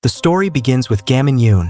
The story begins with Gamin Yoon,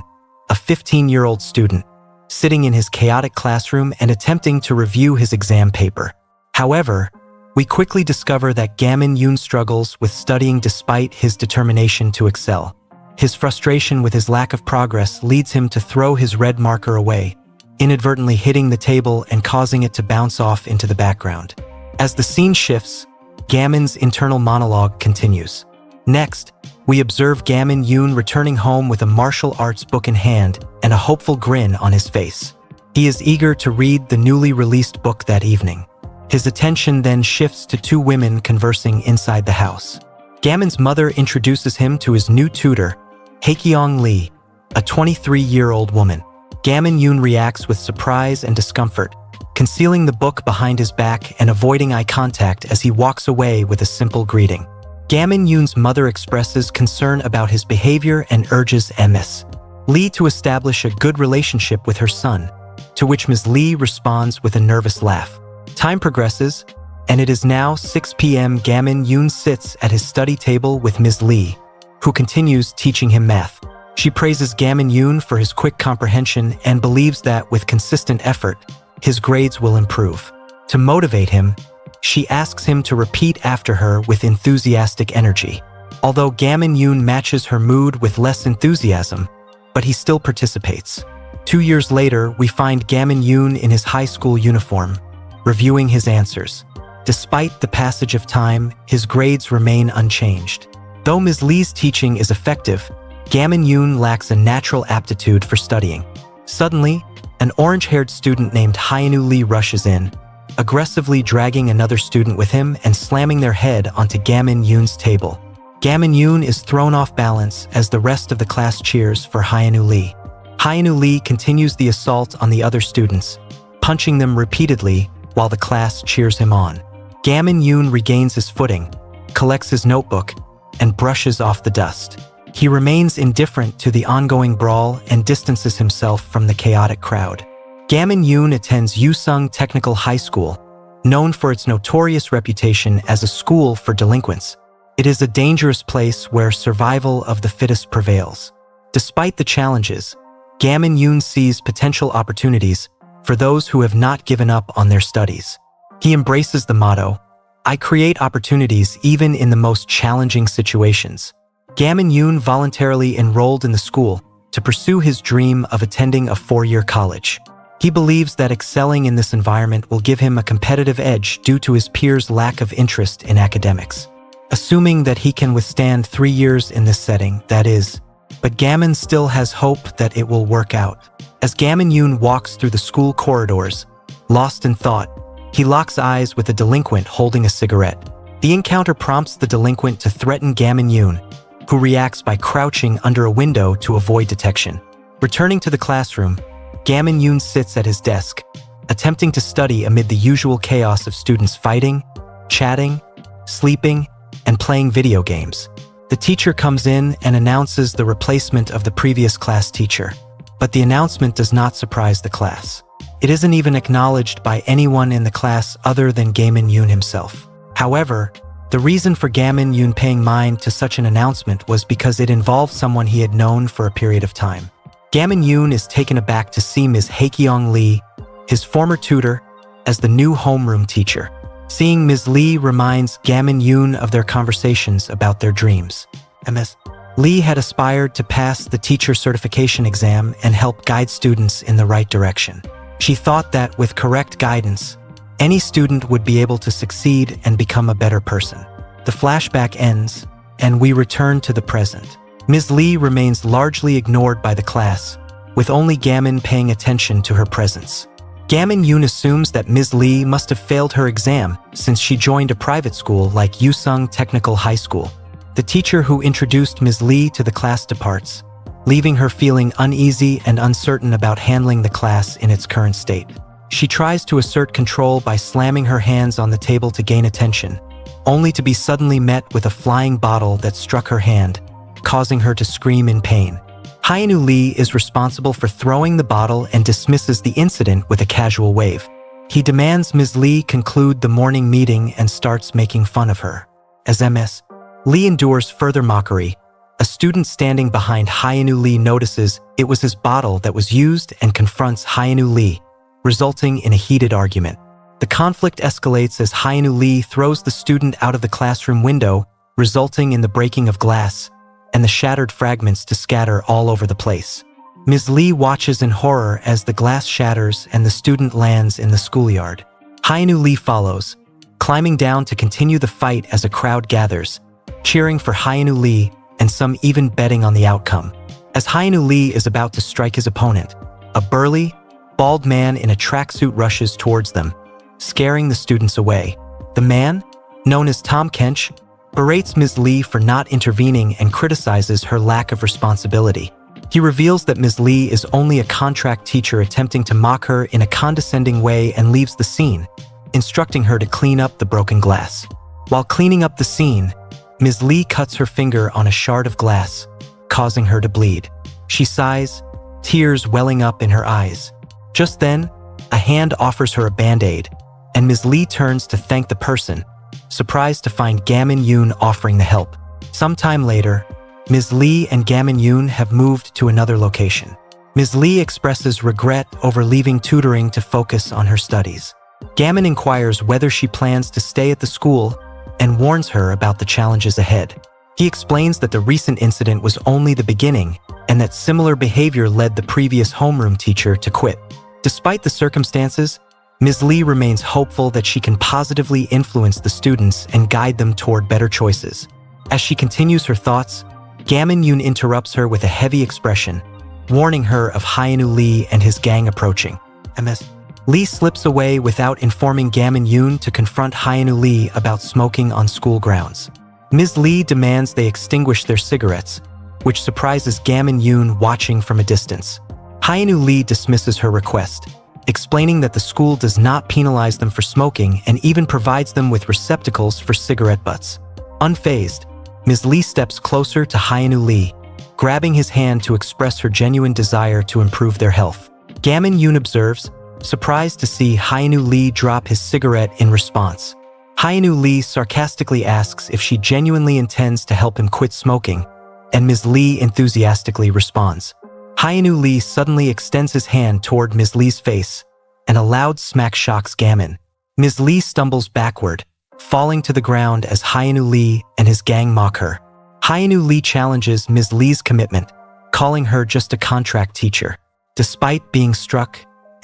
a 15-year-old student, sitting in his chaotic classroom and attempting to review his exam paper. However, we quickly discover that Gamin Yoon struggles with studying despite his determination to excel. His frustration with his lack of progress leads him to throw his red marker away, inadvertently hitting the table and causing it to bounce off into the background. As the scene shifts, Gamin's internal monologue continues. Next, we observe Gamin Yoon returning home with a martial arts book in hand and a hopeful grin on his face. He is eager to read the newly released book that evening. His attention then shifts to two women conversing inside the house. Gamin's mother introduces him to his new tutor, Haekyong Lee, a 23-year-old woman. Gamin Yoon reacts with surprise and discomfort, concealing the book behind his back and avoiding eye contact as he walks away with a simple greeting. Gamin Yoon's mother expresses concern about his behavior and urges Ms. Lee to establish a good relationship with her son, to which Ms. Lee responds with a nervous laugh. Time progresses, and it is now 6 p.m. Gamin Yoon sits at his study table with Ms. Lee, who continues teaching him math. She praises Gamin Yoon for his quick comprehension and believes that with consistent effort, his grades will improve. To motivate him, she asks him to repeat after her with enthusiastic energy. Although Gamin Yoon matches her mood with less enthusiasm, but he still participates. 2 years later, we find Gamin Yoon in his high school uniform, reviewing his answers. Despite the passage of time, his grades remain unchanged. Though Ms. Lee's teaching is effective, Gamin Yoon lacks a natural aptitude for studying. Suddenly, an orange-haired student named Hyunwoo Lee rushes in, aggressively dragging another student with him and slamming their head onto Gamin Yoon's table. Gamin Yoon is thrown off balance as the rest of the class cheers for Hyunwoo Lee. Hyunwoo Lee continues the assault on the other students, punching them repeatedly while the class cheers him on. Gamin Yoon regains his footing, collects his notebook, and brushes off the dust. He remains indifferent to the ongoing brawl and distances himself from the chaotic crowd. Gamin Yoon attends Yusung Technical High School, known for its notorious reputation as a school for delinquents. It is a dangerous place where survival of the fittest prevails. Despite the challenges, Gamin Yoon sees potential opportunities for those who have not given up on their studies. He embraces the motto, "I create opportunities even in the most challenging situations." Gamin Yoon voluntarily enrolled in the school to pursue his dream of attending a 4-year college. He believes that excelling in this environment will give him a competitive edge due to his peers' lack of interest in academics. Assuming that he can withstand 3 years in this setting, that is, but Gamin still has hope that it will work out. As Gamin Yoon walks through the school corridors, lost in thought, he locks eyes with a delinquent holding a cigarette. The encounter prompts the delinquent to threaten Gamin Yoon, who reacts by crouching under a window to avoid detection. Returning to the classroom, Gamin Yoon sits at his desk, attempting to study amid the usual chaos of students fighting, chatting, sleeping, and playing video games. The teacher comes in and announces the replacement of the previous class teacher, but the announcement does not surprise the class. It isn't even acknowledged by anyone in the class other than Gamin Yoon himself. However, the reason for Gamin Yoon paying mind to such an announcement was because it involved someone he had known for a period of time. Gamin Yoon is taken aback to see Ms. Haekyong Lee, his former tutor, as the new homeroom teacher. Seeing Ms. Lee reminds Gamin Yoon of their conversations about their dreams. Ms. Lee had aspired to pass the teacher certification exam and help guide students in the right direction. She thought that with correct guidance, any student would be able to succeed and become a better person. The flashback ends, and we return to the present. Ms. Lee remains largely ignored by the class, with only Gamin paying attention to her presence. Gamin Yoon assumes that Ms. Lee must have failed her exam since she joined a private school like Yusung Technical High School. The teacher who introduced Ms. Lee to the class departs, leaving her feeling uneasy and uncertain about handling the class in its current state. She tries to assert control by slamming her hands on the table to gain attention, only to be suddenly met with a flying bottle that struck her hand, causing her to scream in pain. Hyunwoo Lee is responsible for throwing the bottle and dismisses the incident with a casual wave. He demands Ms. Lee conclude the morning meeting and starts making fun of her. As Ms. Lee endures further mockery, A student standing behind Hyunwoo Lee notices it was his bottle that was used and confronts Hyunwoo Lee, resulting in a heated argument. The conflict escalates as Hyunwoo Lee throws the student out of the classroom window, resulting in the breaking of glass and the shattered fragments to scatter all over the place. Ms. Lee watches in horror as the glass shatters and the student lands in the schoolyard. Hyunwoo Lee follows, climbing down to continue the fight as a crowd gathers, cheering for Hyunwoo Lee and some even betting on the outcome. As Hyunwoo Lee is about to strike his opponent, a burly, bald man in a tracksuit rushes towards them, scaring the students away. The man, known as Tom Kench, berates Ms. Lee for not intervening and criticizes her lack of responsibility. He reveals that Ms. Lee is only a contract teacher attempting to mock her in a condescending way and leaves the scene, instructing her to clean up the broken glass. While cleaning up the scene, Ms. Lee cuts her finger on a shard of glass, causing her to bleed. She sighs, tears welling up in her eyes. Just then, a hand offers her a band-aid, and Ms. Lee turns to thank the person, surprised to find Gamin-yoon offering the help. Sometime later, Ms. Lee and Gamin-yoon have moved to another location. Ms. Lee expresses regret over leaving tutoring to focus on her studies. Gamin inquires whether she plans to stay at the school and warns her about the challenges ahead. He explains that the recent incident was only the beginning and that similar behavior led the previous homeroom teacher to quit. Despite the circumstances, Ms. Lee remains hopeful that she can positively influence the students and guide them toward better choices. As she continues her thoughts, Gamin-yoon interrupts her with a heavy expression, warning her of Hyunwoo Lee and his gang approaching. Ms. Lee slips away without informing Gamin-yoon to confront Hyunwoo Lee about smoking on school grounds. Ms. Lee demands they extinguish their cigarettes, which surprises Gamin-yoon watching from a distance. Hyunwoo Lee dismisses her request, explaining that the school does not penalize them for smoking and even provides them with receptacles for cigarette butts. Unfazed, Ms. Lee steps closer to Hyunwoo Lee, grabbing his hand to express her genuine desire to improve their health. Gamin-yoon observes, surprised to see Hyunwoo Lee drop his cigarette in response. Hyunwoo Lee sarcastically asks if she genuinely intends to help him quit smoking, and Ms. Lee enthusiastically responds. Hyunwoo Lee suddenly extends his hand toward Ms. Lee's face, and a loud smack shocks Gamin. Ms. Lee stumbles backward, falling to the ground as Hyunwoo Lee and his gang mock her. Hyunwoo Lee challenges Ms. Lee's commitment, calling her just a contract teacher. Despite being struck,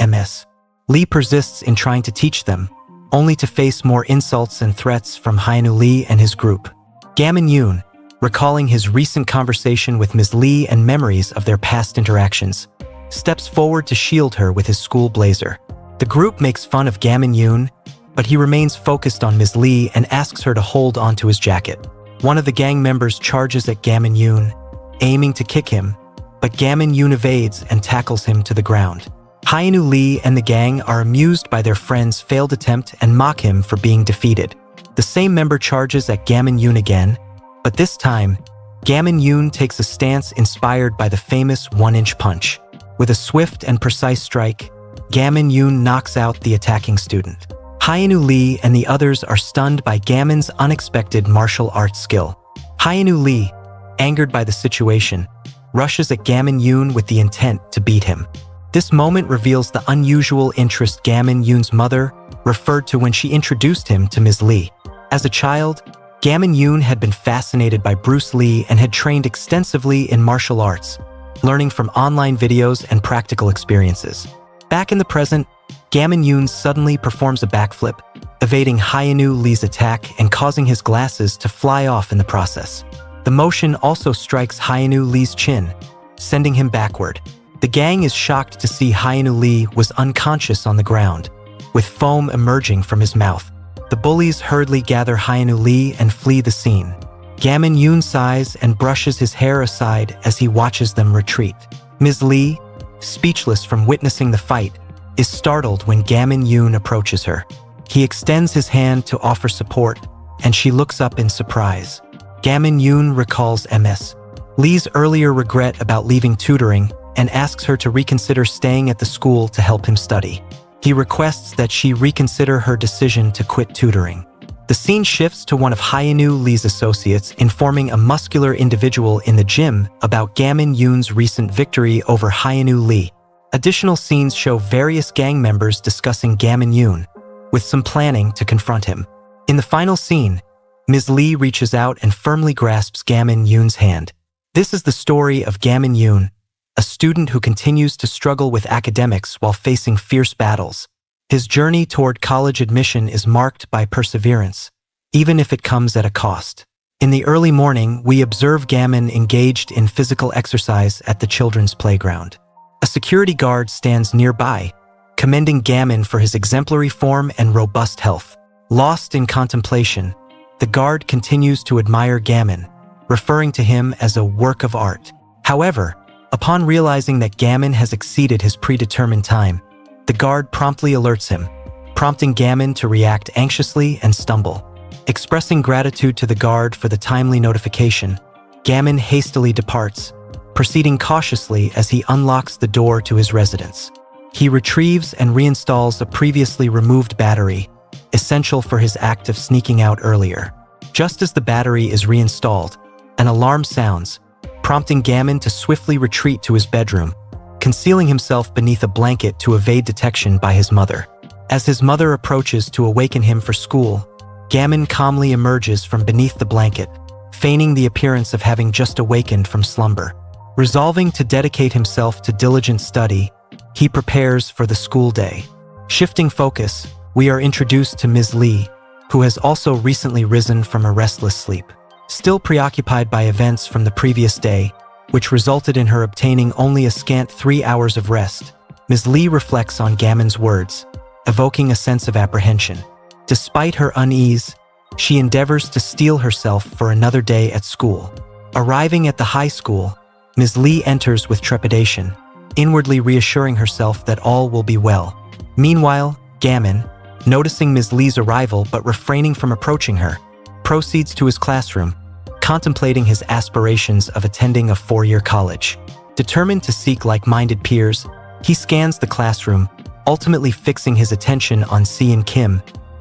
Ms. Lee persists in trying to teach them, only to face more insults and threats from Hyunwoo Lee and his group. Gamin-yoon, recalling his recent conversation with Ms. Lee and memories of their past interactions, steps forward to shield her with his school blazer. The group makes fun of Gamin-yoon, but he remains focused on Ms. Lee and asks her to hold onto his jacket. One of the gang members charges at Gamin-yoon, aiming to kick him, but Gamin-yoon evades and tackles him to the ground. Hyunwoo Lee and the gang are amused by their friend's failed attempt and mock him for being defeated. The same member charges at Gamin-yoon again, but this time, Gamin-yoon takes a stance inspired by the famous one-inch punch. With a swift and precise strike, Gamin-yoon knocks out the attacking student. Hyunwoo Lee and the others are stunned by Gamin's unexpected martial arts skill. Hyunwoo Lee, angered by the situation, rushes at Gamin-yoon with the intent to beat him. This moment reveals the unusual interest Gamin-yoon's mother referred to when she introduced him to Ms. Lee. As a child, Gamin-yoon had been fascinated by Bruce Lee and had trained extensively in martial arts, learning from online videos and practical experiences. Back in the present, Gamin-yoon suddenly performs a backflip, evading Hyunwoo Lee's attack and causing his glasses to fly off in the process. The motion also strikes Hyunwoo Lee's chin, sending him backward. The gang is shocked to see Hyunwoo Lee was unconscious on the ground, with foam emerging from his mouth. The bullies hurriedly gather Hyunwoo Lee and flee the scene. Gamin-yoon sighs and brushes his hair aside as he watches them retreat. Ms. Lee, speechless from witnessing the fight, is startled when Gamin-yoon approaches her. He extends his hand to offer support, and she looks up in surprise. Gamin-yoon recalls Ms. Lee's earlier regret about leaving tutoring and asks her to reconsider staying at the school to help him study. He requests that she reconsider her decision to quit tutoring. The The scene shifts to one of Hyunwoo Lee's associates informing a muscular individual in the gym about Gamin Yoon's recent victory over Hyunwoo Lee. Additional scenes show various gang members discussing Gamin Yoon, with some planning to confront him. In the final scene, Ms. Lee reaches out and firmly grasps Gamin Yoon's hand. This is the story of Gamin Yoon, a student who continues to struggle with academics while facing fierce battles. His journey toward college admission is marked by perseverance, even if it comes at a cost. In the early morning, we observe Gamin engaged in physical exercise at the children's playground. A security guard stands nearby, commending Gamin for his exemplary form and robust health. Lost in contemplation, the guard continues to admire Gamin, referring to him as a work of art. However, upon realizing that Gamin has exceeded his predetermined time, the guard promptly alerts him, prompting Gamin to react anxiously and stumble. Expressing gratitude to the guard for the timely notification, Gamin hastily departs, proceeding cautiously as he unlocks the door to his residence. He retrieves and reinstalls a previously removed battery, essential for his act of sneaking out earlier. Just as the battery is reinstalled, an alarm sounds, prompting Gamin to swiftly retreat to his bedroom, concealing himself beneath a blanket to evade detection by his mother. As his mother approaches to awaken him for school, Gamin calmly emerges from beneath the blanket, feigning the appearance of having just awakened from slumber. Resolving to dedicate himself to diligent study, he prepares for the school day. Shifting focus, we are introduced to Ms. Lee, who has also recently risen from a restless sleep. Still preoccupied by events from the previous day, which resulted in her obtaining only a scant 3 hours of rest, Ms. Lee reflects on Gamin's words, evoking a sense of apprehension. Despite her unease, she endeavors to steel herself for another day at school. Arriving at the high school, Ms. Lee enters with trepidation, inwardly reassuring herself that all will be well. Meanwhile, Gamin, noticing Ms. Lee's arrival but refraining from approaching her, proceeds to his classroom, contemplating his aspirations of attending a 4-year college. Determined to seek like-minded peers, he scans the classroom, ultimately fixing his attention on Seon Kim,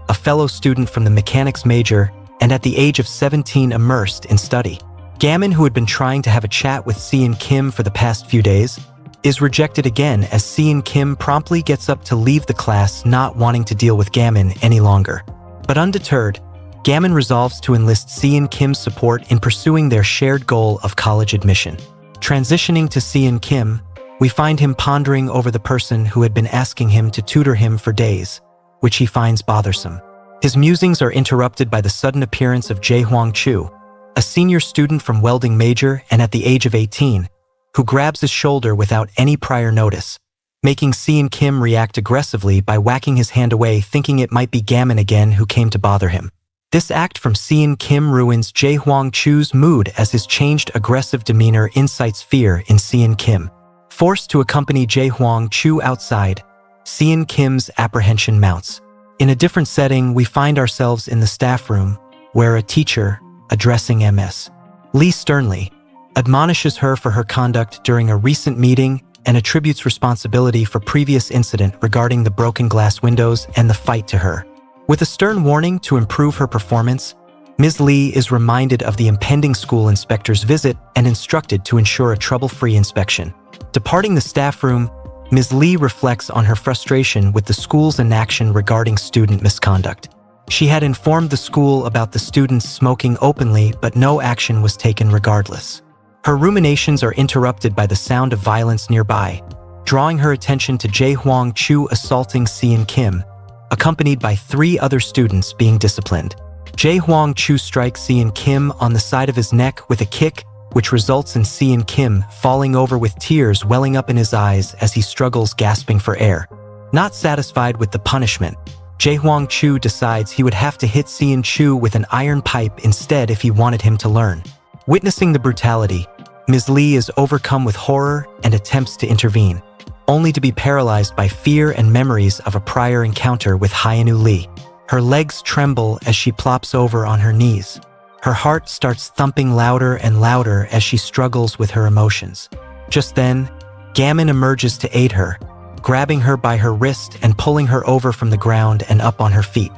a fellow student from the mechanics major and at the age of 17 immersed in study. Gamin, who had been trying to have a chat with Seon Kim for the past few days, is rejected again as Seon Kim promptly gets up to leave the class, not wanting to deal with Gamin any longer. But undeterred, Gamin resolves to enlist Seon Kim's support in pursuing their shared goal of college admission. Transitioning to Seon Kim, we find him pondering over the person who had been asking him to tutor him for days, which he finds bothersome. His musings are interrupted by the sudden appearance of Jae-Hwang Chu, a senior student from welding major and at the age of 18, who grabs his shoulder without any prior notice, making Seon Kim react aggressively by whacking his hand away, thinking it might be Gamin again who came to bother him. This act from Seon Kim ruins Jae-Hwang Chu's mood as his changed aggressive demeanor incites fear in Seon Kim. Forced to accompany Jae-Hwang Chu outside, Seon Kim's apprehension mounts. In a different setting, we find ourselves in the staff room, where a teacher, addressing Ms. Lee sternly, admonishes her for her conduct during a recent meeting and attributes responsibility for previous incident regarding the broken glass windows and the fight to her. With a stern warning to improve her performance, Ms. Lee is reminded of the impending school inspector's visit and instructed to ensure a trouble-free inspection. Departing the staff room, Ms. Lee reflects on her frustration with the school's inaction regarding student misconduct. She had informed the school about the students smoking openly, but no action was taken regardless. Her ruminations are interrupted by the sound of violence nearby, drawing her attention to Jae-Hwang Chu assaulting Seon Kim, accompanied by 3 other students being disciplined. Jae-Hwang Chu strikes Seon Kim on the side of his neck with a kick, which results in Seon Kim falling over with tears welling up in his eyes as he struggles, gasping for air. Not satisfied with the punishment, Jae-Hwang Chu decides he would have to hit Seon Chu with an iron pipe instead if he wanted him to learn. Witnessing the brutality, Ms. Lee is overcome with horror and attempts to intervene, only to be paralyzed by fear and memories of a prior encounter with Hyunwoo Lee. Her legs tremble as she plops over on her knees. Her heart starts thumping louder and louder as she struggles with her emotions. Just then, Gamin emerges to aid her, grabbing her by her wrist and pulling her over from the ground and up on her feet.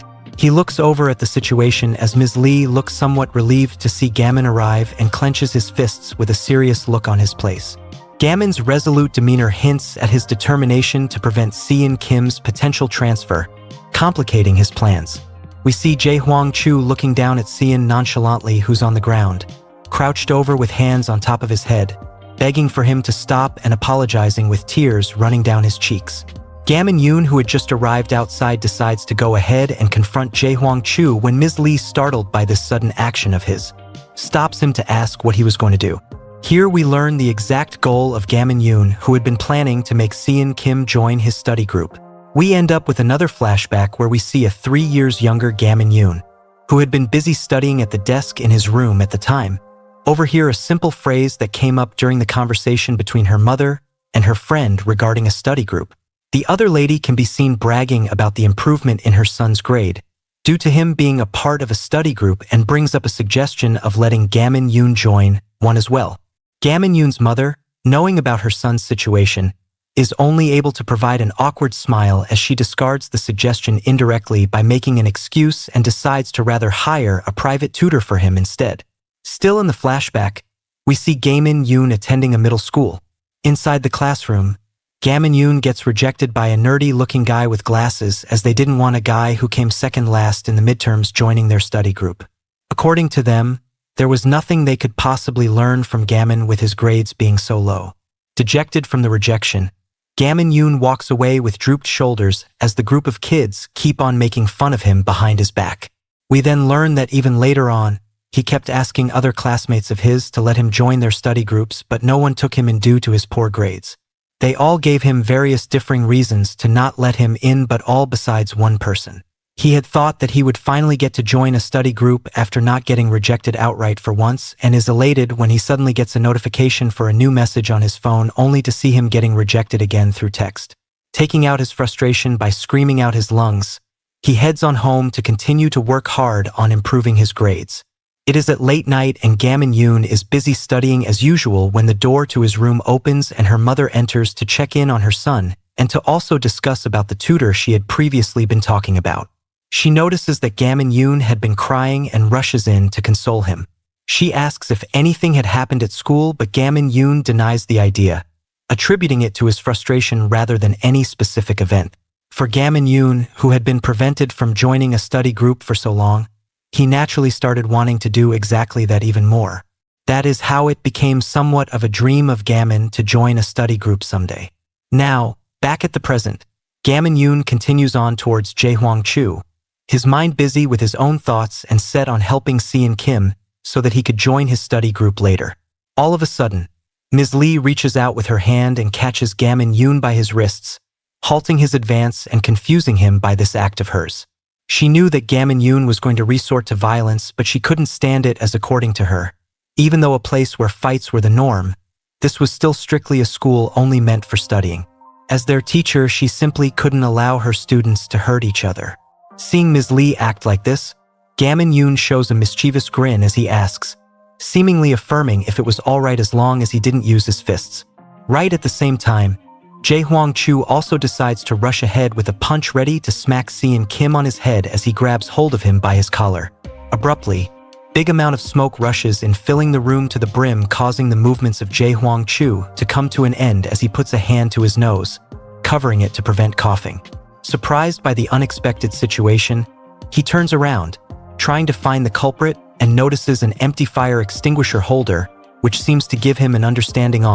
He looks over at the situation as Ms. Lee looks somewhat relieved to see Gamin arrive and clenches his fists with a serious look on his face. Gamin's resolute demeanor hints at his determination to prevent Seon Kim's potential transfer, complicating his plans. We see Jae-Hwang-Chu looking down at Seon nonchalantly, who's on the ground, crouched over with hands on top of his head, begging for him to stop and apologizing with tears running down his cheeks. Gamin Yoon, who had just arrived outside, decides to go ahead and confront Jae-Hwang-Chu when Ms. Lee, startled by this sudden action of his, stops him to ask what he was going to do. Here we learn the exact goal of Gamin Yoon, who had been planning to make Seon Kim join his study group. We end up with another flashback where we see a 3 years younger Gamin Yoon, who had been busy studying at the desk in his room at the time, overhear a simple phrase that came up during the conversation between her mother and her friend regarding a study group. The other lady can be seen bragging about the improvement in her son's grade, due to him being a part of a study group, and brings up a suggestion of letting Gamin Yoon join one as well. Gamin Yoon's mother, knowing about her son's situation, is only able to provide an awkward smile as she discards the suggestion indirectly by making an excuse and decides to rather hire a private tutor for him instead. Still in the flashback, we see Gamin Yoon attending a middle school. Inside the classroom, Gamin Yoon gets rejected by a nerdy-looking guy with glasses, as they didn't want a guy who came second last in the midterms joining their study group. According to them, there was nothing they could possibly learn from Gamin with his grades being so low. Dejected from the rejection, Gamin Yoon walks away with drooped shoulders as the group of kids keep on making fun of him behind his back. We then learn that even later on, he kept asking other classmates of his to let him join their study groups, but no one took him in due to his poor grades. They all gave him various differing reasons to not let him in, but all besides one person. He had thought that he would finally get to join a study group after not getting rejected outright for once, and is elated when he suddenly gets a notification for a new message on his phone, only to see him getting rejected again through text. Taking out his frustration by screaming out his lungs, he heads on home to continue to work hard on improving his grades. It is at late night and Gamin Yoon is busy studying as usual when the door to his room opens and her mother enters to check in on her son and to also discuss about the tutor she had previously been talking about. She notices that Gamin Yoon had been crying and rushes in to console him. She asks if anything had happened at school, but Gamin Yoon denies the idea, attributing it to his frustration rather than any specific event. For Gamin Yoon, who had been prevented from joining a study group for so long, he naturally started wanting to do exactly that even more. That is how it became somewhat of a dream of Gamin to join a study group someday. Now, back at the present, Gamin Yoon continues on towards Jae-Hwang-Chu, his mind busy with his own thoughts and set on helping Seon Kim so that he could join his study group later. All of a sudden, Ms. Lee reaches out with her hand and catches Gamin Yoon by his wrists, halting his advance and confusing him by this act of hers. She knew that Gamin Yoon was going to resort to violence, but she couldn't stand it, as according to her, even though a place where fights were the norm, this was still strictly a school only meant for studying. As their teacher, she simply couldn't allow her students to hurt each other. Seeing Ms. Lee act like this, Gamin Yoon shows a mischievous grin as he asks, seemingly affirming if it was alright as long as he didn't use his fists. Right at the same time, Jae-Hwang-Chu also decides to rush ahead with a punch ready to smack Seon Kim on his head as he grabs hold of him by his collar. Abruptly, big amount of smoke rushes in, filling the room to the brim, causing the movements of Jae-Hwang-Chu to come to an end as he puts a hand to his nose, covering it to prevent coughing. Surprised by the unexpected situation, he turns around, trying to find the culprit, and notices an empty fire extinguisher holder, which seems to give him an understanding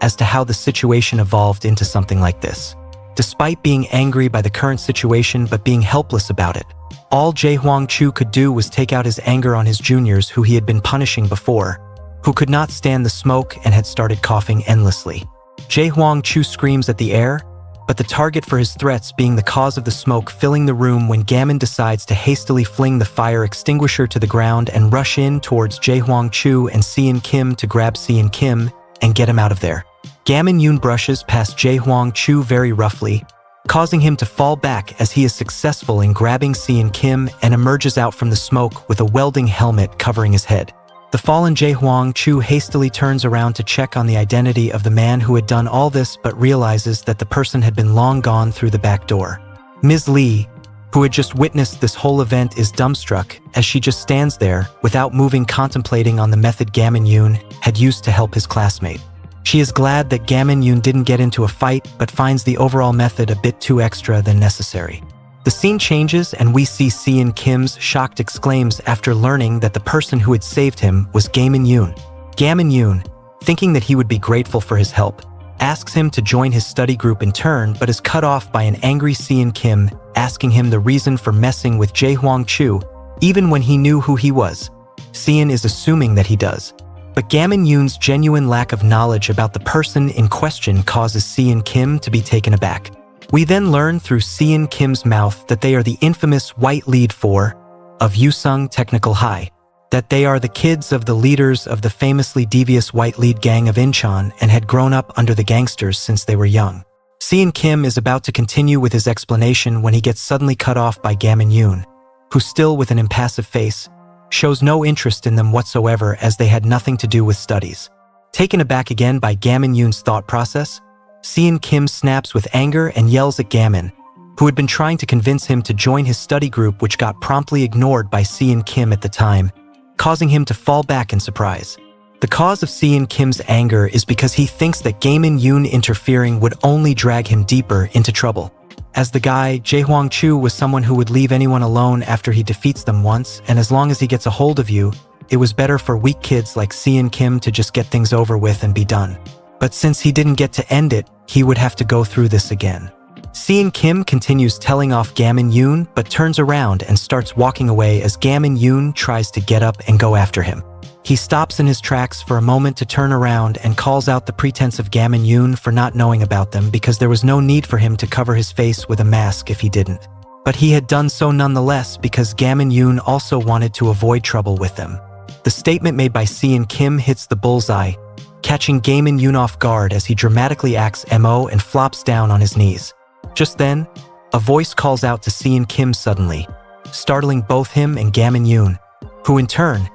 as to how the situation evolved into something like this. Despite being angry by the current situation but being helpless about it, all Jae-Hwang-Chu could do was take out his anger on his juniors who he had been punishing before, who could not stand the smoke and had started coughing endlessly. Jae-Hwang-Chu screams at the air, but the target for his threats being the cause of the smoke filling the room, when Gamin decides to hastily fling the fire extinguisher to the ground and rush in towards Jae-Hwang-Chu and Seon Kim to grab Seon Kim and get him out of there. Gamin Yoon brushes past Jae-Hwang-Chu very roughly, causing him to fall back as he is successful in grabbing Seon Kim and emerges out from the smoke with a welding helmet covering his head. The fallen Jae-Hwang-Chu hastily turns around to check on the identity of the man who had done all this, but realizes that the person had been long gone through the back door. Ms. Lee, who had just witnessed this whole event, is dumbstruck as she just stands there without moving, contemplating on the method Gamin Yoon had used to help his classmate. She is glad that Gamin Yoon didn't get into a fight, but finds the overall method a bit too extra than necessary. The scene changes and we see Seon Kim's shocked exclaims after learning that the person who had saved him was Gamin Yoon. Gamin Yoon, thinking that he would be grateful for his help, asks him to join his study group in turn, but is cut off by an angry Seon Kim asking him the reason for messing with Jae-hwang Chu, even when he knew who he was. Seon is assuming that he does. But Gamin Yoon's genuine lack of knowledge about the person in question causes Seon Kim to be taken aback. We then learn through Seon Kim's mouth that they are the infamous White Lead 4 of Yusung Technical High, that they are the kids of the leaders of the famously devious White Lead gang of Incheon and had grown up under the gangsters since they were young. Seon Kim is about to continue with his explanation when he gets suddenly cut off by Gamin Yoon, who, still with an impassive face, shows no interest in them whatsoever as they had nothing to do with studies. Taken aback again by Gamin Yoon's thought process, Seon Kim snaps with anger and yells at Gamin, who had been trying to convince him to join his study group, which got promptly ignored by Seon Kim at the time, causing him to fall back in surprise. The cause of Seon Kim's anger is because he thinks that Gamin Yoon interfering would only drag him deeper into trouble. As the guy, Jae-hwang Chu was someone who would leave anyone alone after he defeats them once, and as long as he gets a hold of you, it was better for weak kids like Seon Kim to just get things over with and be done. But since he didn't get to end it, he would have to go through this again. Seon Kim continues telling off Gamin Yoon, but turns around and starts walking away as Gamin Yoon tries to get up and go after him. He stops in his tracks for a moment to turn around and calls out the pretense of Gamin Yoon for not knowing about them because there was no need for him to cover his face with a mask if he didn't. But he had done so nonetheless because Gamin Yoon also wanted to avoid trouble with them. The statement made by Seon Kim hits the bullseye, catching Gamin Yoon off guard as he dramatically acts MO and flops down on his knees. Just then, a voice calls out to Seon Kim suddenly, startling both him and Gamin Yoon, who in turn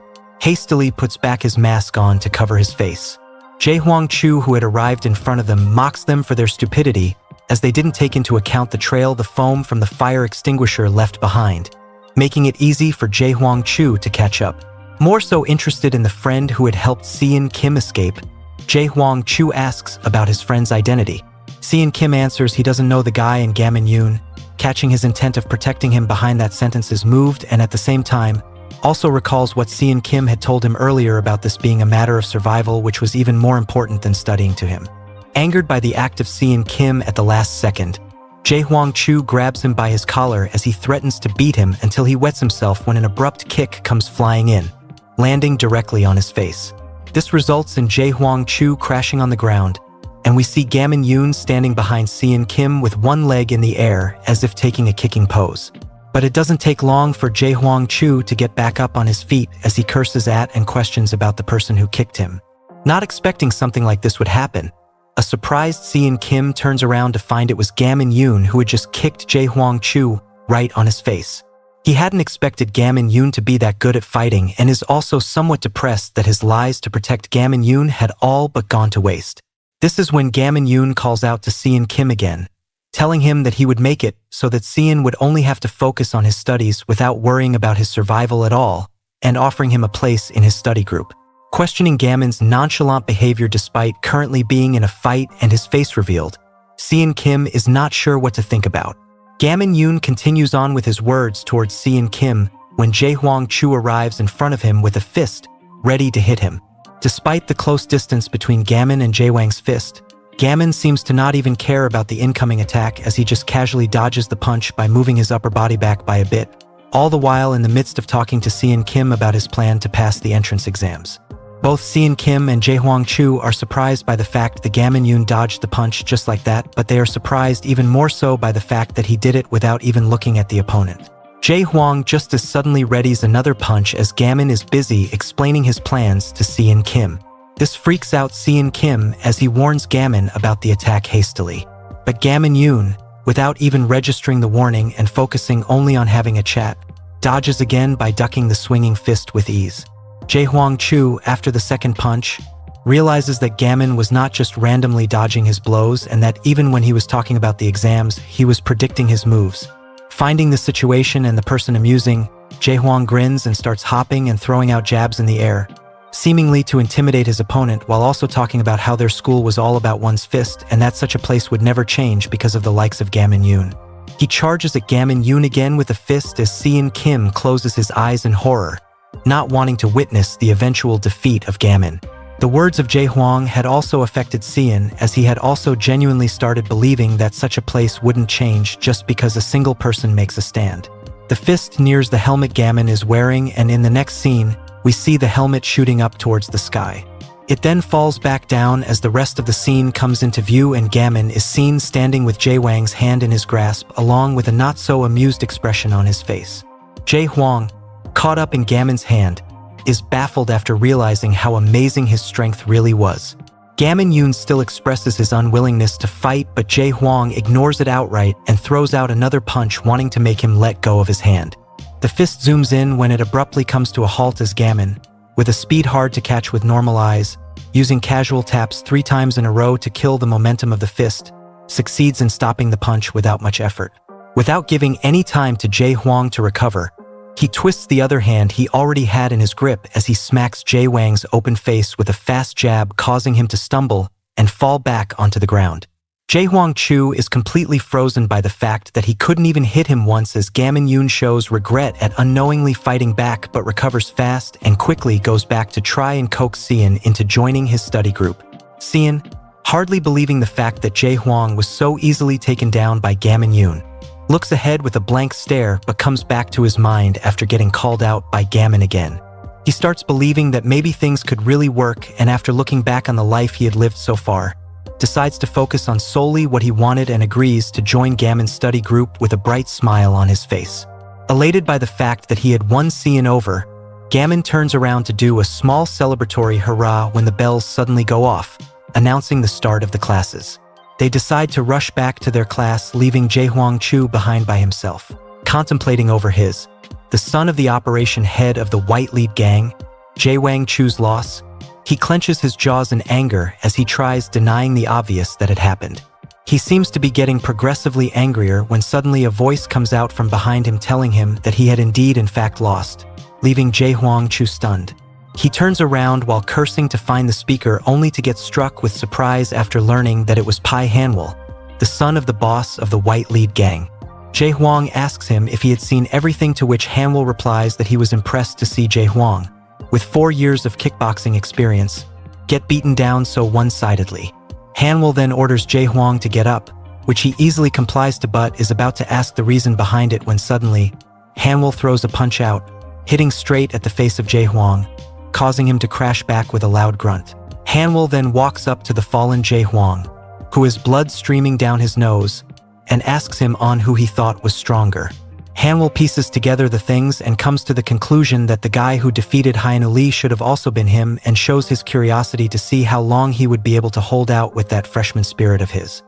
hastily puts back his mask on to cover his face. Jae-hwang Chu, who had arrived in front of them, mocks them for their stupidity as they didn't take into account the trail the foam from the fire extinguisher left behind, making it easy for Jae-hwang Chu to catch up. More so interested in the friend who had helped Seon Kim escape, Jae-hwang Chu asks about his friend's identity. Seon Kim answers he doesn't know the guy, and Gamin Yoon, catching his intent of protecting him behind that sentence, is moved and at the same time also recalls what Seon Kim had told him earlier about this being a matter of survival, which was even more important than studying to him. Angered by the act of Seon Kim at the last second, Jae-hwang Chu grabs him by his collar as he threatens to beat him until he wets himself when an abrupt kick comes flying in, landing directly on his face. This results in Jae-hwang Chu crashing on the ground, and we see Gamin Yoon standing behind Seon Kim with one leg in the air as if taking a kicking pose. But it doesn't take long for Jae-hwang Chu to get back up on his feet as he curses at and questions about the person who kicked him. Not expecting something like this would happen, a surprised Seon Kim turns around to find it was Gamin Yoon who had just kicked Jae-hwang Chu right on his face. He hadn't expected Gamin Yoon to be that good at fighting and is also somewhat depressed that his lies to protect Gamin Yoon had all but gone to waste. This is when Gamin Yoon calls out to Seon Kim again, telling him that he would make it so that Seon would only have to focus on his studies without worrying about his survival at all, and offering him a place in his study group. Questioning Gamin's nonchalant behavior despite currently being in a fight and his face revealed, Seon Kim is not sure what to think about. Gamin Yoon continues on with his words towards Seon Kim when Jae-hwang Chu arrives in front of him with a fist, ready to hit him. Despite the close distance between Gamin and Jae-hwang's fist, Gamin seems to not even care about the incoming attack as he just casually dodges the punch by moving his upper body back by a bit, all the while in the midst of talking to Seon Kim about his plan to pass the entrance exams. Both Seon Kim and Jae-hwang Chu are surprised by the fact that Gamin Yoon dodged the punch just like that, but they are surprised even more so by the fact that he did it without even looking at the opponent. Jae-hwang just as suddenly readies another punch as Gamin is busy explaining his plans to Seon Kim. This freaks out Seon Kim as he warns Gamin about the attack hastily. But Gamin Yoon, without even registering the warning and focusing only on having a chat, dodges again by ducking the swinging fist with ease. Jae-hwang Chu, after the second punch, realizes that Gamin was not just randomly dodging his blows and that even when he was talking about the exams, he was predicting his moves. Finding the situation and the person amusing, Jae-hwang grins and starts hopping and throwing out jabs in the air, seemingly to intimidate his opponent while also talking about how their school was all about one's fist and that such a place would never change because of the likes of Gamin-yoon. He charges at Gamin-yoon again with a fist as Seon Kim closes his eyes in horror, not wanting to witness the eventual defeat of Gamin. The words of Jae-hwang had also affected Seon, as he had also genuinely started believing that such a place wouldn't change just because a single person makes a stand. The fist nears the helmet Gamin is wearing, and in the next scene, we see the helmet shooting up towards the sky. It then falls back down as the rest of the scene comes into view and Gamin is seen standing with Jae-hwang's hand in his grasp along with a not-so-amused expression on his face. Jae-hwang, caught up in Gamin's hand, is baffled after realizing how amazing his strength really was. Gamin-yoon still expresses his unwillingness to fight, but Jae-hwang ignores it outright and throws out another punch, wanting to make him let go of his hand. The fist zooms in when it abruptly comes to a halt as Gamin, with a speed hard to catch with normal eyes, using casual taps 3 times in a row to kill the momentum of the fist, succeeds in stopping the punch without much effort. Without giving any time to Jae-hwang to recover, he twists the other hand he already had in his grip as he smacks Jae-hwang's open face with a fast jab, causing him to stumble and fall back onto the ground. Jae-hwang Chu is completely frozen by the fact that he couldn't even hit him once, as Gamin-yoon shows regret at unknowingly fighting back but recovers fast and quickly goes back to try and coax Seon into joining his study group. Seon, hardly believing the fact that Jae-hwang was so easily taken down by Gamin-yoon, looks ahead with a blank stare but comes back to his mind after getting called out by Gamin again. He starts believing that maybe things could really work, and after looking back on the life he had lived so far, decides to focus on solely what he wanted and agrees to join Gamin's study group with a bright smile on his face. Elated by the fact that he had won Seon over, Gamin turns around to do a small celebratory hurrah when the bells suddenly go off, announcing the start of the classes. They decide to rush back to their class, leaving Jae-hwang Chu behind by himself, contemplating over the son of the operation head of the White Lead Gang, Jae-hwang Chu's loss. He clenches his jaws in anger as he tries denying the obvious that had happened. He seems to be getting progressively angrier when suddenly a voice comes out from behind him telling him that he had indeed in fact lost, leaving Jae-hwang Chu stunned. He turns around while cursing to find the speaker, only to get struck with surprise after learning that it was Pai Hanwol, the son of the boss of the White Lead Gang. Jae-hwang asks him if he had seen everything, to which Hanwol replies that he was impressed to see Jae-hwang, with 4 years of kickboxing experience, get beaten down so one-sidedly. Hanwol then orders Jae-hwang to get up, which he easily complies to, but is about to ask the reason behind it when suddenly, Hanwol throws a punch out, hitting straight at the face of Jae-hwang, causing him to crash back with a loud grunt. Hanwol then walks up to the fallen Jae-hwang, who has blood streaming down his nose, and asks him on who he thought was stronger. Hanwol pieces together the things and comes to the conclusion that the guy who defeated Hyuna Lee should have also been him, and shows his curiosity to see how long he would be able to hold out with that freshman spirit of his.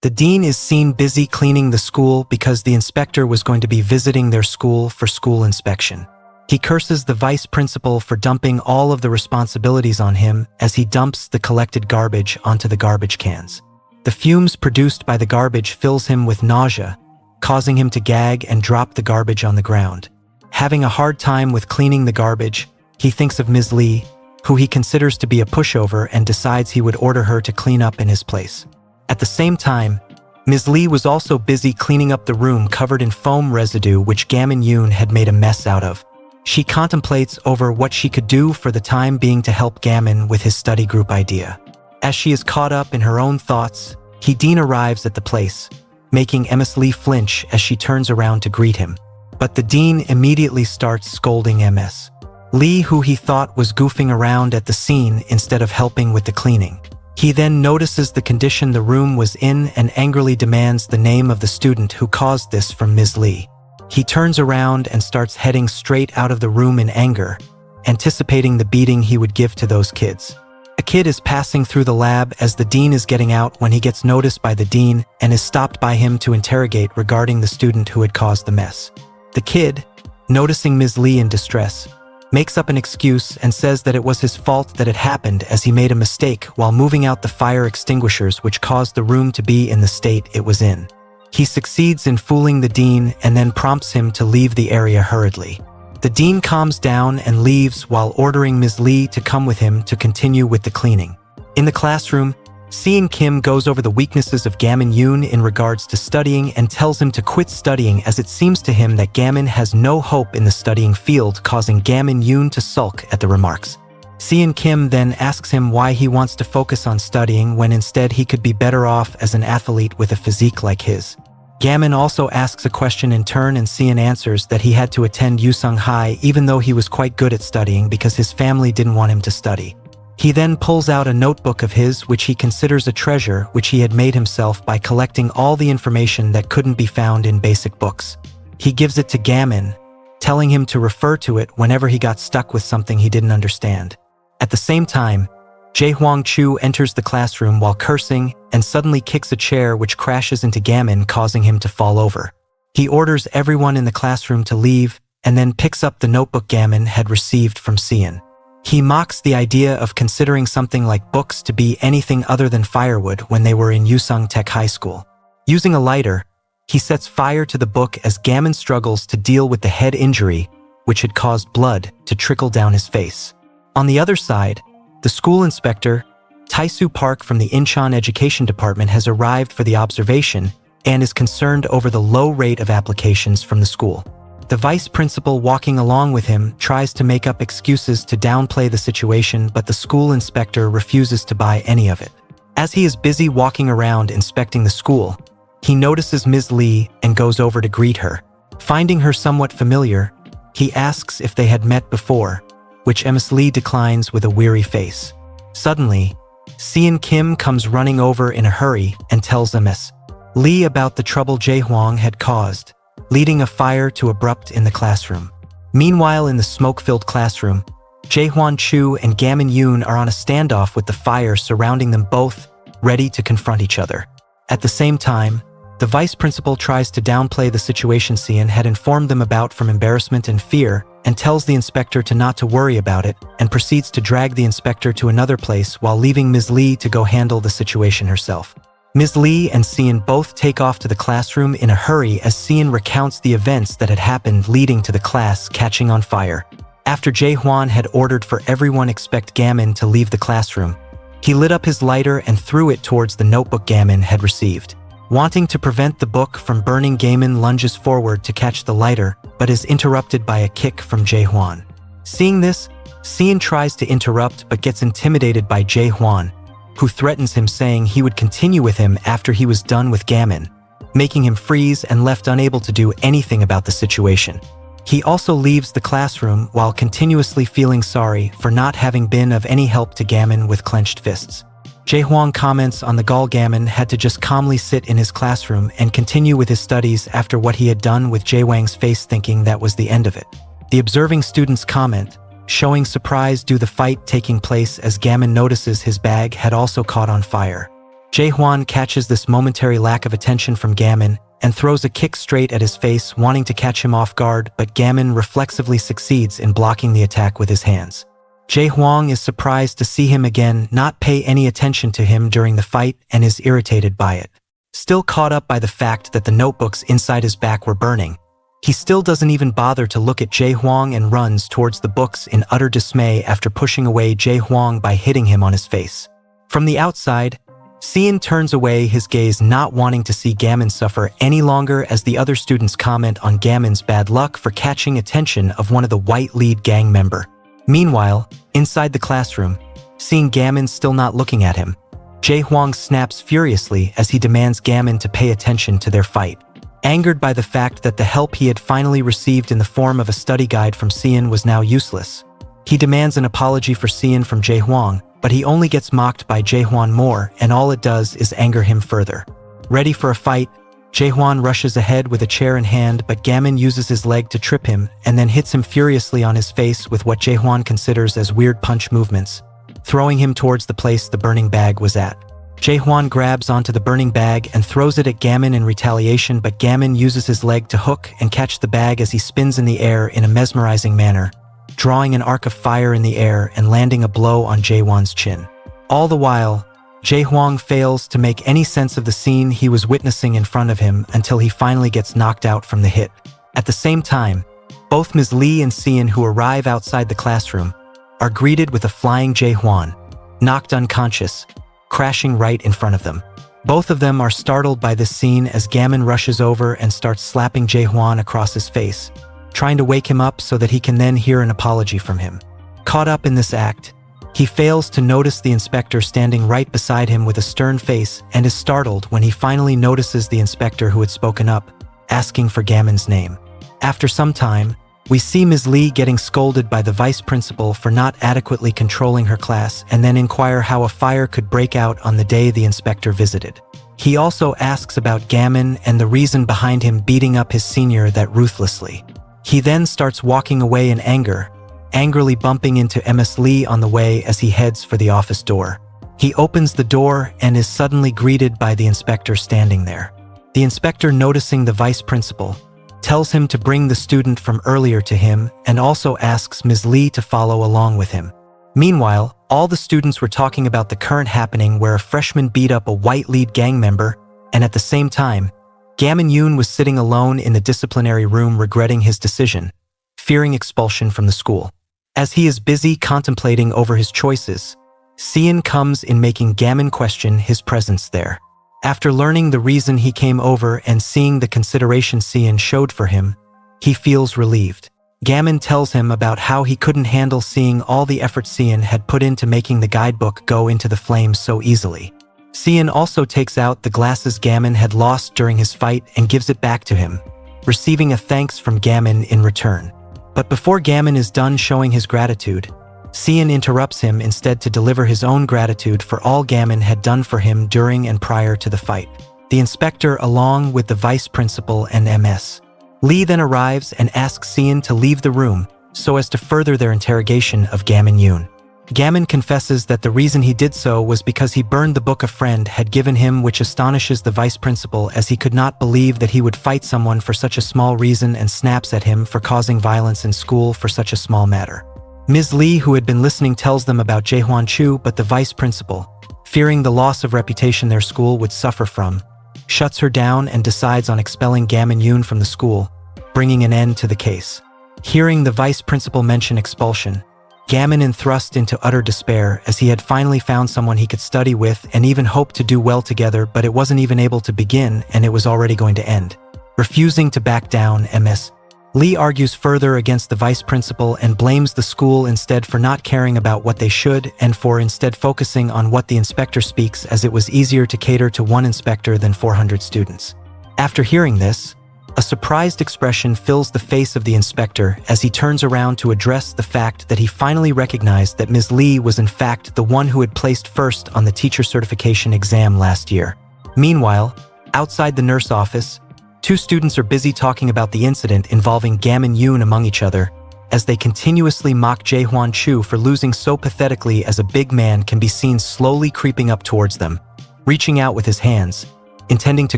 The dean is seen busy cleaning the school because the inspector was going to be visiting their school for school inspection. He curses the vice principal for dumping all of the responsibilities on him as he dumps the collected garbage onto the garbage cans. The fumes produced by the garbage fills him with nausea, causing him to gag and drop the garbage on the ground. Having a hard time with cleaning the garbage, he thinks of Ms. Lee, who he considers to be a pushover, and decides he would order her to clean up in his place. At the same time, Ms. Lee was also busy cleaning up the room covered in foam residue which Gamin-yoon had made a mess out of. She contemplates over what she could do for the time being to help Gamin with his study group idea. As she is caught up in her own thoughts, Dean arrives at the place, making Ms. Lee flinch as she turns around to greet him. But the dean immediately starts scolding Ms. Lee, who he thought was goofing around at the scene instead of helping with the cleaning. He then notices the condition the room was in and angrily demands the name of the student who caused this from Ms. Lee. He turns around and starts heading straight out of the room in anger, anticipating the beating he would give to those kids. A kid is passing through the lab as the dean is getting out when he gets noticed by the dean and is stopped by him to interrogate regarding the student who had caused the mess. The kid, noticing Ms. Lee in distress, makes up an excuse and says that it was his fault that it happened, as he made a mistake while moving out the fire extinguishers which caused the room to be in the state it was in. He succeeds in fooling the dean and then prompts him to leave the area hurriedly. The dean calms down and leaves while ordering Ms. Lee to come with him to continue with the cleaning. In the classroom, Sean Kim goes over the weaknesses of Gamin Yoon in regards to studying and tells him to quit studying, as it seems to him that Gamin has no hope in the studying field, causing Gamin Yoon to sulk at the remarks. Sean Kim then asks him why he wants to focus on studying when instead he could be better off as an athlete with a physique like his. Gamin also asks a question in turn, and Seon answers that he had to attend Yusung High even though he was quite good at studying because his family didn't want him to study. He then pulls out a notebook of his which he considers a treasure which he had made himself by collecting all the information that couldn't be found in basic books. He gives it to Gamin, telling him to refer to it whenever he got stuck with something he didn't understand. At the same time, Jae Hwang Chu enters the classroom while cursing and suddenly kicks a chair which crashes into Gamin, causing him to fall over. He orders everyone in the classroom to leave and then picks up the notebook Gamin had received from Seon. He mocks the idea of considering something like books to be anything other than firewood when they were in Yusung Tech High School. Using a lighter, he sets fire to the book as Gamin struggles to deal with the head injury which had caused blood to trickle down his face. On the other side, the school inspector, Tae-soo Park from the Incheon Education Department, has arrived for the observation and is concerned over the low rate of applications from the school. The vice principal, walking along with him, tries to make up excuses to downplay the situation, but the school inspector refuses to buy any of it. As he is busy walking around inspecting the school, he notices Ms. Lee and goes over to greet her. Finding her somewhat familiar, he asks if they had met before, which Ms. Lee declines with a weary face. Suddenly, Seon Kim comes running over in a hurry and tells Ms. Lee about the trouble Jae Hwang had caused, leading a fire to erupt in the classroom. Meanwhile, in the smoke-filled classroom, Jae Hwan Chu and Gamin Yoon are on a standoff with the fire surrounding them both, ready to confront each other. At the same time, the vice principal tries to downplay the situation Seon had informed them about from embarrassment and fear, and tells the inspector to not to worry about it, and proceeds to drag the inspector to another place while leaving Ms. Lee to go handle the situation herself. Ms. Lee and Seon both take off to the classroom in a hurry as Seon recounts the events that had happened leading to the class catching on fire. After Jae Hwan had ordered for everyone except Gamin to leave the classroom, he lit up his lighter and threw it towards the notebook Gamin had received. Wanting to prevent the book from burning, Gamin lunges forward to catch the lighter, but is interrupted by a kick from Jae Hwan. Seeing this, Seon tries to interrupt but gets intimidated by Jae Hwan, who threatens him, saying he would continue with him after he was done with Gamin, making him freeze and left unable to do anything about the situation. He also leaves the classroom while continuously feeling sorry for not having been of any help to Gamin with clenched fists. Jae Hwang comments on the gall Gamin had to just calmly sit in his classroom and continue with his studies after what he had done with Jae Wang's face, thinking that was the end of it. The observing students comment, showing surprise due to the fight taking place as Gamin notices his bag had also caught on fire. Jae Hwan catches this momentary lack of attention from Gamin and throws a kick straight at his face, wanting to catch him off guard, but Gamin reflexively succeeds in blocking the attack with his hands. Jae Hwang is surprised to see him again not pay any attention to him during the fight and is irritated by it. Still caught up by the fact that the notebooks inside his back were burning, he still doesn't even bother to look at Jae Hwang and runs towards the books in utter dismay after pushing away Jae Hwang by hitting him on his face. From the outside, Seon turns away his gaze, not wanting to see Gamin suffer any longer, as the other students comment on Gamin's bad luck for catching attention of one of the white lead gang member. Meanwhile, inside the classroom, seeing Gamin still not looking at him, Jae Hwang snaps furiously as he demands Gamin to pay attention to their fight. Angered by the fact that the help he had finally received in the form of a study guide from Seon was now useless, he demands an apology for Seon from Jae Hwang, but he only gets mocked by Jae Hwan more, and all it does is anger him further. Ready for a fight, Jae Hwan rushes ahead with a chair in hand, but Gamin uses his leg to trip him and then hits him furiously on his face with what Jae Hwan considers as weird punch movements, throwing him towards the place the burning bag was at. Jae Hwan grabs onto the burning bag and throws it at Gamin in retaliation, but Gamin uses his leg to hook and catch the bag as he spins in the air in a mesmerizing manner, drawing an arc of fire in the air and landing a blow on Jae Hwan's chin. All the while, Jae-hwang fails to make any sense of the scene he was witnessing in front of him until he finally gets knocked out from the hit. At the same time, both Ms. Lee and Seon, who arrive outside the classroom, are greeted with a flying Jae-hwan, knocked unconscious, crashing right in front of them. Both of them are startled by this scene as Gamin rushes over and starts slapping Jae-hwan across his face, trying to wake him up so that he can then hear an apology from him. Caught up in this act, he fails to notice the inspector standing right beside him with a stern face and is startled when he finally notices the inspector who had spoken up, asking for Gamin's name. After some time, we see Ms. Lee getting scolded by the vice principal for not adequately controlling her class and then inquire how a fire could break out on the day the inspector visited. He also asks about Gamin and the reason behind him beating up his senior that ruthlessly. He then starts walking away in anger, angrily bumping into Ms. Lee on the way as he heads for the office door. He opens the door and is suddenly greeted by the inspector standing there. The inspector, noticing the vice principal, tells him to bring the student from earlier to him and also asks Ms. Lee to follow along with him. Meanwhile, all the students were talking about the current happening where a freshman beat up a white lead gang member, and at the same time, Gamin Yoon was sitting alone in the disciplinary room regretting his decision, fearing expulsion from the school. As he is busy contemplating over his choices, Seon comes in, making Gamin question his presence there. After learning the reason he came over and seeing the consideration Seon showed for him, he feels relieved. Gamin tells him about how he couldn't handle seeing all the effort Seon had put into making the guidebook go into the flames so easily. Seon also takes out the glasses Gamin had lost during his fight and gives it back to him, receiving a thanks from Gamin in return. But before Gamin is done showing his gratitude, Seon interrupts him instead to deliver his own gratitude for all Gamin had done for him during and prior to the fight. The inspector, along with the vice principal and Ms. Lee, then arrives and asks Seon to leave the room so as to further their interrogation of Gamin Yoon. Gamin confesses that the reason he did so was because he burned the book a friend had given him, which astonishes the vice principal as he could not believe that he would fight someone for such a small reason and snaps at him for causing violence in school for such a small matter. Ms. Lee, who had been listening, tells them about Jae-hwan Chu, but the vice principal, fearing the loss of reputation their school would suffer from, shuts her down and decides on expelling Gamin Yoon from the school, bringing an end to the case. Hearing the vice principal mention expulsion, Gamin is thrust into utter despair as he had finally found someone he could study with and even hoped to do well together, but it wasn't even able to begin and it was already going to end. Refusing to back down, Ms. Lee argues further against the vice principal and blames the school instead for not caring about what they should and for instead focusing on what the inspector speaks, as it was easier to cater to one inspector than 400 students. After hearing this, a surprised expression fills the face of the inspector as he turns around to address the fact that he finally recognized that Ms. Lee was in fact the one who had placed first on the teacher certification exam last year. Meanwhile, outside the nurse office, two students are busy talking about the incident involving Gamin Yoon among each other, as they continuously mock Jae-hwan Chu for losing so pathetically as a big man can be seen slowly creeping up towards them, reaching out with his hands, intending to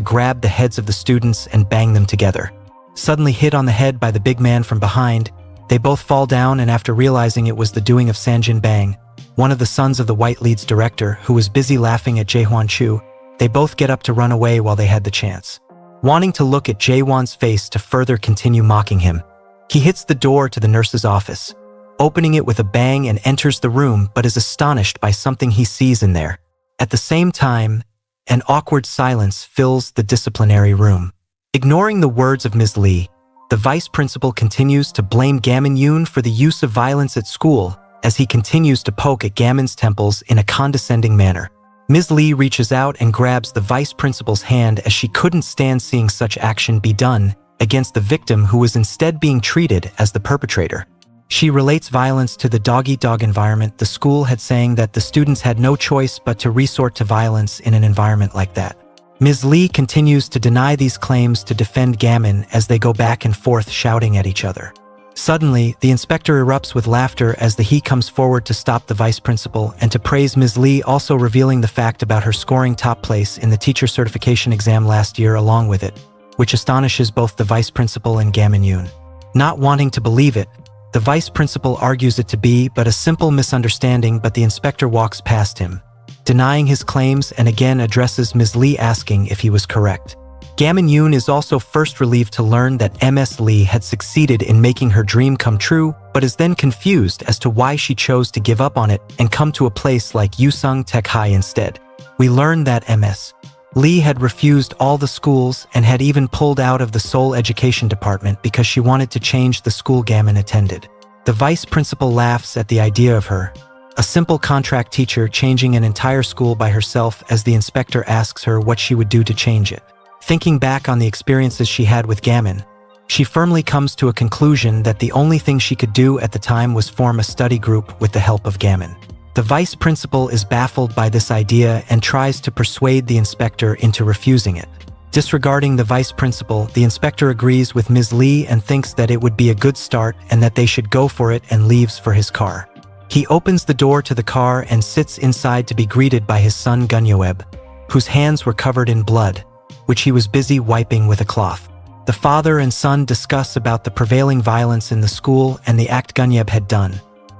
grab the heads of the students and bang them together. Suddenly hit on the head by the big man from behind, they both fall down, and after realizing it was the doing of Sanjin Bang, one of the sons of the White Lead's director, who was busy laughing at Jae-hwan Chu, they both get up to run away while they had the chance. Wanting to look at Jae-hwan's face to further continue mocking him, he hits the door to the nurse's office, opening it with a bang and enters the room, but is astonished by something he sees in there. At the same time, an awkward silence fills the disciplinary room. Ignoring the words of Ms. Lee, the vice principal continues to blame Gamin Yoon for the use of violence at school as he continues to poke at Gamin's temples in a condescending manner. Ms. Lee reaches out and grabs the vice principal's hand as she couldn't stand seeing such action be done against the victim, who was instead being treated as the perpetrator. She relates violence to the dog-eat-dog environment the school had, saying that the students had no choice but to resort to violence in an environment like that. Ms. Lee continues to deny these claims to defend Gamin as they go back and forth shouting at each other. Suddenly, the inspector erupts with laughter as he comes forward to stop the vice principal and to praise Ms. Lee, also revealing the fact about her scoring top place in the teacher certification exam last year along with it, which astonishes both the vice principal and Gamin Yoon. Not wanting to believe it, the vice principal argues it to be but a simple misunderstanding, but the inspector walks past him, denying his claims and again addresses Ms. Lee asking if he was correct. Gamin Yoon is also first relieved to learn that Ms. Lee had succeeded in making her dream come true, but is then confused as to why she chose to give up on it and come to a place like Yusung Tech High instead. We learn that Ms. Lee had refused all the schools and had even pulled out of the Seoul Education Department because she wanted to change the school Gamin attended. The vice principal laughs at the idea of her, a simple contract teacher, changing an entire school by herself as the inspector asks her what she would do to change it. Thinking back on the experiences she had with Gamin, she firmly comes to a conclusion that the only thing she could do at the time was form a study group with the help of Gamin. The vice principal is baffled by this idea and tries to persuade the inspector into refusing it. Disregarding the vice principal, the inspector agrees with Ms. Lee and thinks that it would be a good start and that they should go for it, and leaves for his car. He opens the door to the car and sits inside to be greeted by his son Gunyoeb, whose hands were covered in blood, which he was busy wiping with a cloth. The father and son discuss about the prevailing violence in the school and the act Gunyoeb had done,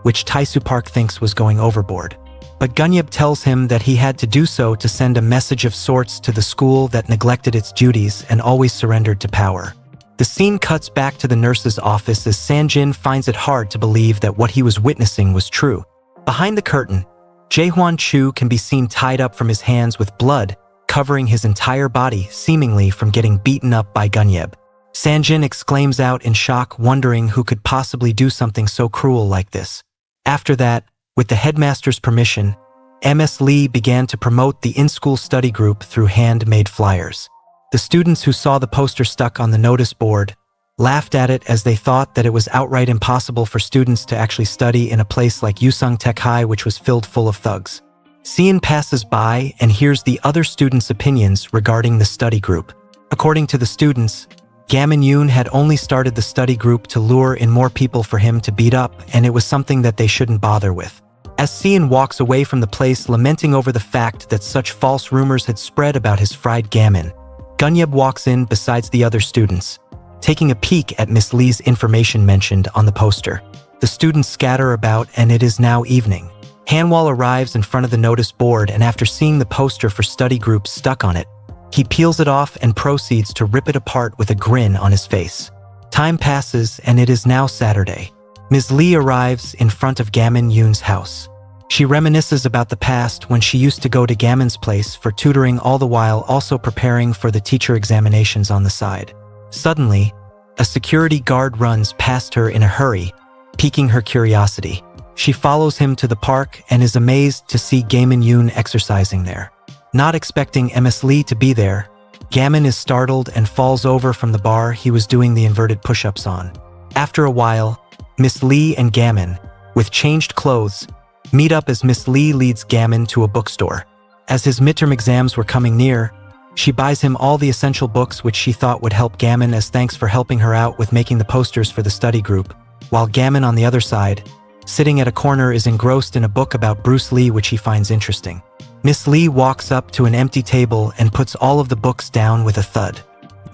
which Taesu Park thinks was going overboard. But Gunyoeb tells him that he had to do so to send a message of sorts to the school that neglected its duties and always surrendered to power. The scene cuts back to the nurse's office as Sanjin finds it hard to believe that what he was witnessing was true. Behind the curtain, Jaehwan Chu can be seen tied up from his hands with blood covering his entire body, seemingly from getting beaten up by Gunyoeb. Sanjin exclaims out in shock, wondering who could possibly do something so cruel like this. After that, with the headmaster's permission, Ms. Lee began to promote the in-school study group through handmade flyers. The students who saw the poster stuck on the notice board laughed at it as they thought that it was outright impossible for students to actually study in a place like Yusung Tech High, which was filled full of thugs. Sien passes by and hears the other students' opinions regarding the study group. According to the students, Gamin Yoon had only started the study group to lure in more people for him to beat up, and it was something that they shouldn't bother with. As Sien walks away from the place lamenting over the fact that such false rumors had spread about his fried Gamin, Gunyoeb walks in besides the other students, taking a peek at Miss Lee's information mentioned on the poster. The students scatter about and it is now evening. Hanwal arrives in front of the notice board, and after seeing the poster for study groups stuck on it, he peels it off and proceeds to rip it apart with a grin on his face. Time passes and it is now Saturday. Ms. Lee arrives in front of Gamin Yoon's house. She reminisces about the past when she used to go to Gamin's place for tutoring, all the while also preparing for the teacher examinations on the side. Suddenly, a security guard runs past her in a hurry, piquing her curiosity. She follows him to the park and is amazed to see Gamin Yoon exercising there. Not expecting Ms. Lee to be there, Gamin is startled and falls over from the bar he was doing the inverted push-ups on. After a while, Miss Lee and Gamin, with changed clothes, meet up as Miss Lee leads Gamin to a bookstore. As his midterm exams were coming near, she buys him all the essential books which she thought would help Gamin as thanks for helping her out with making the posters for the study group, while Gamin on the other side, sitting at a corner, is engrossed in a book about Bruce Lee which he finds interesting. Miss Lee walks up to an empty table and puts all of the books down with a thud.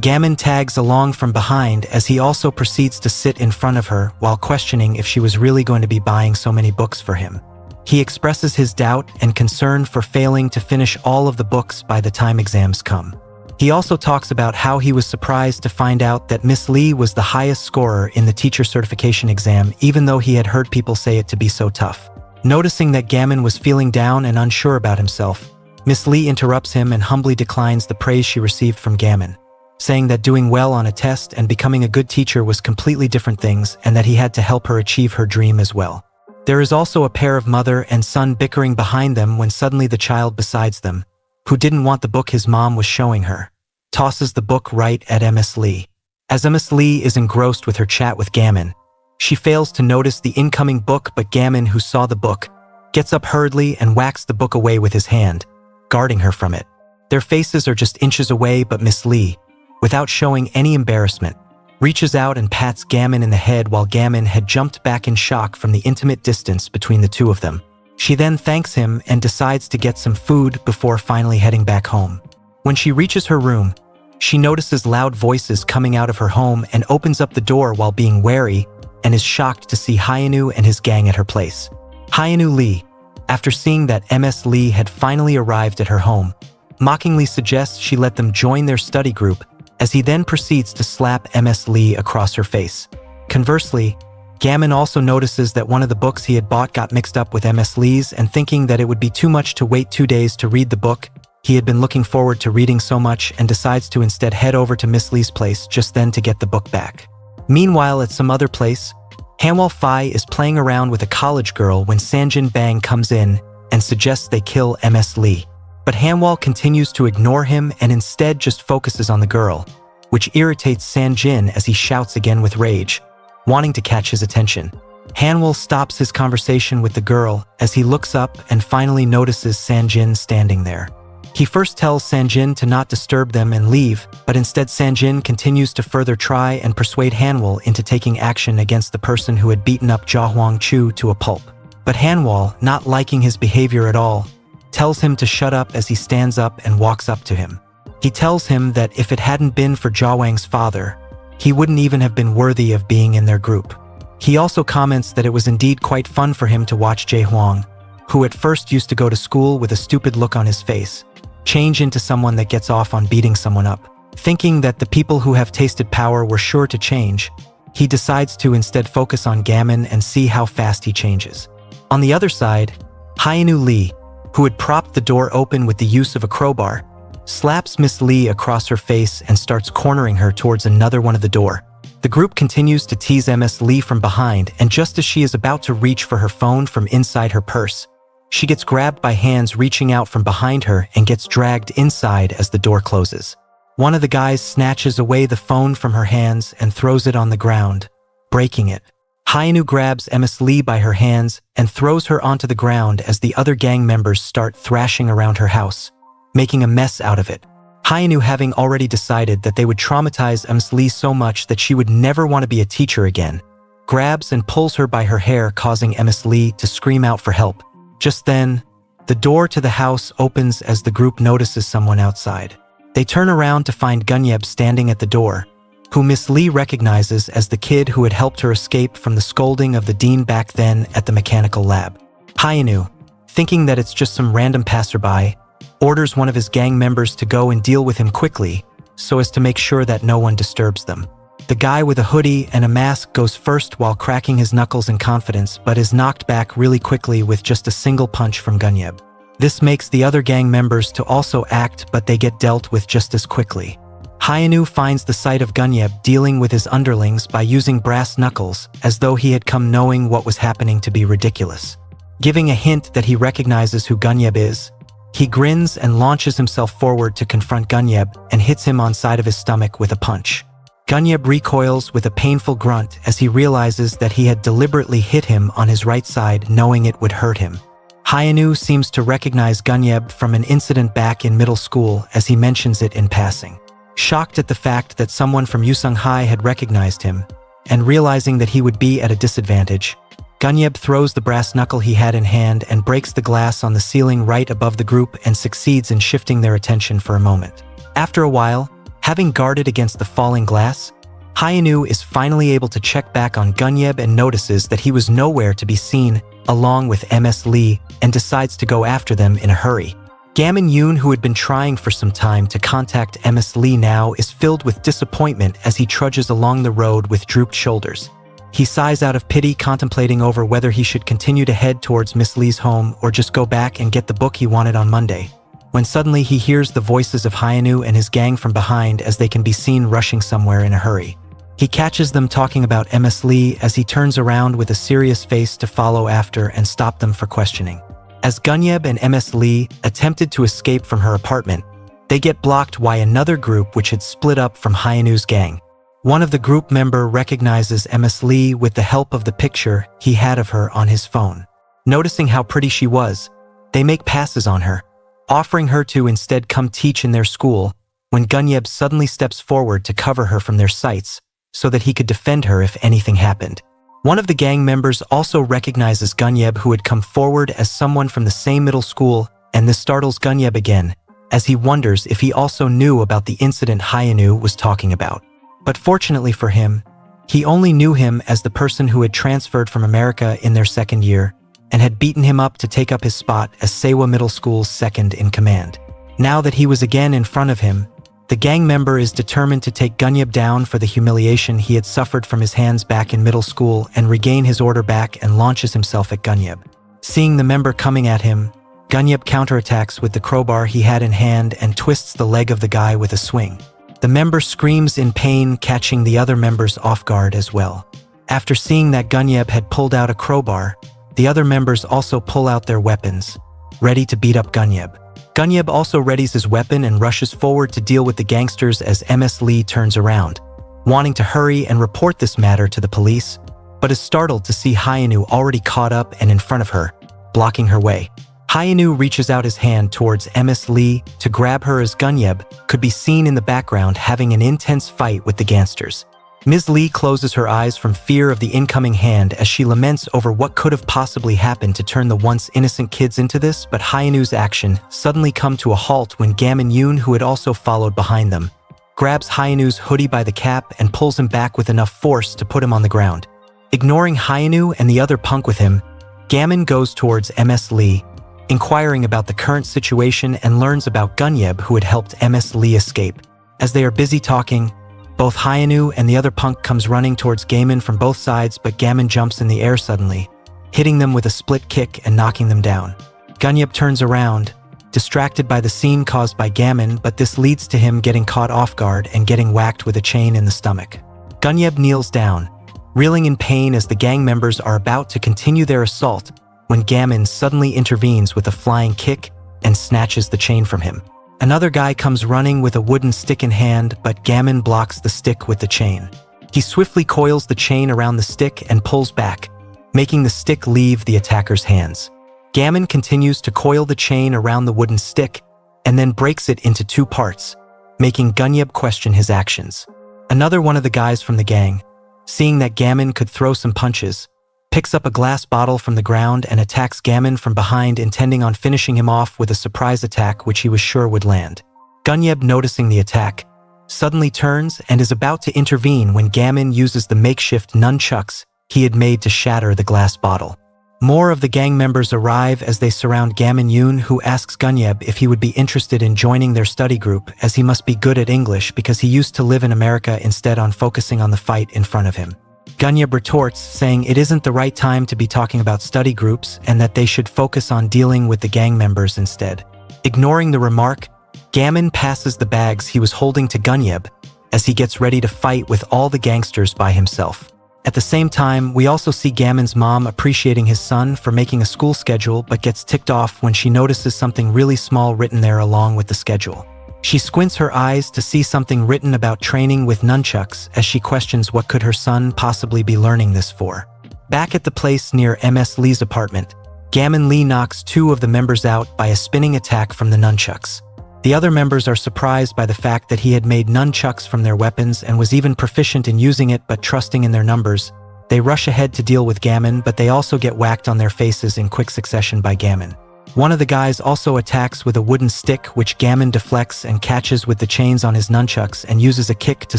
Gamin tags along from behind as he also proceeds to sit in front of her while questioning if she was really going to be buying so many books for him. He expresses his doubt and concern for failing to finish all of the books by the time exams come. He also talks about how he was surprised to find out that Miss Lee was the highest scorer in the teacher certification exam, even though he had heard people say it to be so tough. Noticing that Gamin was feeling down and unsure about himself, Miss Lee interrupts him and humbly declines the praise she received from Gamin, saying that doing well on a test and becoming a good teacher was completely different things and that he had to help her achieve her dream as well. There is also a pair of mother and son bickering behind them when suddenly the child besides them, who didn't want the book his mom was showing her, tosses the book right at Miss Lee. As Miss Lee is engrossed with her chat with Gamin, she fails to notice the incoming book, but Gamin, who saw the book, gets up hurriedly and whacks the book away with his hand, guarding her from it. Their faces are just inches away, but Miss Lee, without showing any embarrassment, reaches out and pats Gamin in the head while Gamin had jumped back in shock from the intimate distance between the two of them. She then thanks him and decides to get some food before finally heading back home. When she reaches her room, she notices loud voices coming out of her home and opens up the door while being wary and is shocked to see Hyunu and his gang at her place. Hyunu Lee, After seeing that Ms. Lee had finally arrived at her home, mockingly suggests she let them join their study group, as he then proceeds to slap Ms. Lee across her face. Conversely, Gammon also notices that one of the books he had bought got mixed up with Ms. Lee's, and thinking that it would be too much to wait 2 days to read the book he had been looking forward to reading so much, and decides to instead head over to Miss Lee's place just then to get the book back. Meanwhile, at some other place, Hanwol Fai is playing around with a college girl when Sanjin Bang comes in and suggests they kill Ms. Lee. But Hanwol continues to ignore him and instead just focuses on the girl, which irritates Sanjin as he shouts again with rage, wanting to catch his attention. Hanwol stops his conversation with the girl as he looks up and finally notices Sanjin standing there. He first tells Sanjin to not disturb them and leave, but instead Sanjin continues to further try and persuade Hanwol into taking action against the person who had beaten up Jia Huangchu to a pulp. But Hanwol, not liking his behavior at all, tells him to shut up as he stands up and walks up to him. He tells him that if it hadn't been for Jia Wang's father, he wouldn't even have been worthy of being in their group. He also comments that it was indeed quite fun for him to watch Jae Huang, who at first used to go to school with a stupid look on his face, change into someone that gets off on beating someone up. Thinking that the people who have tasted power were sure to change, he decides to instead focus on Gammon and see how fast he changes. On the other side, Hyanu Lee, who had propped the door open with the use of a crowbar, slaps Miss Lee across her face and starts cornering her towards another one of the door. The group continues to tease Ms. Lee from behind, and just as she is about to reach for her phone from inside her purse, she gets grabbed by hands reaching out from behind her and gets dragged inside as the door closes. One of the guys snatches away the phone from her hands and throws it on the ground, breaking it. Hyanu grabs Ms. Lee by her hands and throws her onto the ground as the other gang members start thrashing around her house, making a mess out of it. Hyanu, having already decided that they would traumatize Ms. Lee so much that she would never want to be a teacher again, grabs and pulls her by her hair, causing Ms. Lee to scream out for help. Just then, the door to the house opens as the group notices someone outside. They turn around to find Gunyeb standing at the door, who Miss Lee recognizes as the kid who had helped her escape from the scolding of the dean back then at the mechanical lab. Hyanu, thinking that it's just some random passerby, orders one of his gang members to go and deal with him quickly so as to make sure that no one disturbs them. The guy with a hoodie and a mask goes first while cracking his knuckles in confidence, but is knocked back really quickly with just a single punch from Gunyeb. This makes the other gang members to also act, but they get dealt with just as quickly. Hyanu finds the sight of Gunyeb dealing with his underlings by using brass knuckles, as though he had come knowing what was happening to be ridiculous. Giving a hint that he recognizes who Gunyeb is, he grins and launches himself forward to confront Gunyeb and hits him on side of his stomach with a punch. Gunyeb recoils with a painful grunt as he realizes that he had deliberately hit him on his right side, knowing it would hurt him. Hyanu seems to recognize Gunyeb from an incident back in middle school, as he mentions it in passing. Shocked at the fact that someone from Yusung High had recognized him, and realizing that he would be at a disadvantage, Gunyeb throws the brass knuckle he had in hand and breaks the glass on the ceiling right above the group and succeeds in shifting their attention for a moment. After a while, having guarded against the falling glass, Hyanu is finally able to check back on Gunyeb and notices that he was nowhere to be seen along with Ms. Lee and decides to go after them in a hurry. Gammon Yoon, who had been trying for some time to contact Ms. Lee, now is filled with disappointment as he trudges along the road with drooped shoulders. He sighs out of pity, contemplating over whether he should continue to head towards Miss Lee's home or just go back and get the book he wanted on Monday, when suddenly he hears the voices of Hyanu and his gang from behind as they can be seen rushing somewhere in a hurry. He catches them talking about Ms. Lee as he turns around with a serious face to follow after and stop them for questioning. As Gunyeb and Ms. Lee attempted to escape from her apartment, they get blocked by another group which had split up from Hyanu's gang. One of the group member recognizes Ms. Lee with the help of the picture he had of her on his phone. Noticing how pretty she was, they make passes on her, offering her to instead come teach in their school, when Gunyeb suddenly steps forward to cover her from their sights so that he could defend her if anything happened. One of the gang members also recognizes Gunyeb, who had come forward as someone from the same middle school, and this startles Gunyeb again, as he wonders if he also knew about the incident Hyanu was talking about. But fortunately for him, he only knew him as the person who had transferred from America in their second year, and had beaten him up to take up his spot as Seiwa Middle School's second in command. Now that he was again in front of him, the gang member is determined to take Gunyeb down for the humiliation he had suffered from his hands back in middle school and regain his order back, and launches himself at Gunyeb. Seeing the member coming at him, Gunyeb counterattacks with the crowbar he had in hand and twists the leg of the guy with a swing. The member screams in pain, catching the other members off guard as well. After seeing that Gunyeb had pulled out a crowbar, the other members also pull out their weapons, ready to beat up Gunyeb. Gunyeb also readies his weapon and rushes forward to deal with the gangsters as MS Lee turns around, wanting to hurry and report this matter to the police, but is startled to see Hyanu already caught up and in front of her, blocking her way. Hyanu reaches out his hand towards MS Lee to grab her as Gunyeb could be seen in the background having an intense fight with the gangsters. Ms. Lee closes her eyes from fear of the incoming hand as she laments over what could have possibly happened to turn the once innocent kids into this, but Hyanu's action suddenly come to a halt when Gamin Yoon, who had also followed behind them, grabs Hyanu's hoodie by the cap and pulls him back with enough force to put him on the ground. Ignoring Hyanu and the other punk with him, Gamin goes towards MS Lee, inquiring about the current situation, and learns about Gunyeb, who had helped MS Lee escape. As they are busy talking, both Hyanu and the other punk comes running towards Gamin from both sides, but Gamin jumps in the air suddenly, hitting them with a split kick and knocking them down. Gunyeb turns around, distracted by the scene caused by Gamin, but this leads to him getting caught off guard and getting whacked with a chain in the stomach. Gunyeb kneels down, reeling in pain as the gang members are about to continue their assault when Gamin suddenly intervenes with a flying kick and snatches the chain from him. Another guy comes running with a wooden stick in hand, but Gamin blocks the stick with the chain. He swiftly coils the chain around the stick and pulls back, making the stick leave the attacker's hands. Gamin continues to coil the chain around the wooden stick and then breaks it into two parts, making Gunyeb question his actions. Another one of the guys from the gang, seeing that Gamin could throw some punches, picks up a glass bottle from the ground and attacks Gamin from behind, intending on finishing him off with a surprise attack which he was sure would land. Gunyeb, noticing the attack, suddenly turns and is about to intervene when Gamin uses the makeshift nunchucks he had made to shatter the glass bottle. More of the gang members arrive as they surround Gamin Yoon, who asks Gunyeb if he would be interested in joining their study group, as he must be good at English because he used to live in America, instead on focusing on the fight in front of him. Gunyeb retorts, saying it isn't the right time to be talking about study groups and that they should focus on dealing with the gang members instead. Ignoring the remark, Gamin passes the bags he was holding to Gunyeb as he gets ready to fight with all the gangsters by himself. At the same time, we also see Gamin's mom appreciating his son for making a school schedule, but gets ticked off when she notices something really small written there along with the schedule. She squints her eyes to see something written about training with nunchucks as she questions what could her son possibly be learning this for. Back at the place near MS Lee's apartment, Gamin Lee knocks two of the members out by a spinning attack from the nunchucks. The other members are surprised by the fact that he had made nunchucks from their weapons and was even proficient in using it, but trusting in their numbers, they rush ahead to deal with Gamin, but they also get whacked on their faces in quick succession by Gamin. One of the guys also attacks with a wooden stick, which Gamin deflects and catches with the chains on his nunchucks and uses a kick to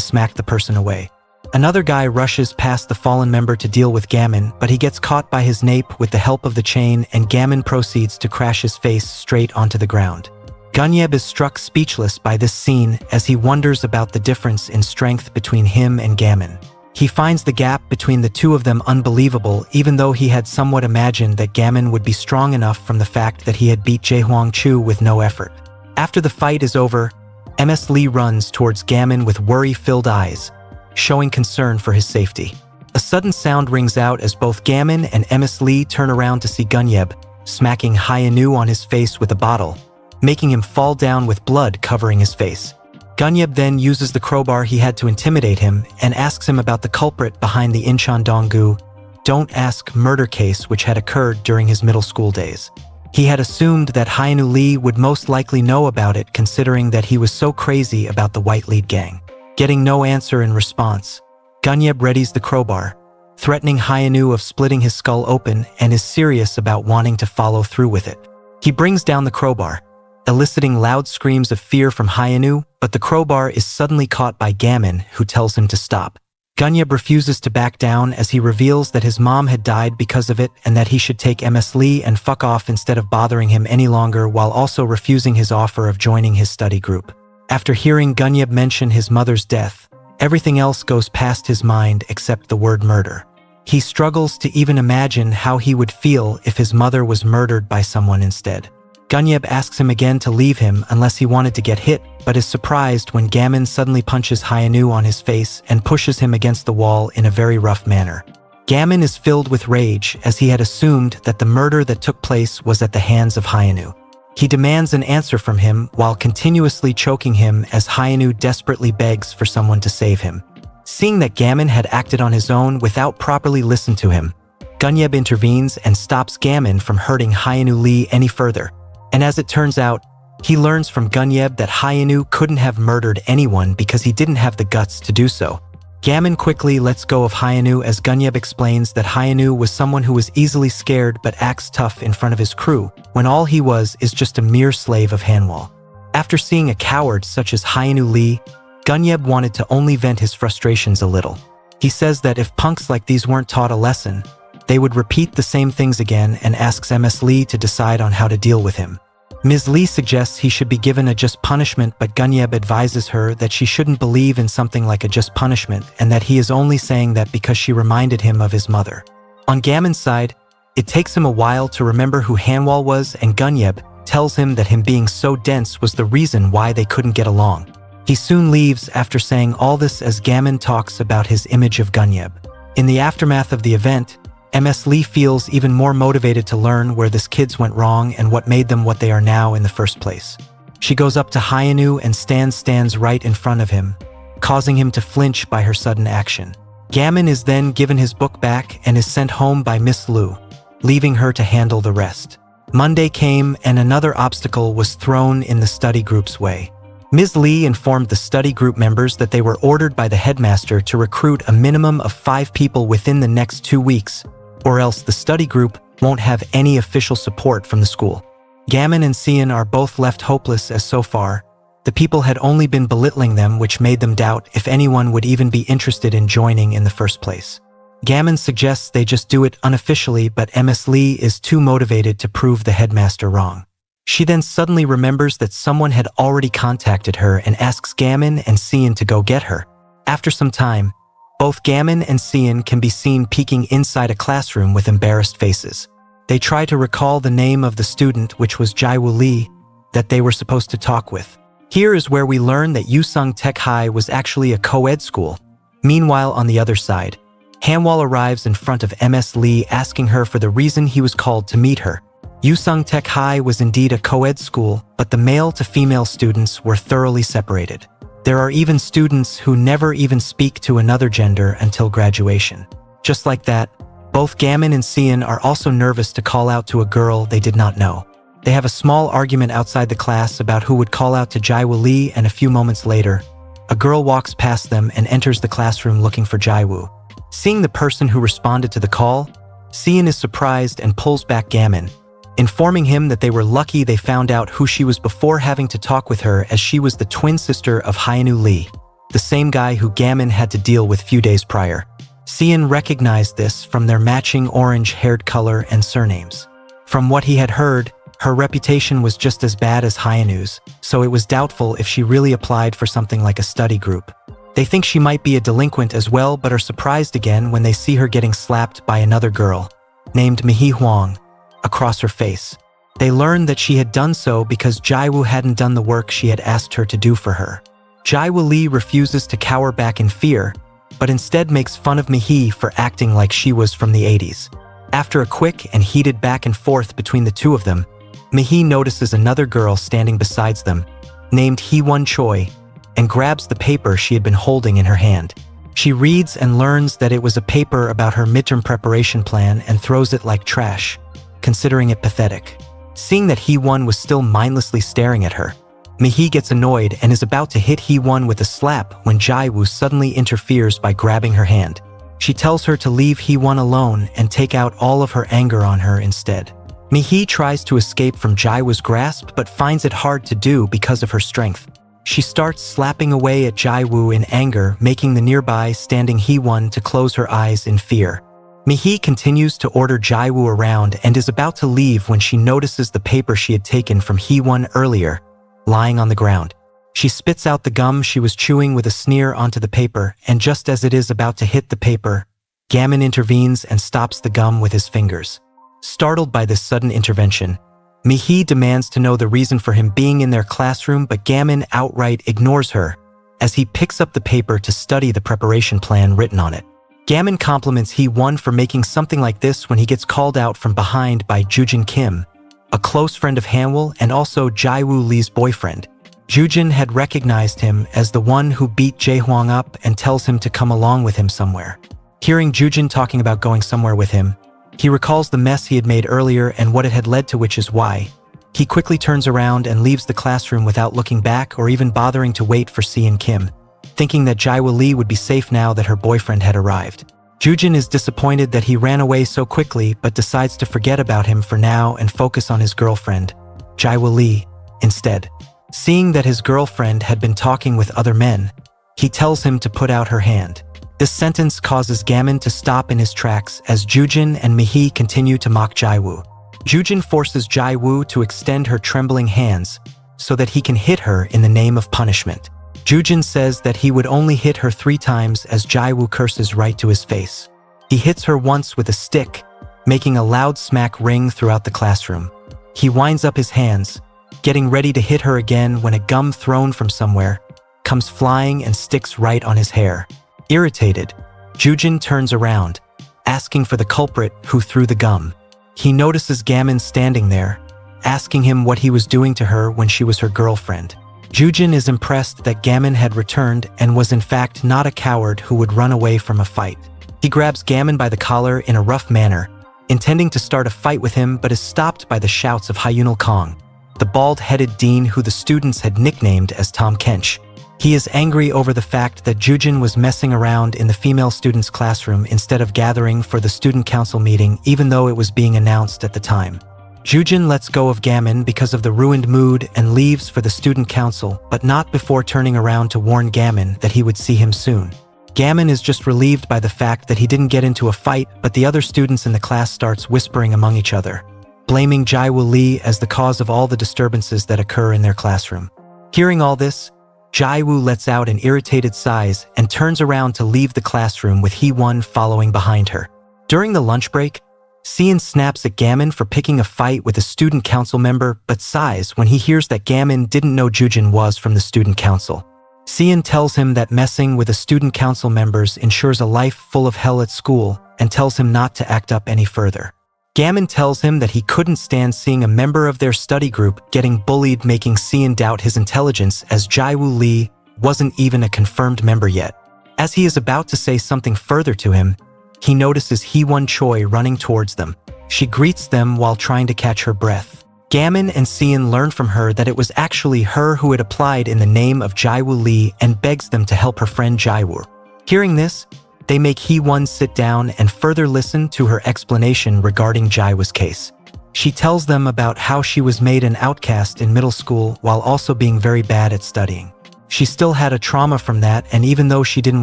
smack the person away. Another guy rushes past the fallen member to deal with Gamin, but he gets caught by his nape with the help of the chain, and Gamin proceeds to crash his face straight onto the ground. Gunyeb is struck speechless by this scene as he wonders about the difference in strength between him and Gamin. He finds the gap between the two of them unbelievable, even though he had somewhat imagined that Gamin would be strong enough from the fact that he had beat Jaehoang Chu with no effort. After the fight is over, MS Lee runs towards Gamin with worry-filled eyes, showing concern for his safety. A sudden sound rings out as both Gamin and MS Lee turn around to see Gunyeb smacking Hyanu on his face with a bottle, making him fall down with blood covering his face. Gunyeb then uses the crowbar he had to intimidate him and asks him about the culprit behind the Incheon Donggu Don't Ask murder case which had occurred during his middle school days. He had assumed that Hyanu Lee would most likely know about it, considering that he was so crazy about the White Lead gang. Getting no answer in response, Gunyeb readies the crowbar, threatening Hyanu of splitting his skull open, and is serious about wanting to follow through with it. He brings down the crowbar, eliciting loud screams of fear from Hyanu, but the crowbar is suddenly caught by Gamin, who tells him to stop. Gunyeb refuses to back down as he reveals that his mom had died because of it and that he should take Ms. Lee and fuck off instead of bothering him any longer, while also refusing his offer of joining his study group. After hearing Gunyeb mention his mother's death, everything else goes past his mind except the word murder. He struggles to even imagine how he would feel if his mother was murdered by someone instead. Gunyeb asks him again to leave him unless he wanted to get hit, but is surprised when Gamin suddenly punches Hyanu on his face and pushes him against the wall in a very rough manner. Gamin is filled with rage as he had assumed that the murder that took place was at the hands of Hyanu. He demands an answer from him while continuously choking him as Hyanu desperately begs for someone to save him. Seeing that Gamin had acted on his own without properly listening to him, Gunyeb intervenes and stops Gamin from hurting Hyanu Lee any further. And as it turns out, he learns from Gunyeb that Hyanu couldn't have murdered anyone because he didn't have the guts to do so. Gamin quickly lets go of Hyanu as Gunyeb explains that Hyanu was someone who was easily scared but acts tough in front of his crew, when all he was is just a mere slave of Hanwal. After seeing a coward such as Hyanu Lee, Gunyeb wanted to only vent his frustrations a little. He says that if punks like these weren't taught a lesson, they would repeat the same things again and asks Ms. Lee to decide on how to deal with him. Ms. Lee suggests he should be given a just punishment, but Gunyeb advises her that she shouldn't believe in something like a just punishment and that he is only saying that because she reminded him of his mother. On Gamin's side, it takes him a while to remember who Hanwal was, and Gunyeb tells him that him being so dense was the reason why they couldn't get along. He soon leaves after saying all this as Gamin talks about his image of Gunyeb. In the aftermath of the event, Ms. Lee feels even more motivated to learn where this kids went wrong and what made them what they are now in the first place. She goes up to Hyanu and stands right in front of him, causing him to flinch by her sudden action. Gamin is then given his book back and is sent home by Miss Lu, leaving her to handle the rest. Monday came and another obstacle was thrown in the study group's way. Ms. Lee informed the study group members that they were ordered by the headmaster to recruit a minimum of 5 people within the next 2 weeks, or else the study group won't have any official support from the school. Gamin and Cian are both left hopeless as so far, the people had only been belittling them, which made them doubt if anyone would even be interested in joining in the first place. Gamin suggests they just do it unofficially, but Ms. Lee is too motivated to prove the headmaster wrong. She then suddenly remembers that someone had already contacted her and asks Gamin and Cian to go get her. After some time, both Gamin and Cian can be seen peeking inside a classroom with embarrassed faces. They try to recall the name of the student, which was Jaiwoo Lee, that they were supposed to talk with. Here is where we learn that Yusung Tech High was actually a co-ed school. Meanwhile, on the other side, Hanwal arrives in front of Ms. Lee asking her for the reason he was called to meet her. Yusung Tech High was indeed a co-ed school, but the male to female students were thoroughly separated. There are even students who never even speak to another gender until graduation. Just like that, both Gamin and Cian are also nervous to call out to a girl they did not know. They have a small argument outside the class about who would call out to Jaiwoo Lee, and a few moments later, a girl walks past them and enters the classroom looking for Jaiwoo. Seeing the person who responded to the call, Cian is surprised and pulls back Gamin, informing him that they were lucky they found out who she was before having to talk with her, as she was the twin sister of Hyanu Lee, the same guy who Gamin had to deal with few days prior. Cian recognized this from their matching orange-haired color and surnames. From what he had heard, her reputation was just as bad as Hyanu's, so it was doubtful if she really applied for something like a study group. They think she might be a delinquent as well, but are surprised again when they see her getting slapped by another girl, named Mihi Huang, across her face. They learned that she had done so because Jaiwoo hadn't done the work she had asked her to do for her. Jaiwoo Lee refuses to cower back in fear, but instead makes fun of Mihi for acting like she was from the 80s. After a quick and heated back and forth between the two of them, Mihi notices another girl standing beside them, named Hee-won Choi, and grabs the paper she had been holding in her hand. She reads and learns that it was a paper about her midterm preparation plan and throws it like trash, considering it pathetic. Seeing that Hee-won was still mindlessly staring at her, Mihi gets annoyed and is about to hit Hee-won with a slap when Jaiwoo suddenly interferes by grabbing her hand. She tells her to leave Hee-won alone and take out all of her anger on her instead. Mihi tries to escape from Jaiwoo's grasp but finds it hard to do because of her strength. She starts slapping away at Jaiwoo in anger, making the nearby standing Hee-won to close her eyes in fear. Mi-hee continues to order Jaiwoo around and is about to leave when she notices the paper she had taken from Hee-won earlier, lying on the ground. She spits out the gum she was chewing with a sneer onto the paper, and just as it is about to hit the paper, Gamin intervenes and stops the gum with his fingers. Startled by this sudden intervention, Mi-hee demands to know the reason for him being in their classroom, but Gamin outright ignores her as he picks up the paper to study the preparation plan written on it. Gamin compliments Hee-won for making something like this when he gets called out from behind by Jujin Kim, a close friend of Hanwoo and also Jaiwoo Lee's boyfriend. Jujin had recognized him as the one who beat Jae-hwang up and tells him to come along with him somewhere. Hearing Jujin talking about going somewhere with him, he recalls the mess he had made earlier and what it had led to, which is why he quickly turns around and leaves the classroom without looking back or even bothering to wait for Si and Kim, thinking that Jaiwoo Lee would be safe now that her boyfriend had arrived. Jujin is disappointed that he ran away so quickly but decides to forget about him for now and focus on his girlfriend, Jaiwoo Lee, instead. Seeing that his girlfriend had been talking with other men, he tells him to put out her hand. This sentence causes Gamin to stop in his tracks as Jujin and Mi-hee continue to mock Jaiwoo. Jujin forces Jaiwoo to extend her trembling hands so that he can hit her in the name of punishment. Jujin says that he would only hit her 3 times as Jaiwoo curses right to his face. He hits her once with a stick, making a loud smack ring throughout the classroom. He winds up his hands, getting ready to hit her again when a gum thrown from somewhere comes flying and sticks right on his hair. Irritated, Jujin turns around, asking for the culprit who threw the gum. He notices Gamin standing there, asking him what he was doing to her when she was her girlfriend. Jujin is impressed that Gamin had returned and was in fact not a coward who would run away from a fight. He grabs Gamin by the collar in a rough manner, intending to start a fight with him, but is stopped by the shouts of Hyunil Kong, the bald-headed dean who the students had nicknamed as Tom Kench. He is angry over the fact that Jujin was messing around in the female students' classroom instead of gathering for the student council meeting, even though it was being announced at the time. Jujin lets go of Gamin because of the ruined mood and leaves for the student council, but not before turning around to warn Gamin that he would see him soon. Gamin is just relieved by the fact that he didn't get into a fight, but the other students in the class starts whispering among each other, blaming Jaiwoo Lee as the cause of all the disturbances that occur in their classroom. Hearing all this, Jaiwoo lets out an irritated sigh and turns around to leave the classroom with Hee-won following behind her. During the lunch break, Sean snaps at Gamin for picking a fight with a student council member, but sighs when he hears that Gamin didn't know Jujin was from the student council. Sean tells him that messing with the student council members ensures a life full of hell at school and tells him not to act up any further. Gamin tells him that he couldn't stand seeing a member of their study group getting bullied, making Sean doubt his intelligence as Jaiwoo Lee wasn't even a confirmed member yet. As he is about to say something further to him, he notices Hee-won Choi running towards them. She greets them while trying to catch her breath. Gamin and Seon learn from her that it was actually her who had applied in the name of Jaiwoo Lee and begs them to help her friend Jaiwoo. Hearing this, they make Hee-won sit down and further listen to her explanation regarding Jaiwoo's case. She tells them about how she was made an outcast in middle school while also being very bad at studying. She still had a trauma from that, and even though she didn't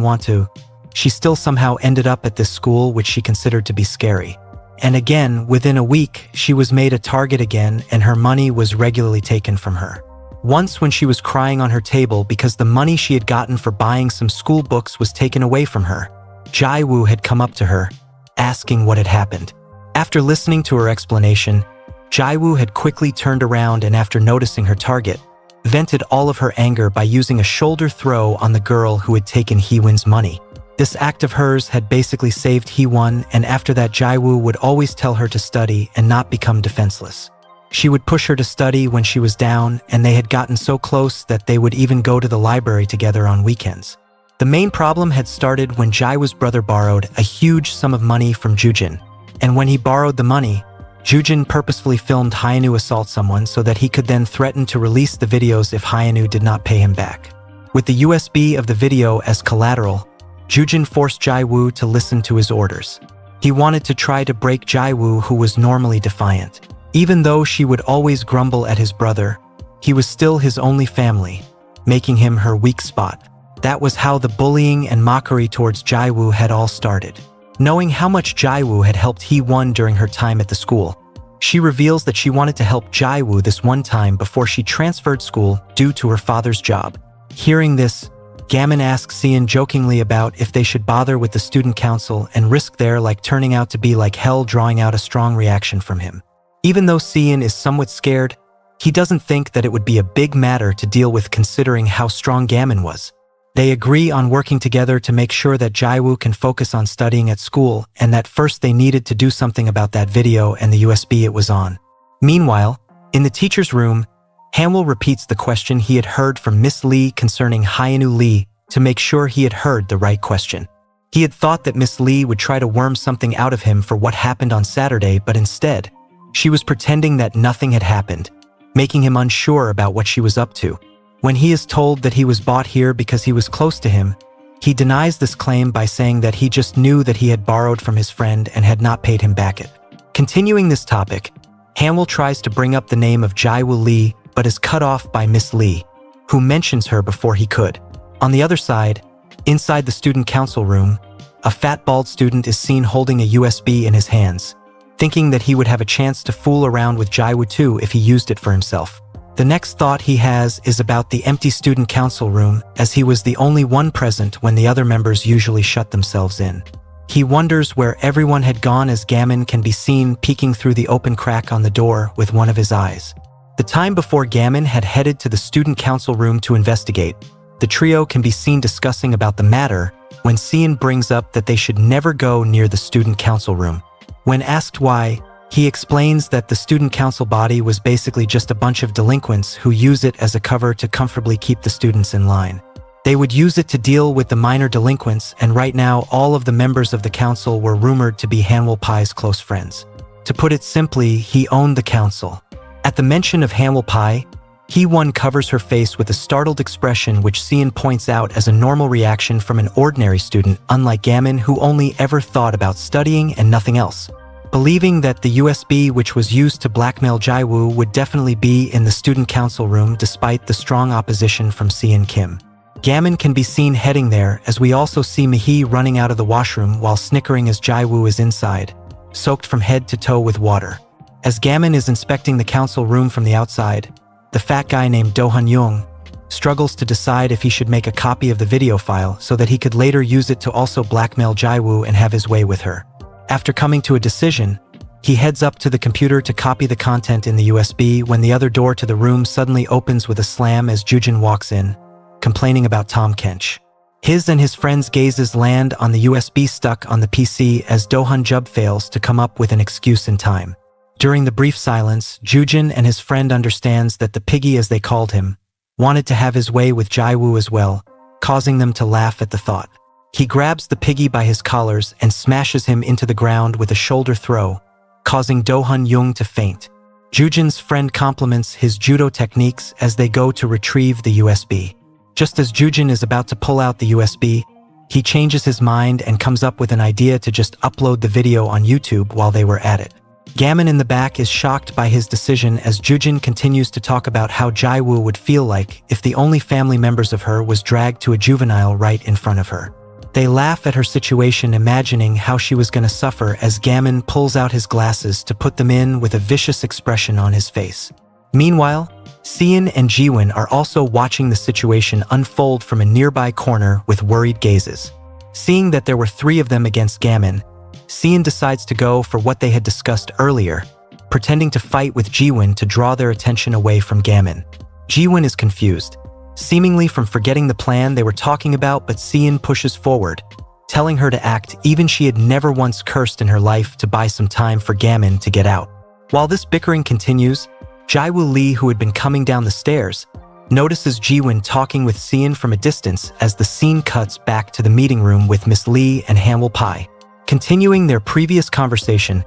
want to, she still somehow ended up at this school, which she considered to be scary. And again, within a week, she was made a target again and her money was regularly taken from her. Once when she was crying on her table because the money she had gotten for buying some school books was taken away from her, Jaiwoo had come up to her, asking what had happened. After listening to her explanation, Jaiwoo had quickly turned around and after noticing her target, vented all of her anger by using a shoulder throw on the girl who had taken Hee-won's money. This act of hers had basically saved Hee-won, and after that Jaiwoo would always tell her to study and not become defenseless. She would push her to study when she was down, and they had gotten so close that they would even go to the library together on weekends. The main problem had started when Jaiwoo's brother borrowed a huge sum of money from Jujin, and when he borrowed the money, Jujin purposefully filmed Hyunwoo assault someone so that he could then threaten to release the videos if Hyunwoo did not pay him back. With the USB of the video as collateral, Jujin forced Jaiwoo to listen to his orders. He wanted to try to break Jaiwoo, who was normally defiant. Even though she would always grumble at his brother, he was still his only family, making him her weak spot. That was how the bullying and mockery towards Jaewoo had all started. Knowing how much Jaewoo had helped Hee-won during her time at the school, she reveals that she wanted to help Jaewoo this one time before she transferred school due to her father's job. Hearing this, Gamin asks Seon jokingly about if they should bother with the student council and risk their turning out to be like hell, drawing out a strong reaction from him. Even though Seon is somewhat scared, he doesn't think that it would be a big matter to deal with considering how strong Gamin was. They agree on working together to make sure that Jaewoo can focus on studying at school, and that first they needed to do something about that video and the USB it was on. Meanwhile, in the teacher's room, Hanwoo repeats the question he had heard from Miss Lee concerning Hyunwoo Lee to make sure he had heard the right question. He had thought that Miss Lee would try to worm something out of him for what happened on Saturday, but instead, she was pretending that nothing had happened, making him unsure about what she was up to. When he is told that he was brought here because he was close to him, he denies this claim by saying that he just knew that he had borrowed from his friend and had not paid him back it. Continuing this topic, Hanwoo tries to bring up the name of Jaewoo Lee, but is cut off by Miss Lee, who mentions her before he could. On the other side, inside the student council room, a fat bald student is seen holding a USB in his hands, thinking that he would have a chance to fool around with Jaewoo too if he used it for himself. The next thought he has is about the empty student council room, as he was the only one present when the other members usually shut themselves in. He wonders where everyone had gone, as Gamin can be seen peeking through the open crack on the door with one of his eyes. The time before Gamin had headed to the student council room to investigate, the trio can be seen discussing about the matter when Seon brings up that they should never go near the student council room. When asked why, he explains that the student council body was basically just a bunch of delinquents who use it as a cover to comfortably keep the students in line. They would use it to deal with the minor delinquents, and right now all of the members of the council were rumored to be Hanwoo Pai's close friends. To put it simply, he owned the council. At the mention of Hanwoo Pai, Hee-won covers her face with a startled expression, which Seon points out as a normal reaction from an ordinary student, unlike Gamin, who only ever thought about studying and nothing else. Believing that the USB which was used to blackmail Jaewoo would definitely be in the student council room despite the strong opposition from Seon Kim. Gamin can be seen heading there, as we also see Mahee running out of the washroom while snickering as Jaewoo is inside, soaked from head to toe with water. As Gamin is inspecting the council room from the outside, the fat guy named Do-hun Young struggles to decide if he should make a copy of the video file so that he could later use it to also blackmail Jaewoo and have his way with her. After coming to a decision, he heads up to the computer to copy the content in the USB when the other door to the room suddenly opens with a slam as Jujin walks in, complaining about Tom Kench. His and his friends' gazes land on the USB stuck on the PC as Do-hun Jub fails to come up with an excuse in time. During the brief silence, Jujin and his friend understands that the piggy, as they called him, wanted to have his way with Jaewoo as well, causing them to laugh at the thought. He grabs the piggy by his collars and smashes him into the ground with a shoulder throw, causing Do-hun Young to faint. Jujin's friend compliments his judo techniques as they go to retrieve the USB. Just as Jujin is about to pull out the USB, he changes his mind and comes up with an idea to just upload the video on YouTube while they were at it. Gamin in the back is shocked by his decision as Jujin continues to talk about how Jaewoo would feel like if the only family members of her was dragged to a juvenile right in front of her. They laugh at her situation, imagining how she was going to suffer, as Gamin pulls out his glasses to put them in with a vicious expression on his face. Meanwhile, Seon and Jiwon are also watching the situation unfold from a nearby corner with worried gazes. Seeing that there were 3 of them against Gamin, Seon decides to go for what they had discussed earlier, pretending to fight with Jiwon to draw their attention away from Gamin. Jiwon is confused, seemingly from forgetting the plan they were talking about, but Seon pushes forward, telling her to act even she had never once cursed in her life to buy some time for Gamin to get out. While this bickering continues, Jaewoo Lee, who had been coming down the stairs, notices Jiwon talking with Seon from a distance as the scene cuts back to the meeting room with Miss Lee and Hanwoo Pai. Continuing their previous conversation,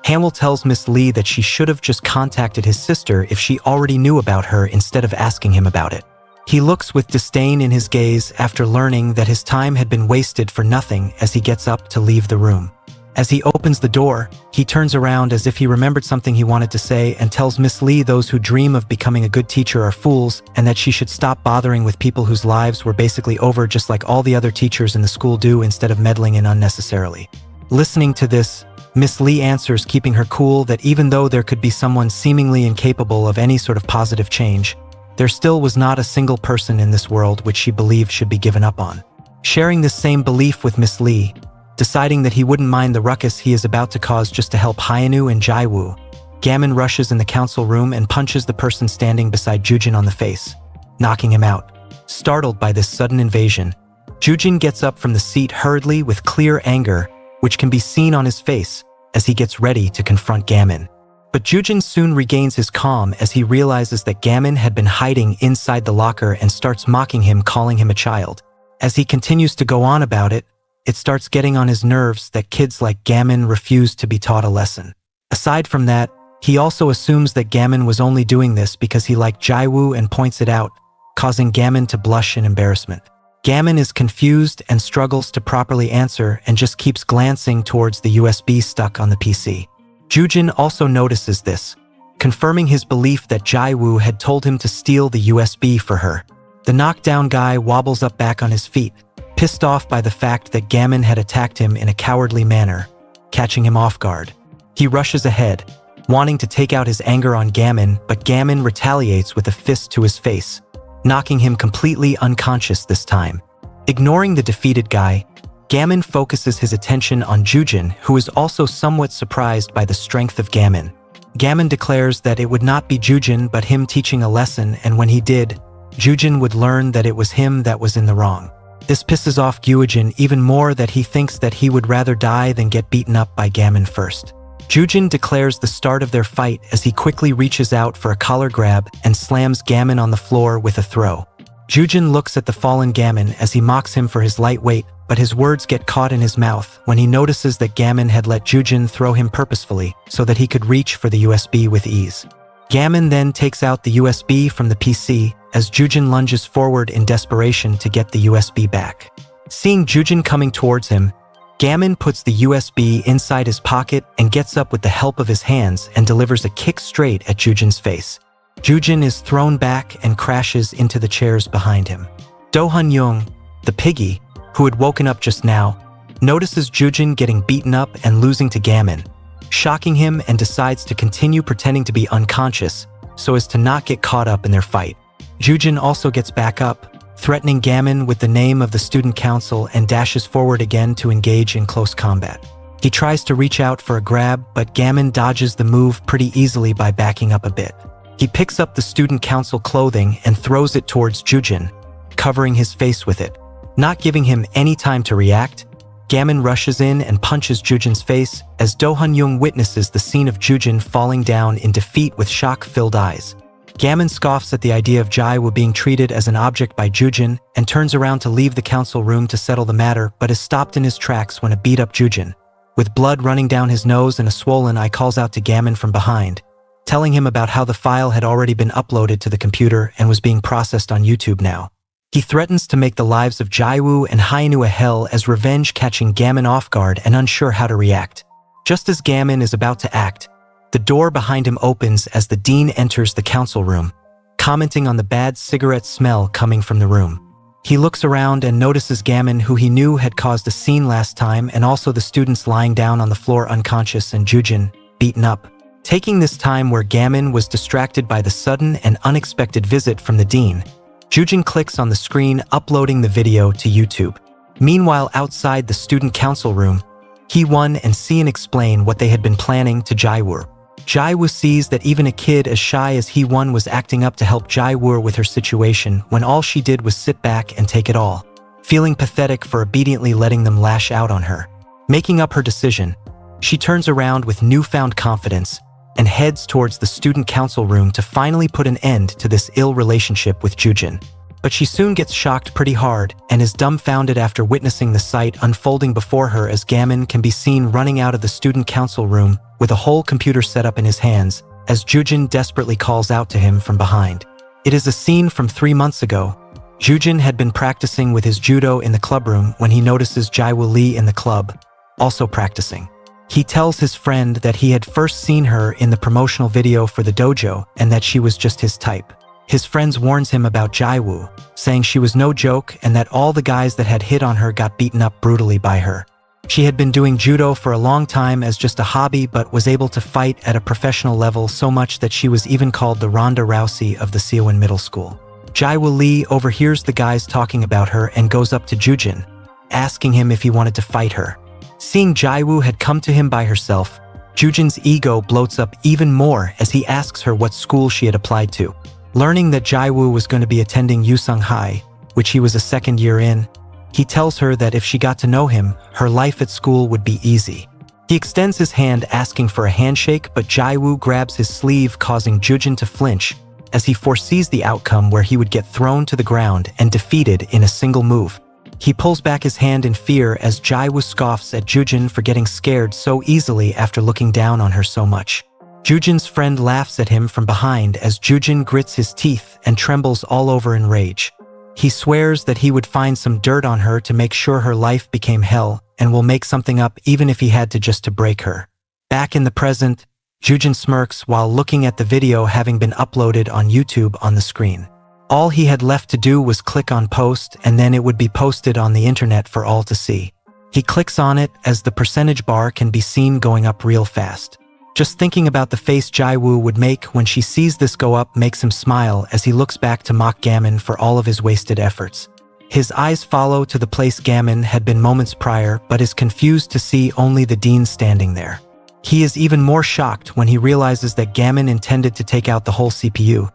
Hanwoo tells Miss Lee that she should have just contacted his sister if she already knew about her instead of asking him about it. He looks with disdain in his gaze after learning that his time had been wasted for nothing as he gets up to leave the room. As he opens the door, he turns around as if he remembered something he wanted to say and tells Miss Lee those who dream of becoming a good teacher are fools and that she should stop bothering with people whose lives were basically over just like all the other teachers in the school do instead of meddling in unnecessarily. Listening to this, Miss Lee answers, keeping her cool, that even though there could be someone seemingly incapable of any sort of positive change, there still was not a single person in this world which she believed should be given up on. Sharing this same belief with Miss Lee, deciding that he wouldn't mind the ruckus he is about to cause just to help Hyunwoo and Jaewoo, Gamin rushes in the council room and punches the person standing beside Jujin on the face, knocking him out. Startled by this sudden invasion, Jujin gets up from the seat hurriedly with clear anger, which can be seen on his face as he gets ready to confront Gamin. But Jujin soon regains his calm as he realizes that Gamin had been hiding inside the locker and starts mocking him, calling him a child. As he continues to go on about it, it starts getting on his nerves that kids like Gamin refuse to be taught a lesson. Aside from that, he also assumes that Gamin was only doing this because he liked Jaewoo and points it out, causing Gamin to blush in embarrassment. Gamin is confused and struggles to properly answer and just keeps glancing towards the USB stuck on the PC. Jujin also notices this, confirming his belief that Jaewoo had told him to steal the USB for her. The knockdown guy wobbles up back on his feet, pissed off by the fact that Gamin had attacked him in a cowardly manner, catching him off guard. He rushes ahead, wanting to take out his anger on Gamin, but Gamin retaliates with a fist to his face, knocking him completely unconscious this time. Ignoring the defeated guy, Gamin focuses his attention on Jujin, who is also somewhat surprised by the strength of Gamin. Gamin declares that it would not be Jujin but him teaching a lesson, and when he did, Jujin would learn that it was him that was in the wrong. This pisses off Gyujin even more, that he thinks that he would rather die than get beaten up by Gamin first. Jujin declares the start of their fight as he quickly reaches out for a collar grab and slams Gamin on the floor with a throw. Jujin looks at the fallen Gamin as he mocks him for his light weight, but his words get caught in his mouth when he notices that Gamin had let Jujin throw him purposefully so that he could reach for the USB with ease. Gamin then takes out the USB from the PC as Jujin lunges forward in desperation to get the USB back. Seeing Jujin coming towards him, Gamin puts the USB inside his pocket and gets up with the help of his hands and delivers a kick straight at Jujin's face. Jujin is thrown back and crashes into the chairs behind him. Do-hun-young, the piggy, who had woken up just now, notices Jujin getting beaten up and losing to Gamin, shocking him, and decides to continue pretending to be unconscious so as to not get caught up in their fight. Jujin also gets back up, threatening Gamin with the name of the student council, and dashes forward again to engage in close combat. He tries to reach out for a grab, but Gamin dodges the move pretty easily by backing up a bit. He picks up the student council clothing and throws it towards Jujin, covering his face with it. Not giving him any time to react, Gamin rushes in and punches Jujin's face as Do-hun-young witnesses the scene of Jujin falling down in defeat with shock-filled eyes. Gamin scoffs at the idea of Jaewoo being treated as an object by Jujin and turns around to leave the council room to settle the matter, but is stopped in his tracks when a beat-up Jujin, with blood running down his nose and a swollen eye, calls out to Gamin from behind, telling him about how the file had already been uploaded to the computer and was being processed on YouTube now. He threatens to make the lives of Jaewoo and Hyunwoo a hell as revenge, catching Gamin off guard and unsure how to react. Just as Gamin is about to act, the door behind him opens as the dean enters the council room, commenting on the bad cigarette smell coming from the room. He looks around and notices Gamin, who he knew had caused a scene last time, and also the students lying down on the floor unconscious and Jujin beaten up. Taking this time where Gamin was distracted by the sudden and unexpected visit from the dean, Jujin clicks on the screen, uploading the video to YouTube. Meanwhile, outside the student council room, Hee-won and See and explain what they had been planning to Jaewoo. Jaewoo sees that even a kid as shy as Hee-won was acting up to help Jaewoo with her situation when all she did was sit back and take it all, feeling pathetic for obediently letting them lash out on her. Making up her decision, she turns around with newfound confidence and heads towards the student council room to finally put an end to this ill relationship with Jujin. But she soon gets shocked pretty hard and is dumbfounded after witnessing the sight unfolding before her as Gamin can be seen running out of the student council room with a whole computer set up in his hands as Jujin desperately calls out to him from behind. It is a scene from 3 months ago. Jujin had been practicing with his judo in the clubroom when he notices Jaewoo Lee in the club, also practicing. He tells his friend that he had first seen her in the promotional video for the dojo and that she was just his type. His friends warns him about Jaiwoo, saying she was no joke and that all the guys that had hit on her got beaten up brutally by her. She had been doing judo for a long time as just a hobby but was able to fight at a professional level so much that she was even called the Ronda Rousey of the Seowon Middle School. Jaiwoo Lee overhears the guys talking about her and goes up to Jujin, asking him if he wanted to fight her. Seeing Jaiwoo had come to him by herself, Jujin's ego bloats up even more as he asks her what school she had applied to. Learning that Jaiwoo was going to be attending Yusung High, which he was a second year in, he tells her that if she got to know him, her life at school would be easy. He extends his hand asking for a handshake, but Jaiwoo grabs his sleeve, causing Jujin to flinch, as he foresees the outcome where he would get thrown to the ground and defeated in a single move. He pulls back his hand in fear as Jaiwoo scoffs at Jujin for getting scared so easily after looking down on her so much. Jujin's friend laughs at him from behind as Jujin grits his teeth and trembles all over in rage. He swears that he would find some dirt on her to make sure her life became hell and will make something up even if he had to just to break her. Back in the present, Jujin smirks while looking at the video having been uploaded on YouTube on the screen. All he had left to do was click on post and then it would be posted on the internet for all to see. He clicks on it as the percentage bar can be seen going up real fast. Just thinking about the face Jaiwoo would make when she sees this go up makes him smile as he looks back to mock Gammon for all of his wasted efforts. His eyes follow to the place Gammon had been moments prior but is confused to see only the dean standing there. He is even more shocked when he realizes that Gammon intended to take out the whole CPU,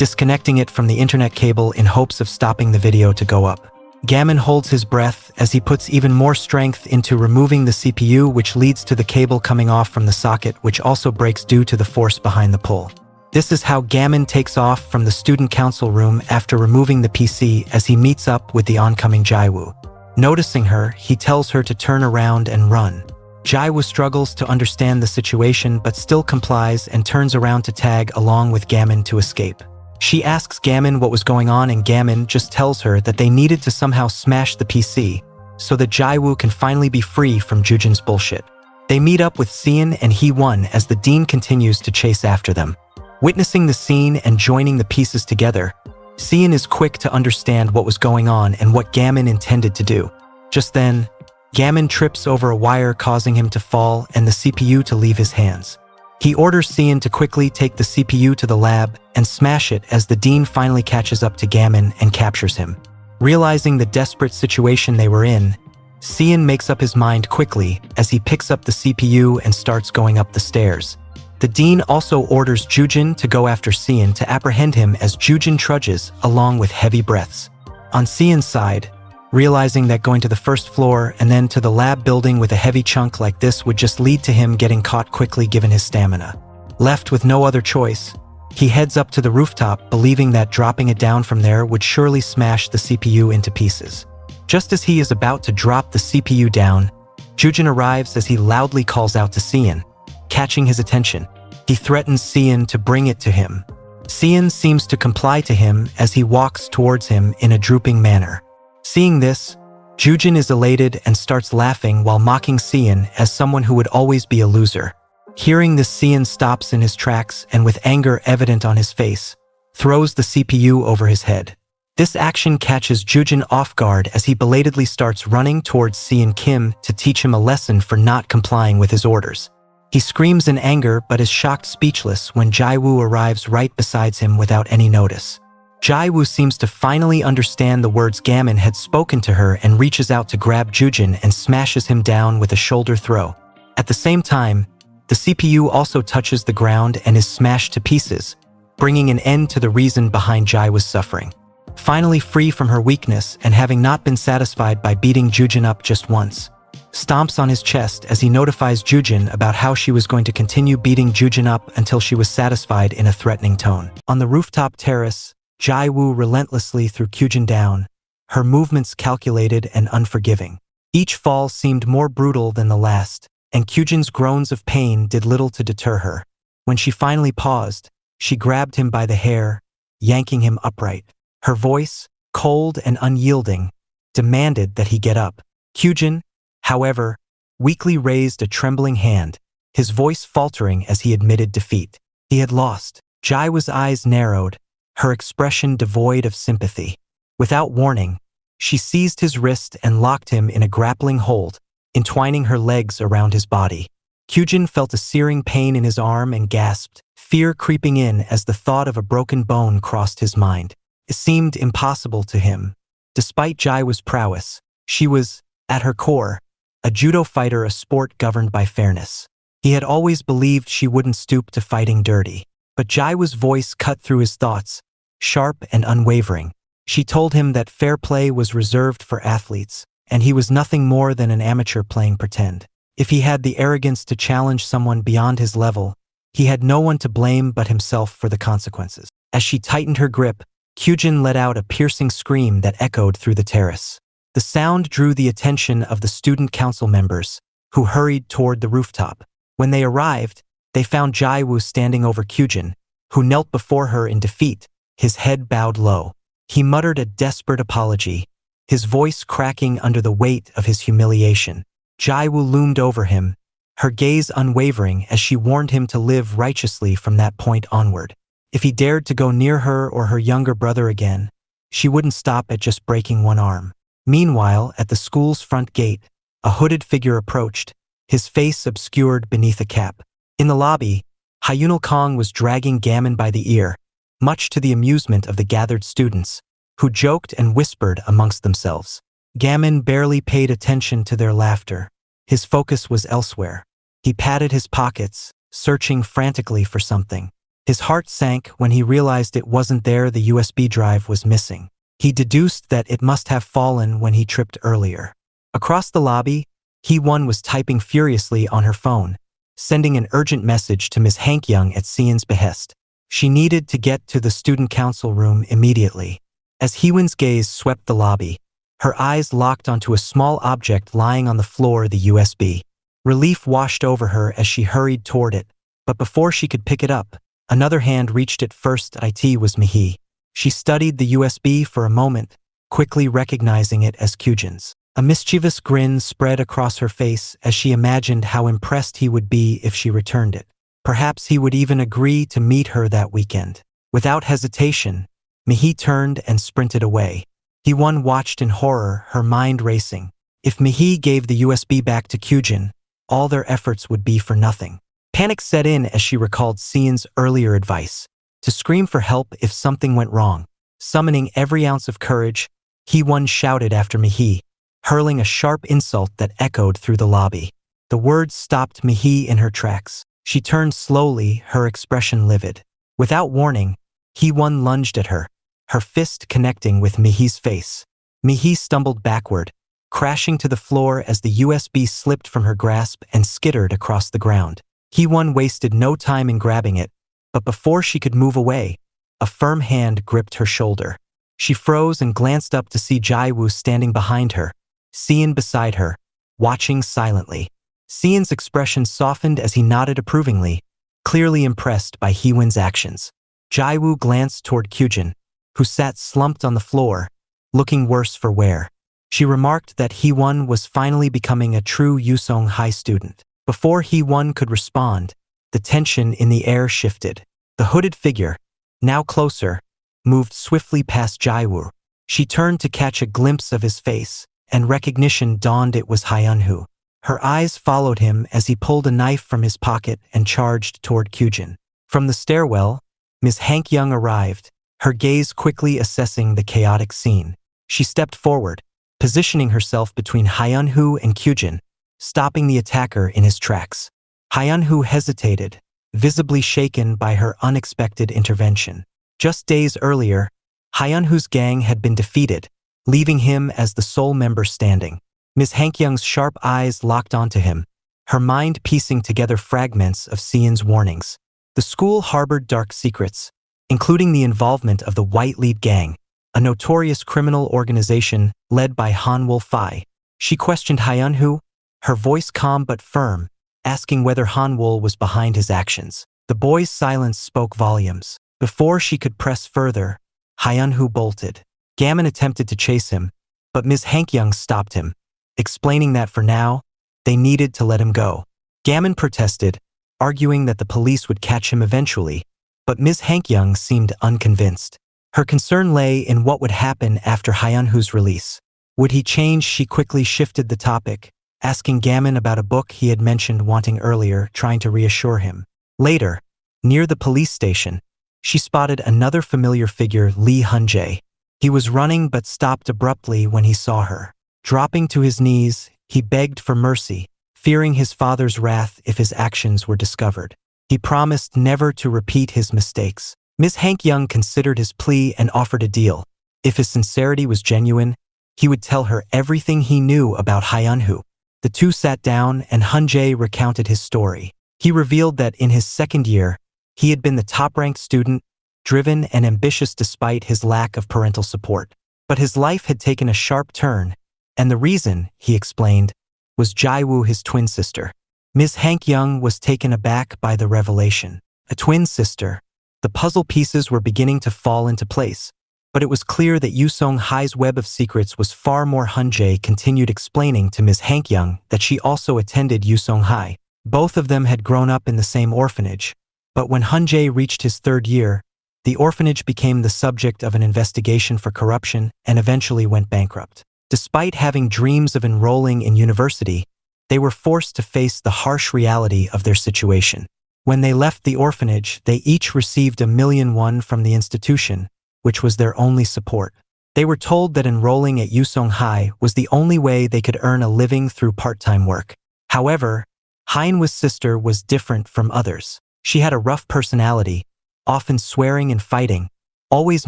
disconnecting it from the internet cable in hopes of stopping the video to go up. Gammon holds his breath as he puts even more strength into removing the CPU, which leads to the cable coming off from the socket, which also breaks due to the force behind the pull. This is how Gammon takes off from the student council room after removing the PC as he meets up with the oncoming Jaiwoo. Noticing her, he tells her to turn around and run. Jaiwoo struggles to understand the situation but still complies and turns around to tag along with Gammon to escape. She asks Gammon what was going on and Gammon just tells her that they needed to somehow smash the PC so that Jaiwoo can finally be free from Jujin's bullshit. They meet up with Seon and Hee-won as the dean continues to chase after them. Witnessing the scene and joining the pieces together, Seon is quick to understand what was going on and what Gammon intended to do. Just then, Gammon trips over a wire causing him to fall and the CPU to leave his hands. He orders Seon to quickly take the CPU to the lab and smash it as the dean finally catches up to Gammon and captures him. Realizing the desperate situation they were in, Seon makes up his mind quickly as he picks up the CPU and starts going up the stairs. The dean also orders Jujin to go after Seon to apprehend him as Jujin trudges along with heavy breaths. On Seon's side, realizing that going to the first floor and then to the lab building with a heavy chunk like this would just lead to him getting caught quickly given his stamina. Left with no other choice, he heads up to the rooftop believing that dropping it down from there would surely smash the CPU into pieces. Just as he is about to drop the CPU down, Jujin arrives as he loudly calls out to Seon. Catching his attention, he threatens Seon to bring it to him. Seon seems to comply to him as he walks towards him in a drooping manner. Seeing this, Jujin is elated and starts laughing while mocking Seon as someone who would always be a loser. Hearing this, Seon stops in his tracks and with anger evident on his face, throws the CPU over his head. This action catches Jujin off guard as he belatedly starts running towards Seon Kim to teach him a lesson for not complying with his orders. He screams in anger but is shocked speechless when Jaiwoo arrives right beside him without any notice. Jaiwoo seems to finally understand the words Gammon had spoken to her and reaches out to grab Jujin and smashes him down with a shoulder throw. At the same time, the CPU also touches the ground and is smashed to pieces, bringing an end to the reason behind Jaiwoo's suffering. Finally free from her weakness and having not been satisfied by beating Jujin up just once, stomps on his chest as he notifies Jujin about how she was going to continue beating Jujin up until she was satisfied in a threatening tone. On the rooftop terrace, Jaiwoo relentlessly threw Kyujin down, her movements calculated and unforgiving. Each fall seemed more brutal than the last, and Kyujin's groans of pain did little to deter her. When she finally paused, she grabbed him by the hair, yanking him upright. Her voice, cold and unyielding, demanded that he get up. Kyujin, however, weakly raised a trembling hand, his voice faltering as he admitted defeat. He had lost. Jaiwoo's eyes narrowed, her expression devoid of sympathy. Without warning, she seized his wrist and locked him in a grappling hold, entwining her legs around his body. Kyujin felt a searing pain in his arm and gasped, fear creeping in as the thought of a broken bone crossed his mind. It seemed impossible to him. Despite Jaiwoo's prowess, she was, at her core, a judo fighter, a sport governed by fairness. He had always believed she wouldn't stoop to fighting dirty. But Jaiwoo's voice cut through his thoughts, sharp and unwavering. She told him that fair play was reserved for athletes, and he was nothing more than an amateur playing pretend. If he had the arrogance to challenge someone beyond his level, he had no one to blame but himself for the consequences. As she tightened her grip, Kyujin let out a piercing scream that echoed through the terrace. The sound drew the attention of the student council members, who hurried toward the rooftop. When they arrived, they found Jaiwoo standing over Kyujin, who knelt before her in defeat, his head bowed low. He muttered a desperate apology, his voice cracking under the weight of his humiliation. Jaiwoo loomed over him, her gaze unwavering as she warned him to live righteously from that point onward. If he dared to go near her or her younger brother again, she wouldn't stop at just breaking one arm. Meanwhile, at the school's front gate, a hooded figure approached, his face obscured beneath a cap. In the lobby, Hyunil Kong was dragging Gammon by the ear, much to the amusement of the gathered students, who joked and whispered amongst themselves. Gammon barely paid attention to their laughter. His focus was elsewhere. He patted his pockets, searching frantically for something. His heart sank when he realized it wasn't there. The USB drive was missing. He deduced that it must have fallen when he tripped earlier. Across the lobby, Hee-won was typing furiously on her phone, sending an urgent message to Ms. Hankyung at Seon's behest. She needed to get to the student council room immediately. As Hee-won's gaze swept the lobby, her eyes locked onto a small object lying on the floor, the USB. Relief washed over her as she hurried toward it, but before she could pick it up, another hand reached it first. It was Mihi. She studied the USB for a moment, quickly recognizing it as Kyujin's. A mischievous grin spread across her face as she imagined how impressed he would be if she returned it. Perhaps he would even agree to meet her that weekend. Without hesitation, Mihi turned and sprinted away. Hee-won watched in horror, her mind racing. If Mihi gave the USB back to Kyujin, all their efforts would be for nothing. Panic set in as she recalled Seon's earlier advice, to scream for help if something went wrong. Summoning every ounce of courage, Hee-won shouted after Mihi, hurling a sharp insult that echoed through the lobby. The words stopped Mihi in her tracks. She turned slowly, her expression livid. Without warning, Hee-won lunged at her, her fist connecting with Mihi's face. Mihi stumbled backward, crashing to the floor as the USB slipped from her grasp and skittered across the ground. Hee-won wasted no time in grabbing it, but before she could move away, a firm hand gripped her shoulder. She froze and glanced up to see Jaiwoo standing behind her, Seon beside her, watching silently. Seon's expression softened as he nodded approvingly, clearly impressed by Hee-won's actions. Jaiwoo glanced toward Kyujin, who sat slumped on the floor, looking worse for wear. She remarked that Hee-won was finally becoming a true Yusong High student. Before Hee-won could respond, the tension in the air shifted. The hooded figure, now closer, moved swiftly past Jaiwoo. She turned to catch a glimpse of his face, and recognition dawned. It was Hyunwoo. Her eyes followed him as he pulled a knife from his pocket and charged toward Kyujin. From the stairwell, Ms. Hankyung arrived, her gaze quickly assessing the chaotic scene. She stepped forward, positioning herself between Hyunwoo and Kyujin, stopping the attacker in his tracks. Hyunwoo hesitated, visibly shaken by her unexpected intervention. Just days earlier, Hyunwoo's gang had been defeated, leaving him as the sole member standing. Ms. Hankyung's sharp eyes locked onto him, her mind piecing together fragments of Seon's warnings. The school harbored dark secrets, including the involvement of the White Lead Gang, a notorious criminal organization led by Han Wol-fai. She questioned Hyunwoo, her voice calm but firm, asking whether Han Wol was behind his actions. The boy's silence spoke volumes. Before she could press further, Hyunwoo bolted. Gammon attempted to chase him, but Ms. Hankyung stopped him, explaining that for now, They needed to let him go. Gammon protested, arguing that the police would catch him eventually, but Ms. Hankyung seemed unconvinced. Her concern lay in what would happen after Hyunwoo's release. Would he change? She quickly shifted the topic, asking Gammon about a book he had mentioned wanting earlier, trying to reassure him. Later, near the police station, she spotted another familiar figure, Lee Hunjae. He was running but stopped abruptly when he saw her. Dropping to his knees, he begged for mercy, fearing his father's wrath if his actions were discovered. He promised never to repeat his mistakes. Ms. Hankyung considered his plea and offered a deal. If his sincerity was genuine, he would tell her everything he knew about Hyunwoo. The two sat down and Hunjae recounted his story. He revealed that in his second year, he had been the top-ranked student, driven and ambitious despite his lack of parental support. But his life had taken a sharp turn, and the reason, he explained, was Jaewoo, his twin sister. Ms. Hankyung was taken aback by the revelation. A twin sister. The puzzle pieces were beginning to fall into place, but it was clear that Yusong Hai's web of secrets was far more. Hunjae continued explaining to Ms. Hankyung that she also attended Yusong Hai. Both of them had grown up in the same orphanage, but when Hunjae reached his third year, the orphanage became the subject of an investigation for corruption and eventually went bankrupt. Despite having dreams of enrolling in university, they were forced to face the harsh reality of their situation. When they left the orphanage, they each received $1 million from the institution, which was their only support. They were told that enrolling at Yusong Hai was the only way they could earn a living through part-time work. However, Hyunwoo's sister was different from others. She had a rough personality, often swearing and fighting, always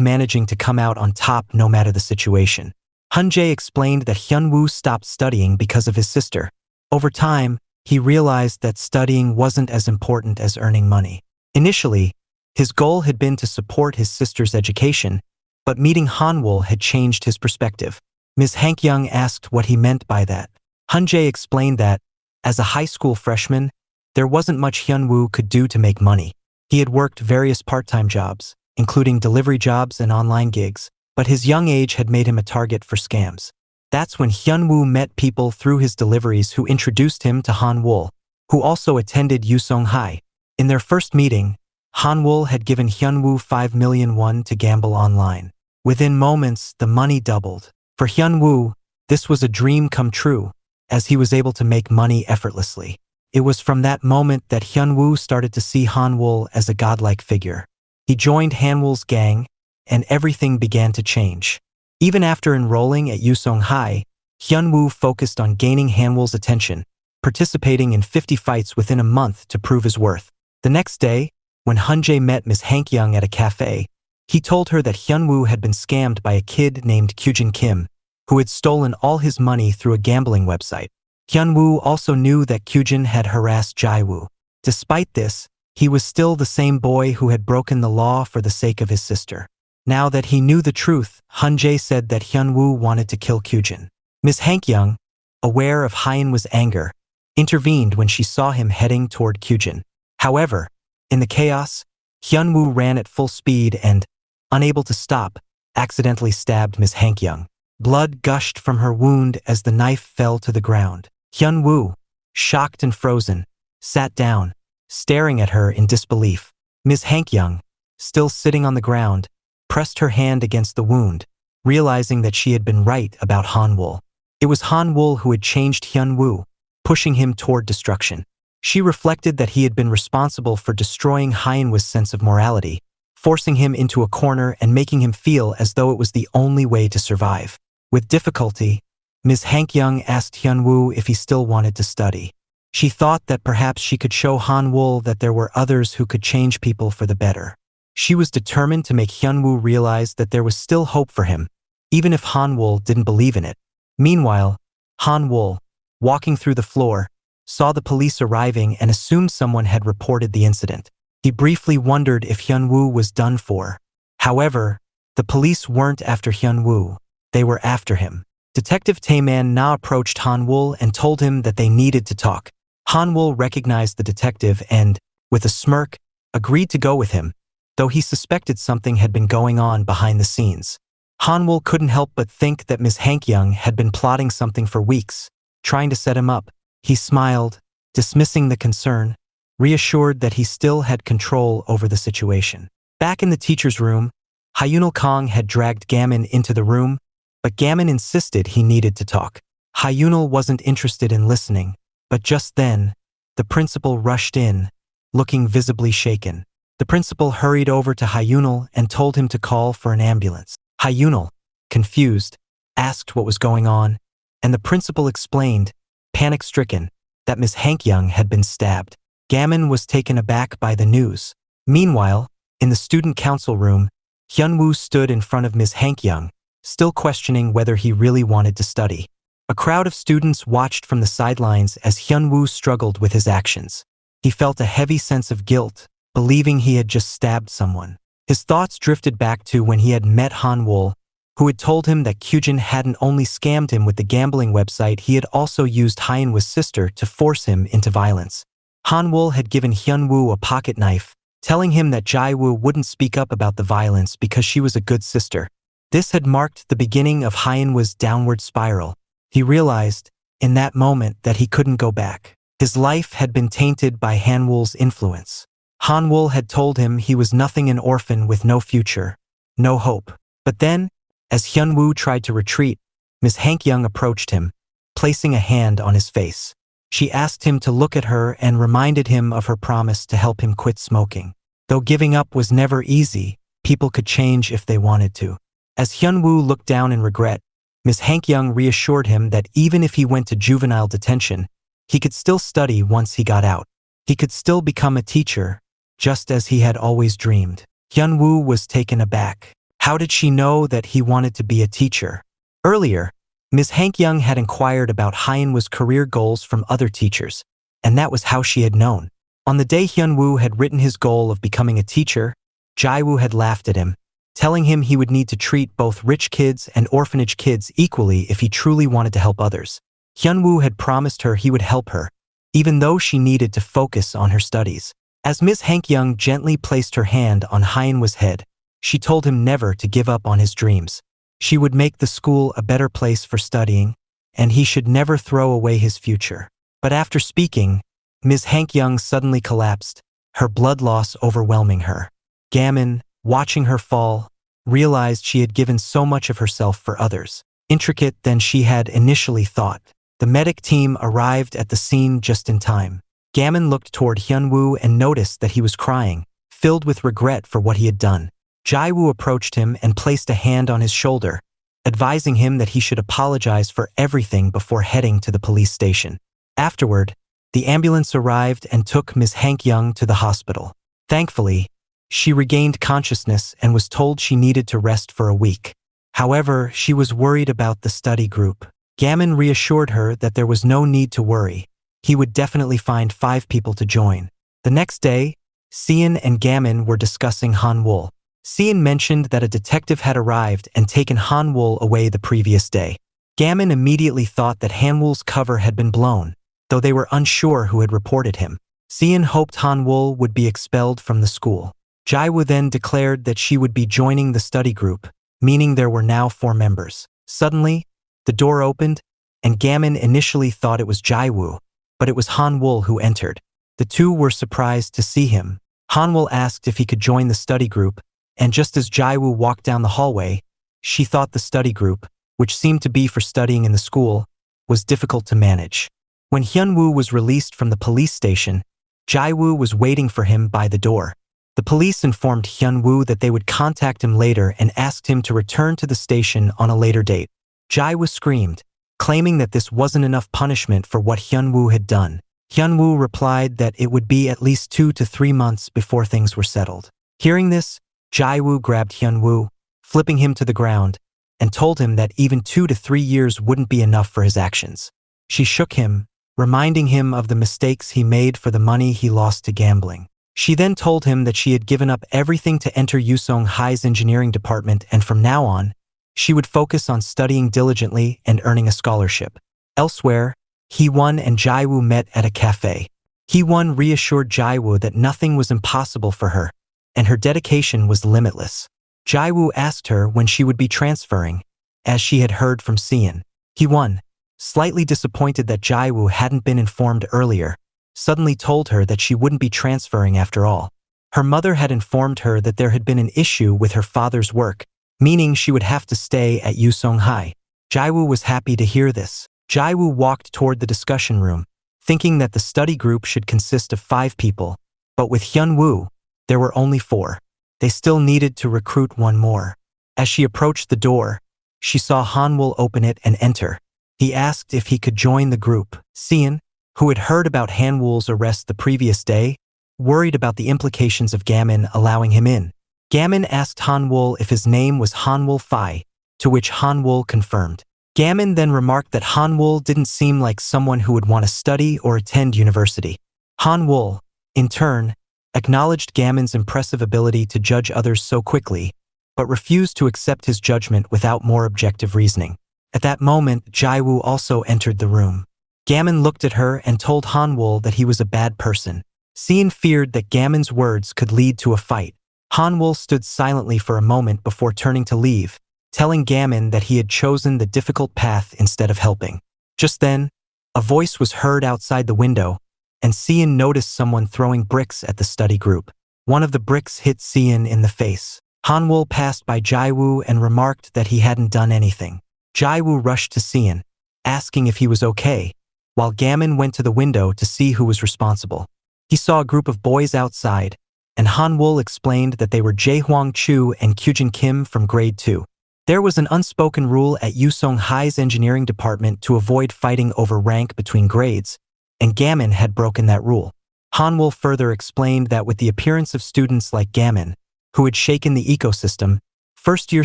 managing to come out on top no matter the situation. Hunjae explained that Hyunwoo stopped studying because of his sister. Over time, he realized that studying wasn't as important as earning money. Initially, his goal had been to support his sister's education, but meeting Hanwoo had changed his perspective. Ms. Hankyung asked what he meant by that. Hunjae explained that, as a high school freshman, there wasn't much Hyunwoo could do to make money. He had worked various part-time jobs, including delivery jobs and online gigs, but his young age had made him a target for scams. That's when Hyunwoo met people through his deliveries who introduced him to Hanwoo, who also attended Yusong Hai. In their first meeting, Hanwoo had given Hyunwoo $5 million to gamble online. Within moments, the money doubled. For Hyunwoo, this was a dream come true, as he was able to make money effortlessly. It was from that moment that Hyunwoo started to see Hanwoo as a godlike figure. He joined Hanwoo's gang, and everything began to change. Even after enrolling at Yusong Hai, Hyunwoo focused on gaining Hanwoo's attention, participating in 50 fights within a month to prove his worth. The next day, when Hunjae met Ms. Hankyung at a cafe, he told her that Hyunwoo had been scammed by a kid named Kyujin Kim, who had stolen all his money through a gambling website. Hyunwoo also knew that Kyujin had harassed Jaewoo. Despite this, he was still the same boy who had broken the law for the sake of his sister. Now that he knew the truth, Hunjae said that Hyunwoo wanted to kill Kyujin. Ms. Hankyung, aware of Hyunwoo's anger, intervened when she saw him heading toward Kyujin. However, in the chaos, Hyunwoo ran at full speed and, unable to stop, accidentally stabbed Ms. Hankyung. Blood gushed from her wound as the knife fell to the ground. Hyunwoo, shocked and frozen, sat down, staring at her in disbelief. Ms. Hankyung, still sitting on the ground, pressed her hand against the wound, realizing that she had been right about Hanwoo. It was Hanwoo who had changed Hyunwoo, pushing him toward destruction. She reflected that he had been responsible for destroying Hyunwoo's sense of morality, forcing him into a corner and making him feel as though it was the only way to survive. With difficulty, Ms. Hankyung asked Hyunwoo if he still wanted to study. She thought that perhaps she could show Hanwoo that there were others who could change people for the better. She was determined to make Hyunwoo realize that there was still hope for him, even if Hanwoo didn't believe in it. Meanwhile, Hanwoo, walking through the floor, saw the police arriving and assumed someone had reported the incident. He briefly wondered if Hyunwoo was done for. However, the police weren't after Hyunwoo. They were after him. Detective Taeman Na approached Hanwoo and told him that they needed to talk. Hanwoo recognized the detective and, with a smirk, agreed to go with him, though he suspected something had been going on behind the scenes. Hanwoo couldn't help but think that Ms. Hankyung had been plotting something for weeks, trying to set him up. He smiled, dismissing the concern, reassured that he still had control over the situation. Back in the teacher's room, Hyunil Kong had dragged Gamin into the room, but Gamin insisted he needed to talk. Hyunil wasn't interested in listening, but just then, the principal rushed in, looking visibly shaken. The principal hurried over to Hyunil and told him to call for an ambulance. Hyunil, confused, asked what was going on, and the principal explained, panic-stricken, that Miss Hankyung had been stabbed. Gamin was taken aback by the news. Meanwhile, in the student council room, Hyunwoo stood in front of Ms. Hankyung, still questioning whether he really wanted to study. A crowd of students watched from the sidelines as Hyunwoo struggled with his actions. He felt a heavy sense of guilt, believing he had just stabbed someone. His thoughts drifted back to when he had met Han-wol, who had told him that Kyujin hadn't only scammed him with the gambling website, he had also used Hyunwoo's sister to force him into violence. Han-wol had given Hyunwoo a pocket knife, telling him that Jae-woo wouldn't speak up about the violence because she was a good sister. This had marked the beginning of Hyunwoo's downward spiral. He realized, in that moment, that he couldn't go back. His life had been tainted by Han-wol's influence. Han-wol had told him he was nothing, an orphan with no future, no hope. But then, as Hyunwoo tried to retreat, Miss Hankyung approached him, placing a hand on his face. She asked him to look at her and reminded him of her promise to help him quit smoking. Though giving up was never easy, people could change if they wanted to. As Hyunwoo looked down in regret, Miss Hankyung reassured him that even if he went to juvenile detention, he could still study once he got out. He could still become a teacher, just as he had always dreamed. Hyunwoo was taken aback. How did she know that he wanted to be a teacher? Earlier, Ms. Hankyung had inquired about Hyunwoo's career goals from other teachers, and that was how she had known. On the day Hyunwoo had written his goal of becoming a teacher, Jae-woo had laughed at him, telling him he would need to treat both rich kids and orphanage kids equally if he truly wanted to help others. Hyunwoo had promised her he would help her, even though she needed to focus on her studies. As Ms. Hankyung gently placed her hand on Hyunwoo's head, she told him never to give up on his dreams. She would make the school a better place for studying, and he should never throw away his future. But after speaking, Ms. Hankyung suddenly collapsed, her blood loss overwhelming her. Gamin, watching her fall, realized she had given so much of herself for others, intricate than she had initially thought. The medic team arrived at the scene just in time. Gamin looked toward Hyunwoo and noticed that he was crying, filled with regret for what he had done. Jae-woo approached him and placed a hand on his shoulder, advising him that he should apologize for everything before heading to the police station. Afterward, the ambulance arrived and took Ms. Hankyung to the hospital. Thankfully, she regained consciousness and was told she needed to rest for a week. However, she was worried about the study group. Gamin reassured her that there was no need to worry. He would definitely find 5 people to join. The next day, Seon and Gamin were discussing Han-wol. Seon mentioned that a detective had arrived and taken Han-wol away the previous day. Gamin immediately thought that Han-wol's cover had been blown, though they were unsure who had reported him. Seon hoped Han-wol would be expelled from the school. Jae-woo then declared that she would be joining the study group, meaning there were now 4 members. Suddenly, the door opened, and Gamin initially thought it was Jae-woo, but it was Han-wol who entered. The two were surprised to see him. Han-wol asked if he could join the study group, and just as Jae-woo walked down the hallway, she thought the study group, which seemed to be for studying in the school, was difficult to manage. When Hyunwoo was released from the police station, Jae-woo was waiting for him by the door. The police informed Hyunwoo that they would contact him later and asked him to return to the station on a later date. Jae-woo screamed, claiming that this wasn't enough punishment for what Hyunwoo had done. Hyunwoo replied that it would be at least 2 to 3 months before things were settled. Hearing this, Jae-woo grabbed Hyunwoo, flipping him to the ground, and told him that even 2 to 3 years wouldn't be enough for his actions. She shook him, reminding him of the mistakes he made for the money he lost to gambling. She then told him that she had given up everything to enter Yusong Hai's engineering department, and from now on, she would focus on studying diligently and earning a scholarship. Elsewhere, Hee-won and Jae-woo met at a cafe. Hee-won reassured Jae-woo that nothing was impossible for her, and her dedication was limitless. Jae-woo asked her when she would be transferring, as she had heard from Seon. Hee-won, slightly disappointed that Jaiwoo hadn't been informed earlier, suddenly told her that she wouldn't be transferring after all. Her mother had informed her that there had been an issue with her father's work, meaning she would have to stay at Yusong High. Jaiwoo was happy to hear this. Jaiwoo walked toward the discussion room, thinking that the study group should consist of 5 people, but with Hyunwoo, there were only 4. They still needed to recruit one more. As she approached the door, she saw Hanwoo open it and enter. He asked if he could join the group. Seon, who had heard about Hanwoo's arrest the previous day, worried about the implications of Gamin allowing him in. Gamin asked Hanwoo if his name was Hanwoo Fai, to which Hanwoo confirmed. Gamin then remarked that Hanwoo didn't seem like someone who would want to study or attend university. Hanwoo, in turn, acknowledged Gamin's impressive ability to judge others so quickly, but refused to accept his judgment without more objective reasoning. At that moment, Jaiwoo also entered the room. Gamin looked at her and told Hanwoo that he was a bad person. Seon feared that Gamin's words could lead to a fight. Hanwoo stood silently for a moment before turning to leave, telling Gamin that he had chosen the difficult path instead of helping. Just then, a voice was heard outside the window, and Seon noticed someone throwing bricks at the study group. One of the bricks hit Seon in the face. Hanwoo passed by Jaiwoo and remarked that he hadn't done anything. Jaiwoo rushed to Seon, asking if he was okay, while Gamin went to the window to see who was responsible. He saw a group of boys outside, and Hanwoo explained that they were Jae-hwang Chu and Kyujin Kim from grade 2. There was an unspoken rule at Yusong High's engineering department to avoid fighting over rank between grades, and Gamin had broken that rule. Hanwoo further explained that with the appearance of students like Gamin, who had shaken the ecosystem, first-year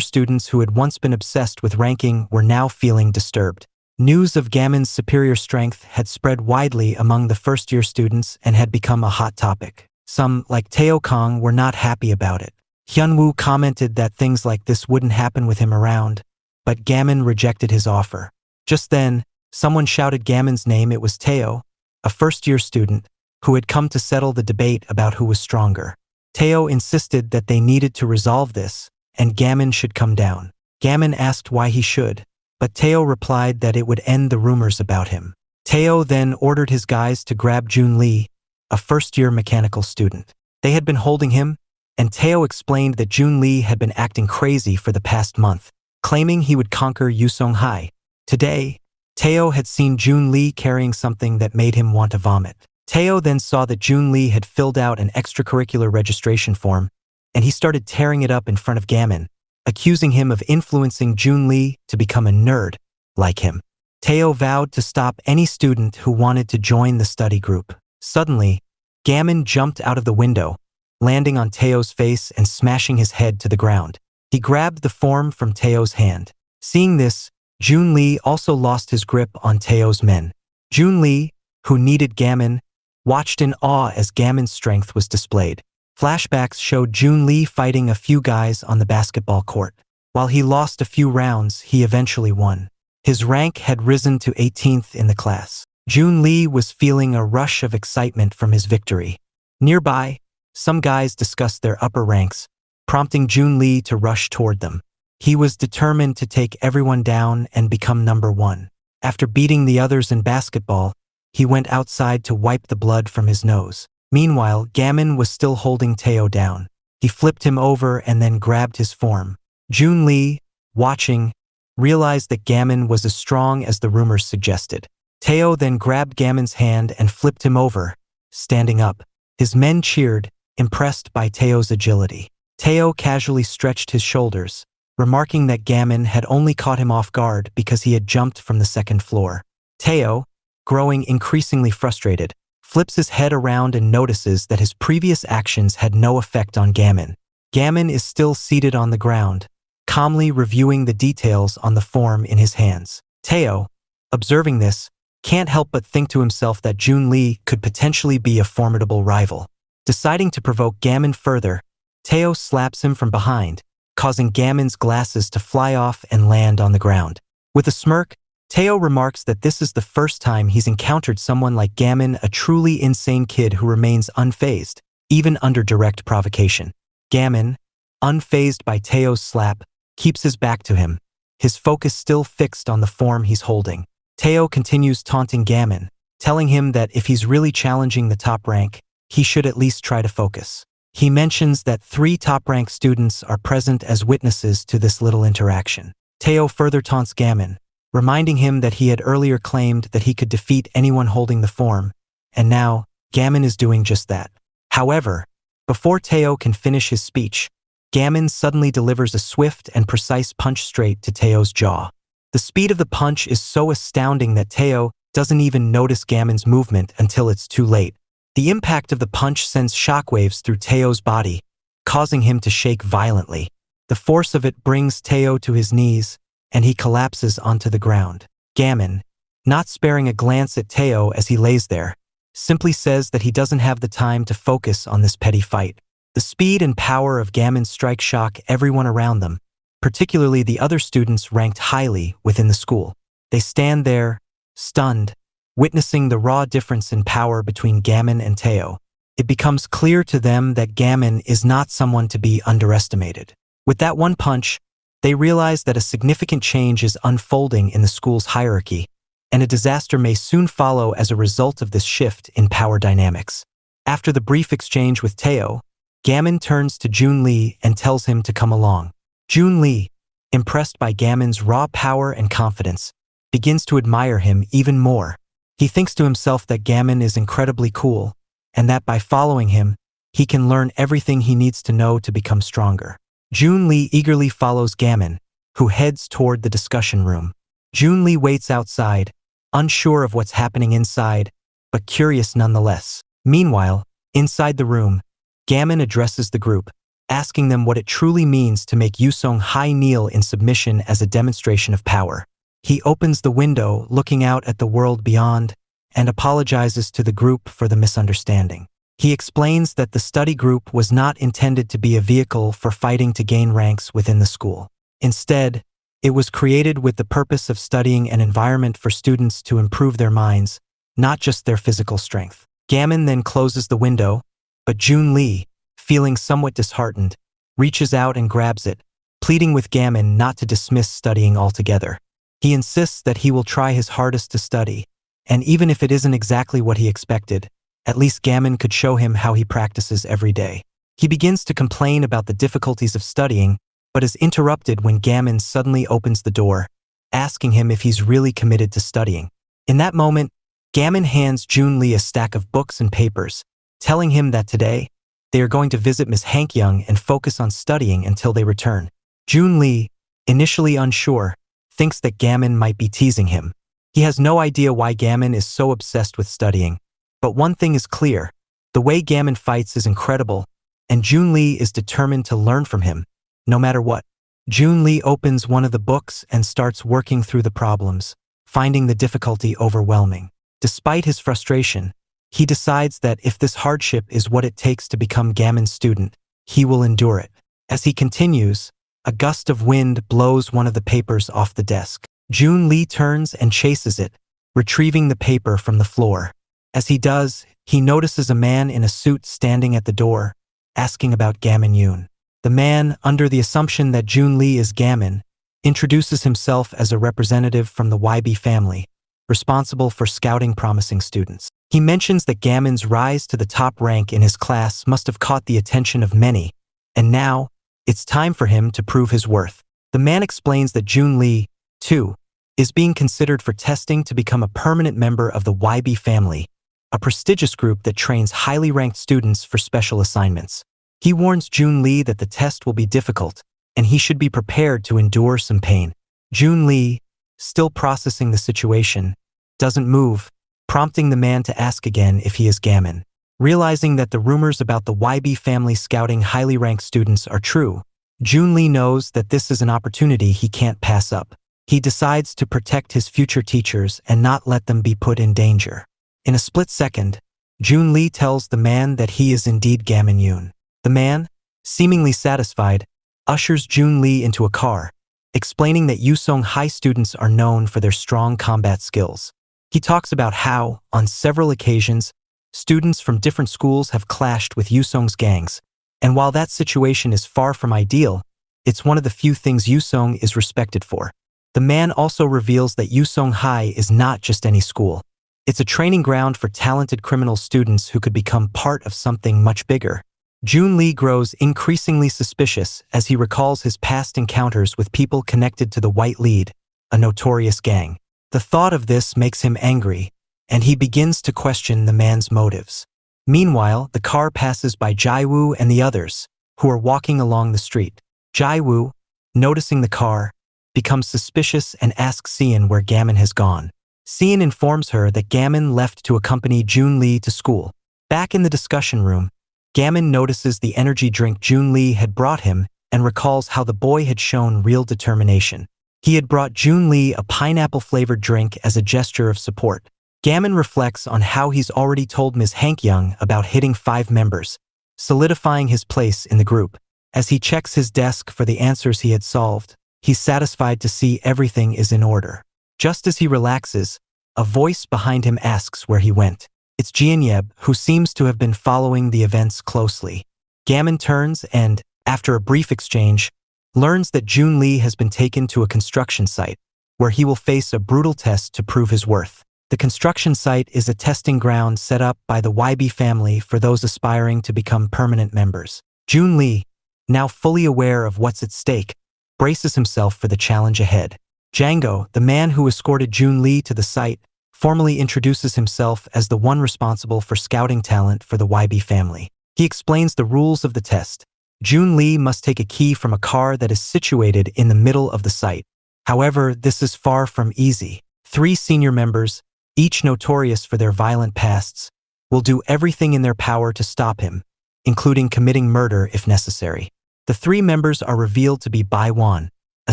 students who had once been obsessed with ranking were now feeling disturbed. News of Gamin's superior strength had spread widely among the first-year students and had become a hot topic. Some, like Teo Kong, were not happy about it. Hyunwoo commented that things like this wouldn't happen with him around, but Gamin rejected his offer. Just then, someone shouted Gamin's name. It was Teo, a first-year student, who had come to settle the debate about who was stronger. Teo insisted that they needed to resolve this, and Gamin should come down. Gamin asked why he should, but Teo replied that it would end the rumors about him. Teo then ordered his guys to grab Jun Lee, a first-year mechanical student. They had been holding him, and Teo explained that Jun Lee had been acting crazy for the past month, claiming he would conquer Yusong High. Today, Teo had seen Jun Lee carrying something that made him want to vomit. Teo then saw that Jun Lee had filled out an extracurricular registration form, and he started tearing it up in front of Gamin, accusing him of influencing Jun Lee to become a nerd like him. Teo vowed to stop any student who wanted to join the study group. Suddenly, Gamin jumped out of the window, landing on Teo's face and smashing his head to the ground. He grabbed the form from Teo's hand. Seeing this, Jun Lee also lost his grip on Teo's men. Jun Lee, who needed Gamin, watched in awe as Gamin's strength was displayed. Flashbacks showed Jun Lee fighting a few guys on the basketball court. While he lost a few rounds, he eventually won. His rank had risen to 18th in the class. Jun Lee was feeling a rush of excitement from his victory. Nearby, some guys discussed their upper ranks, prompting Jun Lee to rush toward them. He was determined to take everyone down and become number 1. After beating the others in basketball, he went outside to wipe the blood from his nose. Meanwhile, Gamin was still holding Teo down. He flipped him over and then grabbed his form. Jun Lee, watching, realized that Gamin was as strong as the rumors suggested. Teo then grabbed Gamin's hand and flipped him over, standing up. His men cheered, impressed by Teo's agility. Teo casually stretched his shoulders, remarking that Gamin had only caught him off guard because he had jumped from the second floor. Teo, growing increasingly frustrated, flips his head around and notices that his previous actions had no effect on Gamin. Gamin is still seated on the ground, calmly reviewing the details on the form in his hands. Teo, observing this, can't help but think to himself that Jun Lee could potentially be a formidable rival. Deciding to provoke Gamin further, Teo slaps him from behind, causing Gamin's glasses to fly off and land on the ground. With a smirk, Teo remarks that this is the first time he's encountered someone like Gamin, a truly insane kid who remains unfazed, even under direct provocation. Gamin, unfazed by Teo's slap, keeps his back to him, his focus still fixed on the form he's holding. Teo continues taunting Gammon, telling him that if he's really challenging the top rank, he should at least try to focus. He mentions that 3 top-rank students are present as witnesses to this little interaction. Teo further taunts Gammon, reminding him that he had earlier claimed that he could defeat anyone holding the form, and now, Gammon is doing just that. However, before Teo can finish his speech, Gammon suddenly delivers a swift and precise punch straight to Teo's jaw. The speed of the punch is so astounding that Teo doesn't even notice Gammon's movement until it's too late. The impact of the punch sends shockwaves through Teo's body, causing him to shake violently. The force of it brings Teo to his knees, and he collapses onto the ground. Gammon, not sparing a glance at Teo as he lays there, simply says that he doesn't have the time to focus on this petty fight. The speed and power of Gammon's strike shock everyone around them, particularly the other students ranked highly within the school. They stand there, stunned, witnessing the raw difference in power between Gammon and Teo. It becomes clear to them that Gammon is not someone to be underestimated. With that one punch, they realize that a significant change is unfolding in the school's hierarchy, and a disaster may soon follow as a result of this shift in power dynamics. After the brief exchange with Teo, Gammon turns to Jun Lee and tells him to come along. Jun Lee, impressed by Gammon's raw power and confidence, begins to admire him even more. He thinks to himself that Gammon is incredibly cool, and that by following him, he can learn everything he needs to know to become stronger. Jun Lee eagerly follows Gammon, who heads toward the discussion room. Jun Lee waits outside, unsure of what's happening inside, but curious nonetheless. Meanwhile, inside the room, Gammon addresses the group, asking them what it truly means to make Yusong Hai kneel in submission as a demonstration of power. He opens the window, looking out at the world beyond, and apologizes to the group for the misunderstanding. He explains that the study group was not intended to be a vehicle for fighting to gain ranks within the school. Instead, it was created with the purpose of studying an environment for students to improve their minds, not just their physical strength. Gammon then closes the window, but Jun Lee, feeling somewhat disheartened, reaches out and grabs it, pleading with Gammon not to dismiss studying altogether. He insists that he will try his hardest to study, and even if it isn't exactly what he expected, at least Gammon could show him how he practices every day. He begins to complain about the difficulties of studying, but is interrupted when Gammon suddenly opens the door, asking him if he's really committed to studying. In that moment, Gammon hands Jun Lee a stack of books and papers, telling him that today, they are going to visit Ms. Hank Young and focus on studying until they return. Jun Lee, initially unsure, thinks that Gammon might be teasing him. He has no idea why Gammon is so obsessed with studying, but one thing is clear: the way Gammon fights is incredible, and Jun Lee is determined to learn from him, no matter what. Jun Lee opens one of the books and starts working through the problems, finding the difficulty overwhelming. Despite his frustration, he decides that if this hardship is what it takes to become Gammon's student, he will endure it. As he continues, a gust of wind blows one of the papers off the desk. Jun Lee turns and chases it, retrieving the paper from the floor. As he does, he notices a man in a suit standing at the door, asking about Gammon Yoon. The man, under the assumption that Jun Lee is Gammon, introduces himself as a representative from the YB family, responsible for scouting promising students. He mentions that Gammon's rise to the top rank in his class must have caught the attention of many, and now, it's time for him to prove his worth. The man explains that Jun Lee, too, is being considered for testing to become a permanent member of the YB family, a prestigious group that trains highly ranked students for special assignments. He warns Jun Lee that the test will be difficult, and he should be prepared to endure some pain. Jun Lee, still processing the situation, doesn't move, prompting the man to ask again if he is Gammon. Realizing that the rumors about the YB family scouting highly ranked students are true, Jun Lee knows that this is an opportunity he can't pass up. He decides to protect his future teachers and not let them be put in danger. In a split second, Jun Lee tells the man that he is indeed Gammon Yoon. The man, seemingly satisfied, ushers Jun Lee into a car, explaining that Yusong High students are known for their strong combat skills. He talks about how, on several occasions, students from different schools have clashed with Yusong's gangs, and while that situation is far from ideal, it's one of the few things Yusong is respected for. The man also reveals that Yusong High is not just any school. It's a training ground for talented criminal students who could become part of something much bigger. Junli grows increasingly suspicious as he recalls his past encounters with people connected to the White Lead, a notorious gang. The thought of this makes him angry, and he begins to question the man's motives. Meanwhile, the car passes by Jaiwoo and the others, who are walking along the street. Jaiwoo, noticing the car, becomes suspicious and asks Seon where Gamin has gone. Seon informs her that Gamin left to accompany Junli to school. Back in the discussion room, Gamin notices the energy drink Junli had brought him and recalls how the boy had shown real determination. He had brought Junli a pineapple-flavored drink as a gesture of support. Gamin reflects on how he's already told Ms. Hankyung about hitting 5 members, solidifying his place in the group. As he checks his desk for the answers he had solved, he's satisfied to see everything is in order. Just as he relaxes, a voice behind him asks where he went. It's Jianyeb, who seems to have been following the events closely. Gamin turns and, after a brief exchange, learns that Junli has been taken to a construction site, where he will face a brutal test to prove his worth. The construction site is a testing ground set up by the YB family for those aspiring to become permanent members. Junli, now fully aware of what's at stake, braces himself for the challenge ahead. Django, the man who escorted Junli to the site, formally introduces himself as the one responsible for scouting talent for the YB family. He explains the rules of the test. Junli must take a key from a car that is situated in the middle of the site. However, this is far from easy. 3 senior members, each notorious for their violent pasts, will do everything in their power to stop him, including committing murder if necessary. The 3 members are revealed to be Bai Wan, a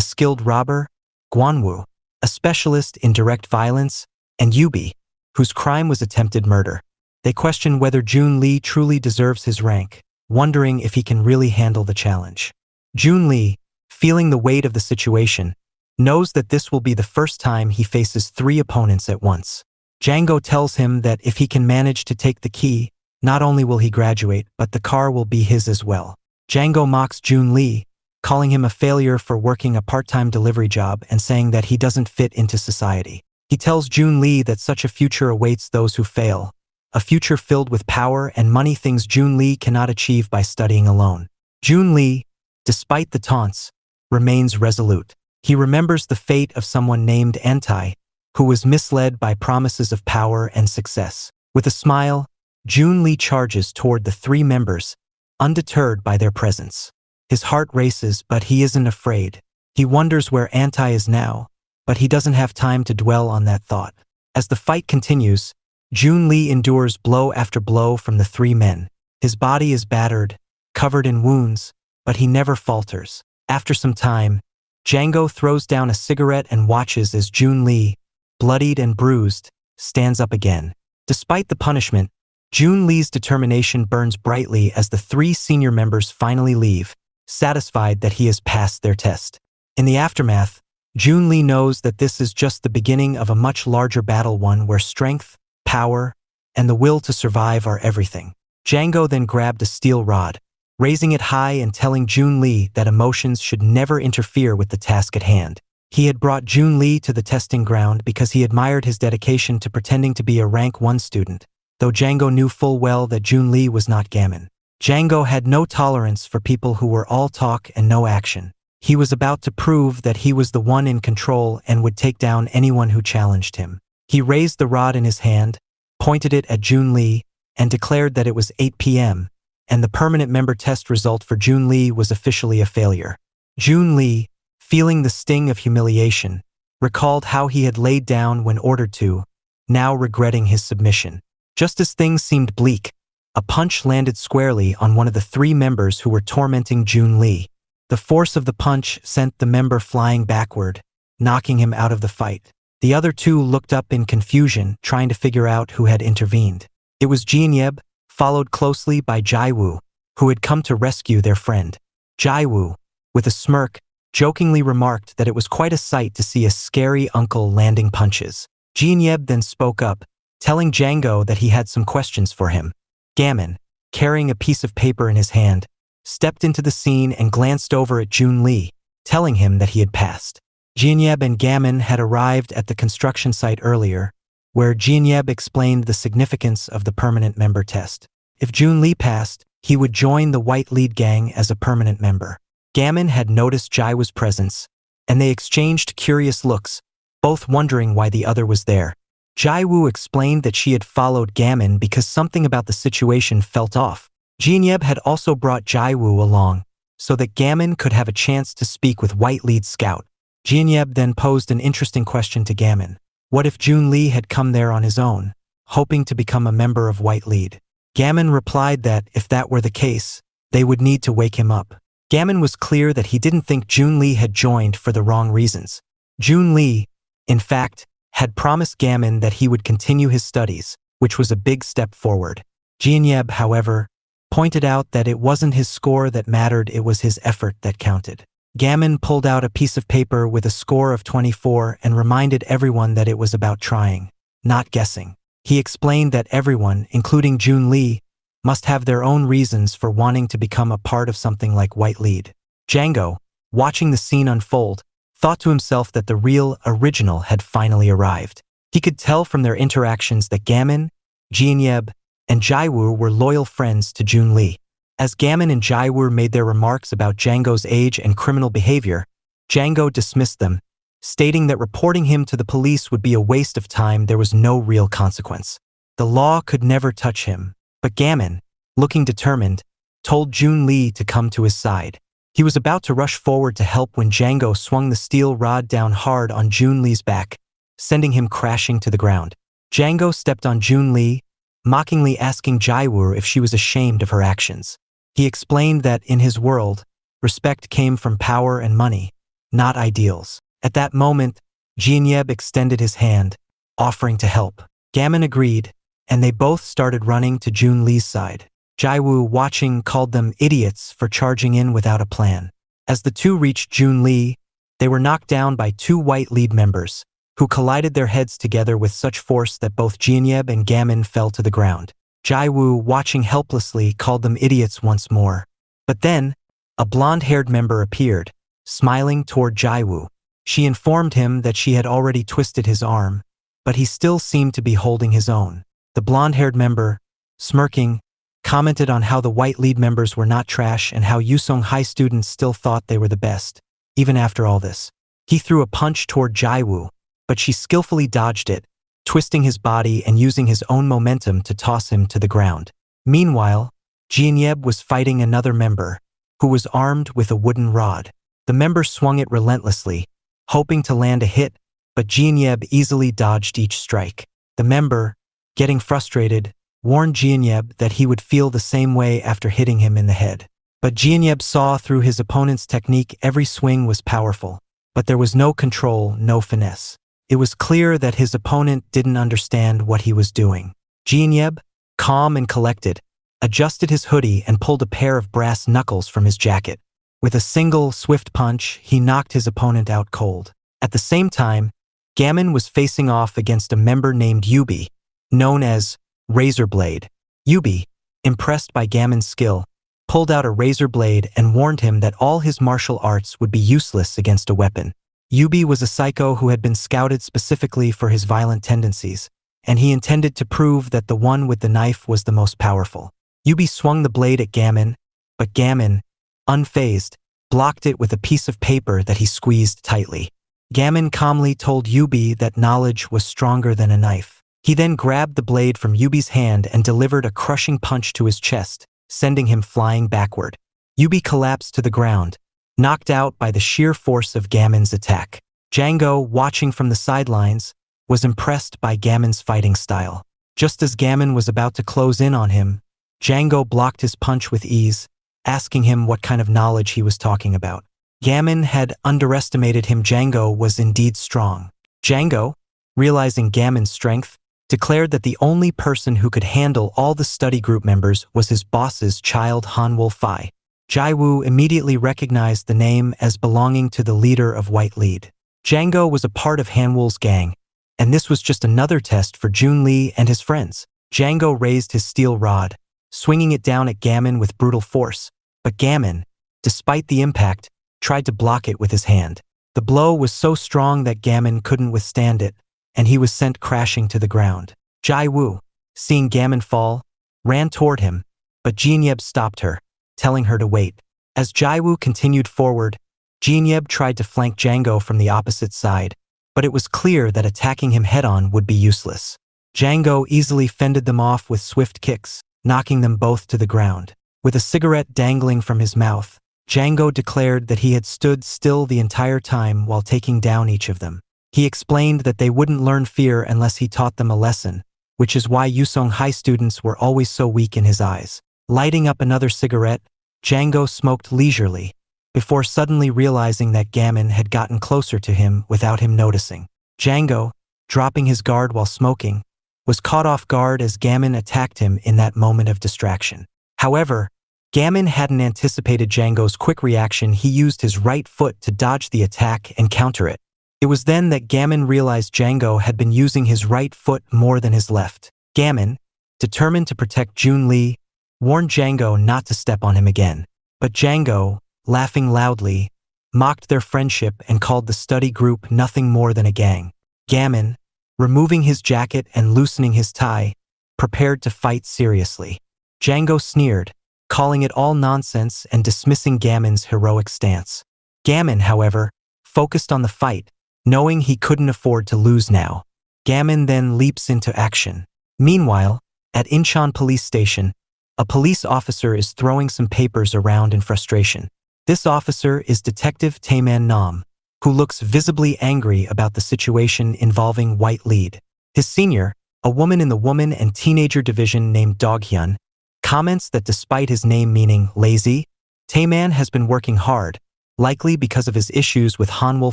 skilled robber, Guanwu, a specialist in direct violence, and Yubi, whose crime was attempted murder. They question whether Junli truly deserves his rank, wondering if he can really handle the challenge. Junli, feeling the weight of the situation, knows that this will be the first time he faces 3 opponents at once. Django tells him that if he can manage to take the key, not only will he graduate, but the car will be his as well. Django mocks Junli, calling him a failure for working a part-time delivery job and saying that he doesn't fit into society. He tells Junli that such a future awaits those who fail, a future filled with power and money, things Junli cannot achieve by studying alone. Junli, despite the taunts, remains resolute. He remembers the fate of someone named Antai, who was misled by promises of power and success. With a smile, Junli charges toward the 3 members, undeterred by their presence. His heart races, but he isn't afraid. He wonders where Antai is now, but he doesn't have time to dwell on that thought. As the fight continues, Junli endures blow after blow from the 3 men. His body is battered, covered in wounds, but he never falters. After some time, Django throws down a cigarette and watches as Junli, bloodied and bruised, stands up again. Despite the punishment, Junli's determination burns brightly as the 3 senior members finally leave, satisfied that he has passed their test. In the aftermath, Junli knows that this is just the beginning of a much larger battle, one where strength, power, and the will to survive are everything. Django then grabbed a steel rod, raising it high and telling Junli that emotions should never interfere with the task at hand. He had brought Junli to the testing ground because he admired his dedication to pretending to be a rank 1 student, though Django knew full well that Junli was not Gamin. Django had no tolerance for people who were all talk and no action. He was about to prove that he was the one in control and would take down anyone who challenged him. He raised the rod in his hand, pointed it at Junli, and declared that it was 8 p.m., and the permanent member test result for Junli was officially a failure. Junli, feeling the sting of humiliation, recalled how he had laid down when ordered to, now regretting his submission. Just as things seemed bleak, a punch landed squarely on one of the 3 members who were tormenting Junli. The force of the punch sent the member flying backward, knocking him out of the fight. The other 2 looked up in confusion, trying to figure out who had intervened. It was Jianyeb, followed closely by Jaiwoo, who had come to rescue their friend. Jaiwoo, with a smirk, jokingly remarked that it was quite a sight to see a scary uncle landing punches. Jianyeb then spoke up, telling Django that he had some questions for him. Gamin, carrying a piece of paper in his hand, stepped into the scene and glanced over at Junli, telling him that he had passed. Jinyeb and Gamin had arrived at the construction site earlier, where Jinyeb explained the significance of the permanent member test. If Junli passed, he would join the White Lead gang as a permanent member. Gamin had noticed Jaiwoo's presence, and they exchanged curious looks, both wondering why the other was there. Jaiwoo explained that she had followed Gamin because something about the situation felt off. Jinyeb had also brought Jaiwoo along, so that Gamin could have a chance to speak with White Lead Scout. Jinyeb then posed an interesting question to Gamin. What if Junli had come there on his own, hoping to become a member of White Lead? Gamin replied that, if that were the case, they would need to wake him up. Gamin was clear that he didn't think Junli had joined for the wrong reasons. Junli, in fact, had promised Gamin that he would continue his studies, which was a big step forward. Jinyeb, however, pointed out that it wasn't his score that mattered, it was his effort that counted. Gamin pulled out a piece of paper with a score of 24 and reminded everyone that it was about trying, not guessing. He explained that everyone, including Junli, must have their own reasons for wanting to become a part of something like White Lead. Django, watching the scene unfold, thought to himself that the real original had finally arrived. He could tell from their interactions that Gamin, Jinyeb, and Jaiwoo were loyal friends to Junli. As Gamin and Jaiwoo made their remarks about Django's age and criminal behavior, Django dismissed them, stating that reporting him to the police would be a waste of time. There was no real consequence. The law could never touch him. But Gamin, looking determined, told Junli to come to his side. He was about to rush forward to help when Django swung the steel rod down hard on Junli's back, sending him crashing to the ground. Django stepped on Junli, mockingly asking Jaiwoo if she was ashamed of her actions. He explained that in his world, respect came from power and money, not ideals. At that moment, Jinyeb extended his hand, offering to help. Gamin agreed, and they both started running to Junli's side. Jaiwoo, watching, called them idiots for charging in without a plan. As the two reached Junli, they were knocked down by two White Lead members, who collided their heads together with such force that both Jinyeb and Gamin fell to the ground. Jaiwoo, watching helplessly, called them idiots once more. But then, a blonde-haired member appeared, smiling toward Jaiwoo. She informed him that she had already twisted his arm, but he still seemed to be holding his own. The blonde-haired member, smirking, commented on how the White Lead members were not trash and how Yusong High students still thought they were the best, even after all this. He threw a punch toward Jaiwoo, but she skillfully dodged it, twisting his body and using his own momentum to toss him to the ground. Meanwhile, Jinyeb was fighting another member, who was armed with a wooden rod. The member swung it relentlessly, hoping to land a hit, but Jinyeb easily dodged each strike. The member, getting frustrated, warned Jinyeb that he would feel the same way after hitting him in the head. But Jinyeb saw through his opponent's technique. Every swing was powerful, but there was no control, no finesse. It was clear that his opponent didn't understand what he was doing. Jinyeb, calm and collected, adjusted his hoodie and pulled a pair of brass knuckles from his jacket. With a single, swift punch, he knocked his opponent out cold. At the same time, Gamin was facing off against a member named Yubi, known as Razorblade. Yubi, impressed by Gamin's skill, pulled out a razor blade and warned him that all his martial arts would be useless against a weapon. Yubi was a psycho who had been scouted specifically for his violent tendencies, and he intended to prove that the one with the knife was the most powerful. Yubi swung the blade at Gamin, but Gamin, unfazed, blocked it with a piece of paper that he squeezed tightly. Gamin calmly told Yubi that knowledge was stronger than a knife. He then grabbed the blade from Yubi's hand and delivered a crushing punch to his chest, sending him flying backward. Yubi collapsed to the ground, knocked out by the sheer force of Gamin's attack. Django, watching from the sidelines, was impressed by Gamin's fighting style. Just as Gamin was about to close in on him, Django blocked his punch with ease, asking him what kind of knowledge he was talking about. Gamin had underestimated him. Django was indeed strong. Django, realizing Gamin's strength, declared that the only person who could handle all the study group members was his boss's child Hanwol Fai. Jaiwoo immediately recognized the name as belonging to the leader of White Lead. Django was a part of Hanwol's gang, and this was just another test for Junli and his friends. Django raised his steel rod, swinging it down at Gamin with brutal force, but Gamin, despite the impact, tried to block it with his hand. The The blow was so strong that Gammon couldn't withstand it, and he was sent crashing to the ground. Jai-woo, seeing Gammon fall, ran toward him, but Jeonyeb stopped her, telling her to wait. As Jai-woo continued forward, Jeonyeb tried to flank Django from the opposite side, but it was clear that attacking him head-on would be useless. Django easily fended them off with swift kicks, knocking them both to the ground. With a cigarette dangling from his mouth, Django declared that he had stood still the entire time while taking down each of them. He explained that they wouldn't learn fear unless he taught them a lesson, which is why Yusong High students were always so weak in his eyes. Lighting up another cigarette, Django smoked leisurely, before suddenly realizing that Gammon had gotten closer to him without him noticing. Django, dropping his guard while smoking, was caught off guard as Gammon attacked him in that moment of distraction. However, Gammon hadn't anticipated Django's quick reaction. He used his right foot to dodge the attack and counter it. It was then that Gammon realized Django had been using his right foot more than his left. Gammon, determined to protect Jun-Lee, warned Django not to step on him again. But Django, laughing loudly, mocked their friendship and called the study group nothing more than a gang. Gammon, removing his jacket and loosening his tie, prepared to fight seriously. Django sneered, calling it all nonsense and dismissing Gammon's heroic stance. Gammon, however, focused on the fight, knowing he couldn't afford to lose now. Gammon then leaps into action. Meanwhile, at Incheon police station, a police officer is throwing some papers around in frustration. This officer is Detective Taeman Nam, who looks visibly angry about the situation involving White Lead. His senior, a woman in the woman and teenager division named Doghyun, comments that despite his name meaning lazy, Taeman has been working hard, likely because of his issues with Hanwol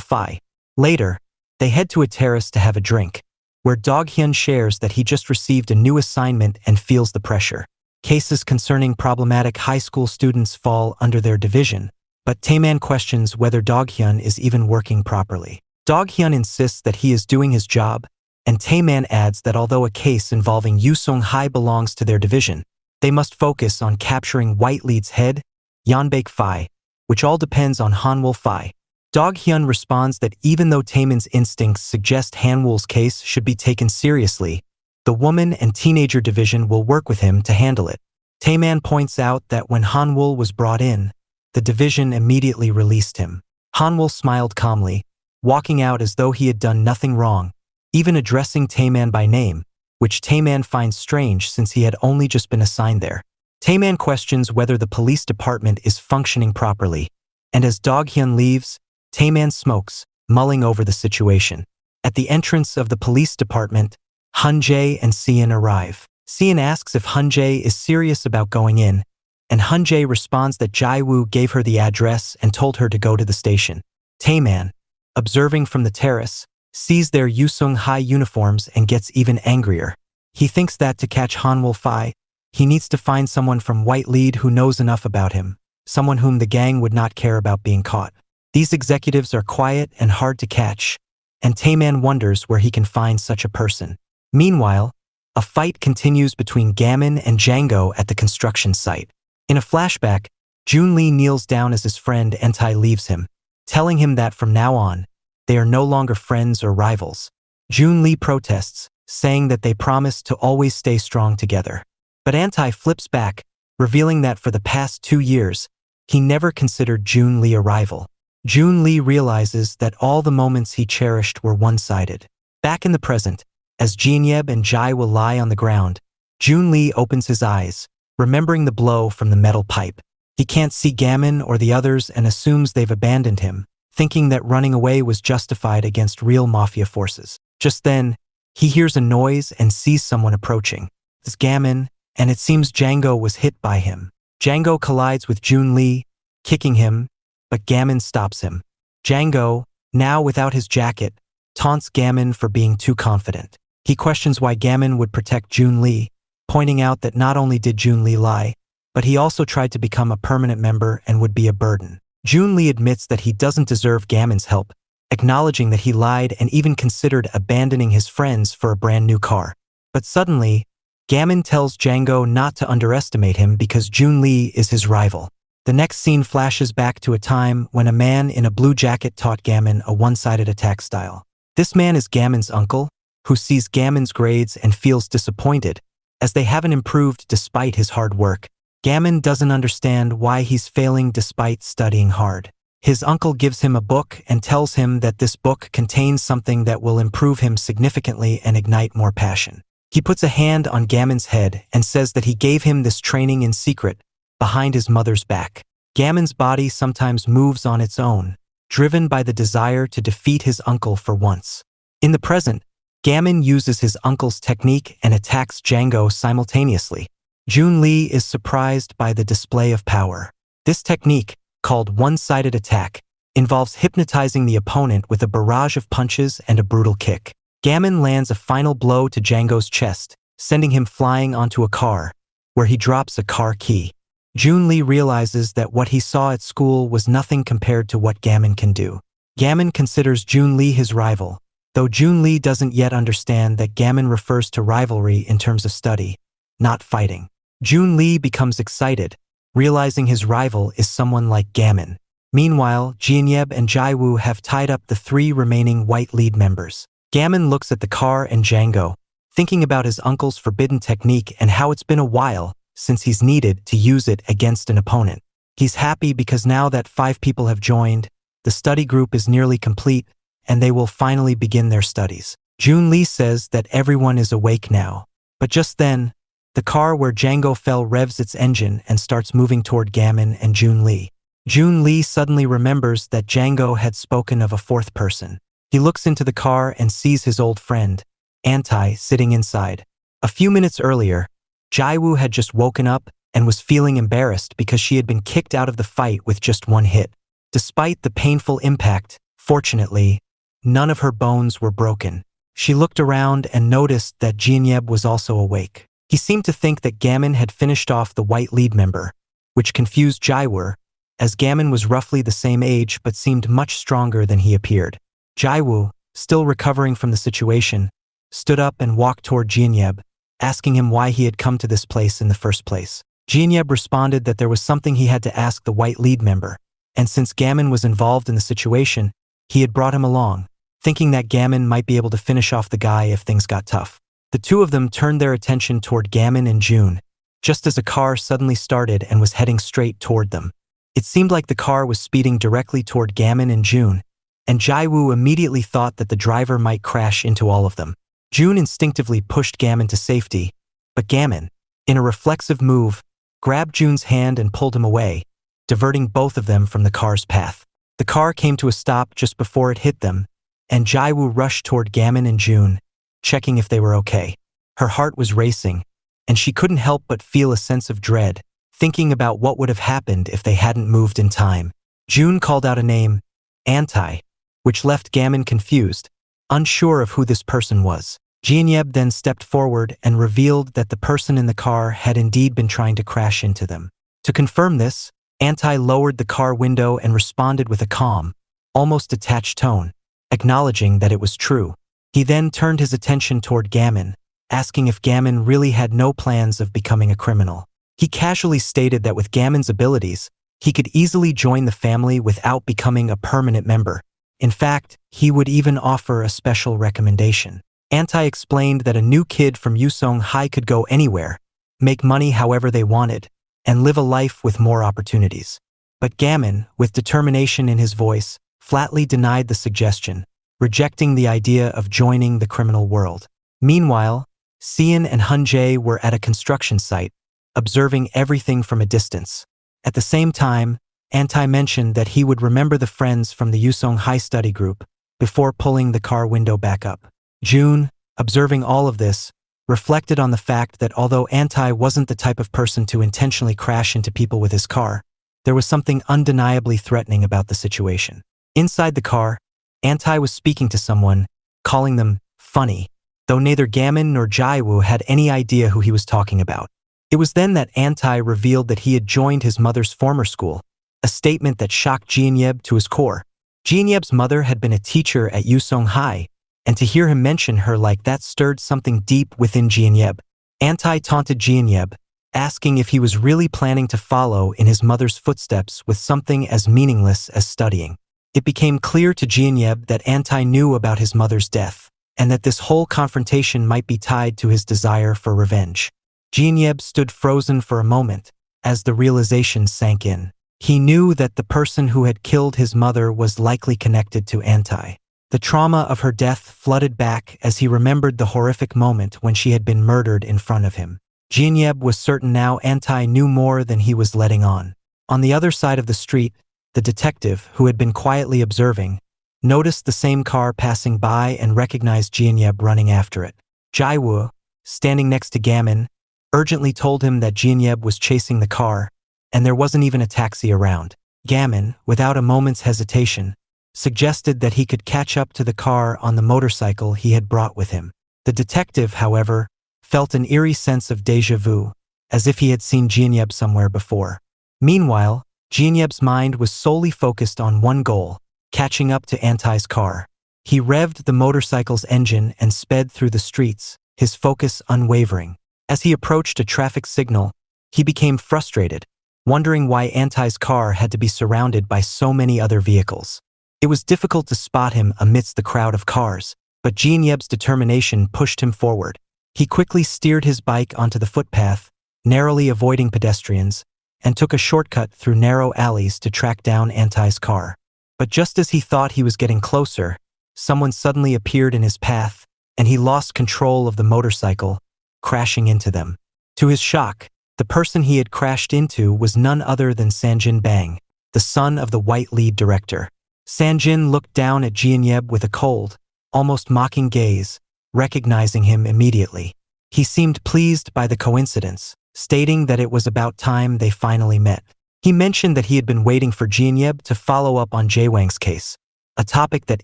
Phi. Later, they head to a terrace to have a drink, where Doghyun shares that he just received a new assignment and feels the pressure. Cases concerning problematic high school students fall under their division, but Taeman questions whether Doghyun is even working properly. Doghyun insists that he is doing his job, and Taeman adds that although a case involving Yusong High belongs to their division, they must focus on capturing White Lead's head, Yeonbaek Phi, which all depends on Hanwol Phi. Doghyun responds that even though Taeman's instincts suggest Hanwol's case should be taken seriously, the woman and teenager division will work with him to handle it. Taeman points out that when Hanwol was brought in, the division immediately released him. Hanwol smiled calmly, walking out as though he had done nothing wrong, even addressing Taeman by name, which Taeman finds strange since he had only just been assigned there. Taeman questions whether the police department is functioning properly, and as Doghyun leaves, Taeman smokes, mulling over the situation. At the entrance of the police department, Hunjae and Seon arrive. Seon asks if Hunjae is serious about going in, and Hunjae responds that Jai-woo gave her the address and told her to go to the station. Taeman, observing from the terrace, sees their Yusong High uniforms and gets even angrier. He thinks that to catch Hanwol Phi, he needs to find someone from White Lead who knows enough about him, someone whom the gang would not care about being caught. These executives are quiet and hard to catch, and Taeman wonders where he can find such a person. Meanwhile, a fight continues between Gammon and Django at the construction site. In a flashback, Jun-Lee kneels down as his friend Entai leaves him, telling him that from now on, they are no longer friends or rivals. Jun-Lee protests, saying that they promise to always stay strong together. But Entai flips back, revealing that for the past 2 years, he never considered Jun-Lee a rival. Jun-Lee realizes that all the moments he cherished were one-sided. Back in the present, as Jeonyeb and Jai will lie on the ground, Jun-Lee opens his eyes, remembering the blow from the metal pipe. He can't see Gammon or the others and assumes they've abandoned him, thinking that running away was justified against real mafia forces. Just then, he hears a noise and sees someone approaching. It's Gammon, and it seems Django was hit by him. Django collides with Jun-Lee, kicking him, but Gammon stops him. Django, now without his jacket, taunts Gammon for being too confident. He questions why Gammon would protect Jun-Lee, pointing out that not only did Jun-Lee lie, but he also tried to become a permanent member and would be a burden. Jun-Lee admits that he doesn't deserve Gammon's help, acknowledging that he lied and even considered abandoning his friends for a brand new car. But suddenly, Gammon tells Django not to underestimate him because Jun-Lee is his rival. The next scene flashes back to a time when a man in a blue jacket taught Gammon a one-sided attack style. This man is Gammon's uncle, who sees Gammon's grades and feels disappointed, as they haven't improved despite his hard work. Gammon doesn't understand why he's failing despite studying hard. His uncle gives him a book and tells him that this book contains something that will improve him significantly and ignite more passion. He puts a hand on Gammon's head and says that he gave him this training in secret, behind his mother's back. Gammon's body sometimes moves on its own, driven by the desire to defeat his uncle for once. In the present, Gammon uses his uncle's technique and attacks Django simultaneously. Jun Lee is surprised by the display of power. This technique, called one-sided attack, involves hypnotizing the opponent with a barrage of punches and a brutal kick. Gammon lands a final blow to Django's chest, sending him flying onto a car, where he drops a car key. Jun Lee realizes that what he saw at school was nothing compared to what Gammon can do. Gammon considers Jun Lee his rival, though Jun Lee doesn't yet understand that Gammon refers to rivalry in terms of study, not fighting. Jun Lee becomes excited, realizing his rival is someone like Gammon. Meanwhile, Jianyeb and Jaiwoo have tied up the 3 remaining white lead members. Gammon looks at the car and Django, thinking about his uncle's forbidden technique and how it's been a while since he's needed to use it against an opponent. He's happy because now that 5 people have joined, the study group is nearly complete and they will finally begin their studies. Jun Lee says that everyone is awake now. But just then, the car where Django fell revs its engine and starts moving toward Gammon and Jun Lee. Jun Lee suddenly remembers that Django had spoken of a 4th person. He looks into the car and sees his old friend, Anti, sitting inside. A few minutes earlier, Jaiwoo had just woken up and was feeling embarrassed because she had been kicked out of the fight with just 1 hit. Despite the painful impact, fortunately, none of her bones were broken. She looked around and noticed that Jianyeb was also awake. He seemed to think that Gammon had finished off the white lead member, which confused Jaiwoo, as Gammon was roughly the same age but seemed much stronger than he appeared. Jaiwoo, still recovering from the situation, stood up and walked toward Jianyeb, asking him why he had come to this place in the first place. Jianyeb responded that there was something he had to ask the white lead member, and since Gammon was involved in the situation, he had brought him along, thinking that Gammon might be able to finish off the guy if things got tough. The 2 of them turned their attention toward Gammon and June, just as a car suddenly started and was heading straight toward them. It seemed like the car was speeding directly toward Gammon and June, and Jaiwoo immediately thought that the driver might crash into all of them. June instinctively pushed Gammon to safety, but Gammon, in a reflexive move, grabbed June's hand and pulled him away, diverting both of them from the car's path. The car came to a stop just before it hit them, and Jaiwoo rushed toward Gammon and June, checking if they were okay. Her heart was racing, and she couldn't help but feel a sense of dread, thinking about what would have happened if they hadn't moved in time. June called out a name, Anti, which left Gammon confused, unsure of who this person was. Jianyeb then stepped forward and revealed that the person in the car had indeed been trying to crash into them. To confirm this, Anti lowered the car window and responded with a calm, almost detached tone, acknowledging that it was true. He then turned his attention toward Gammon, asking if Gammon really had no plans of becoming a criminal. He casually stated that with Gammon's abilities, he could easily join the family without becoming a permanent member. In fact, he would even offer a special recommendation. Anti explained that a new kid from Yusong High could go anywhere, make money however they wanted, and live a life with more opportunities. But Gammon, with determination in his voice, flatly denied the suggestion, rejecting the idea of joining the criminal world. Meanwhile, Sean and Hunjae were at a construction site, observing everything from a distance. At the same time, Anti mentioned that he would remember the friends from the Yusong High study group before pulling the car window back up. June, observing all of this, reflected on the fact that although Anti wasn't the type of person to intentionally crash into people with his car, there was something undeniably threatening about the situation. Inside the car, Anti was speaking to someone, calling them funny, though neither Gammon nor Jaiwoo had any idea who he was talking about. It was then that Anti revealed that he had joined his mother's former school, a statement that shocked Jianyeb to his core. Jianyeb's mother had been a teacher at Yusong High, and to hear him mention her like that stirred something deep within Jianyeb. Anti taunted Jianyeb, asking if he was really planning to follow in his mother's footsteps with something as meaningless as studying. It became clear to Jinyeb that Antai knew about his mother's death, and that this whole confrontation might be tied to his desire for revenge. Jinyeb stood frozen for a moment as the realization sank in. He knew that the person who had killed his mother was likely connected to Antai. The trauma of her death flooded back as he remembered the horrific moment when she had been murdered in front of him. Jinyeb was certain now Antai knew more than he was letting on. On the other side of the street, the detective, who had been quietly observing, noticed the same car passing by and recognized Jinyeb running after it. Jaiwoo, standing next to Gamin, urgently told him that Jinyeb was chasing the car, and there wasn't even a taxi around. Gamin, without a moment's hesitation, suggested that he could catch up to the car on the motorcycle he had brought with him. The detective, however, felt an eerie sense of déjà vu, as if he had seen Jinyeb somewhere before. Meanwhile, Jinyeb's mind was solely focused on one goal: catching up to Antai's car. He revved the motorcycle's engine and sped through the streets, his focus unwavering. As he approached a traffic signal, he became frustrated, wondering why Antai's car had to be surrounded by so many other vehicles. It was difficult to spot him amidst the crowd of cars, but Jinyeb's determination pushed him forward. He quickly steered his bike onto the footpath, narrowly avoiding pedestrians, and took a shortcut through narrow alleys to track down Antai's car. But just as he thought he was getting closer, someone suddenly appeared in his path, and he lost control of the motorcycle, crashing into them. To his shock, the person he had crashed into was none other than Sanjin Bang, the son of the white lead director. Sanjin looked down at Jinyeb with a cold, almost mocking gaze, recognizing him immediately. He seemed pleased by the coincidence, stating that it was about time they finally met. He mentioned that he had been waiting for Jinyeb to follow up on Jaewang's case, a topic that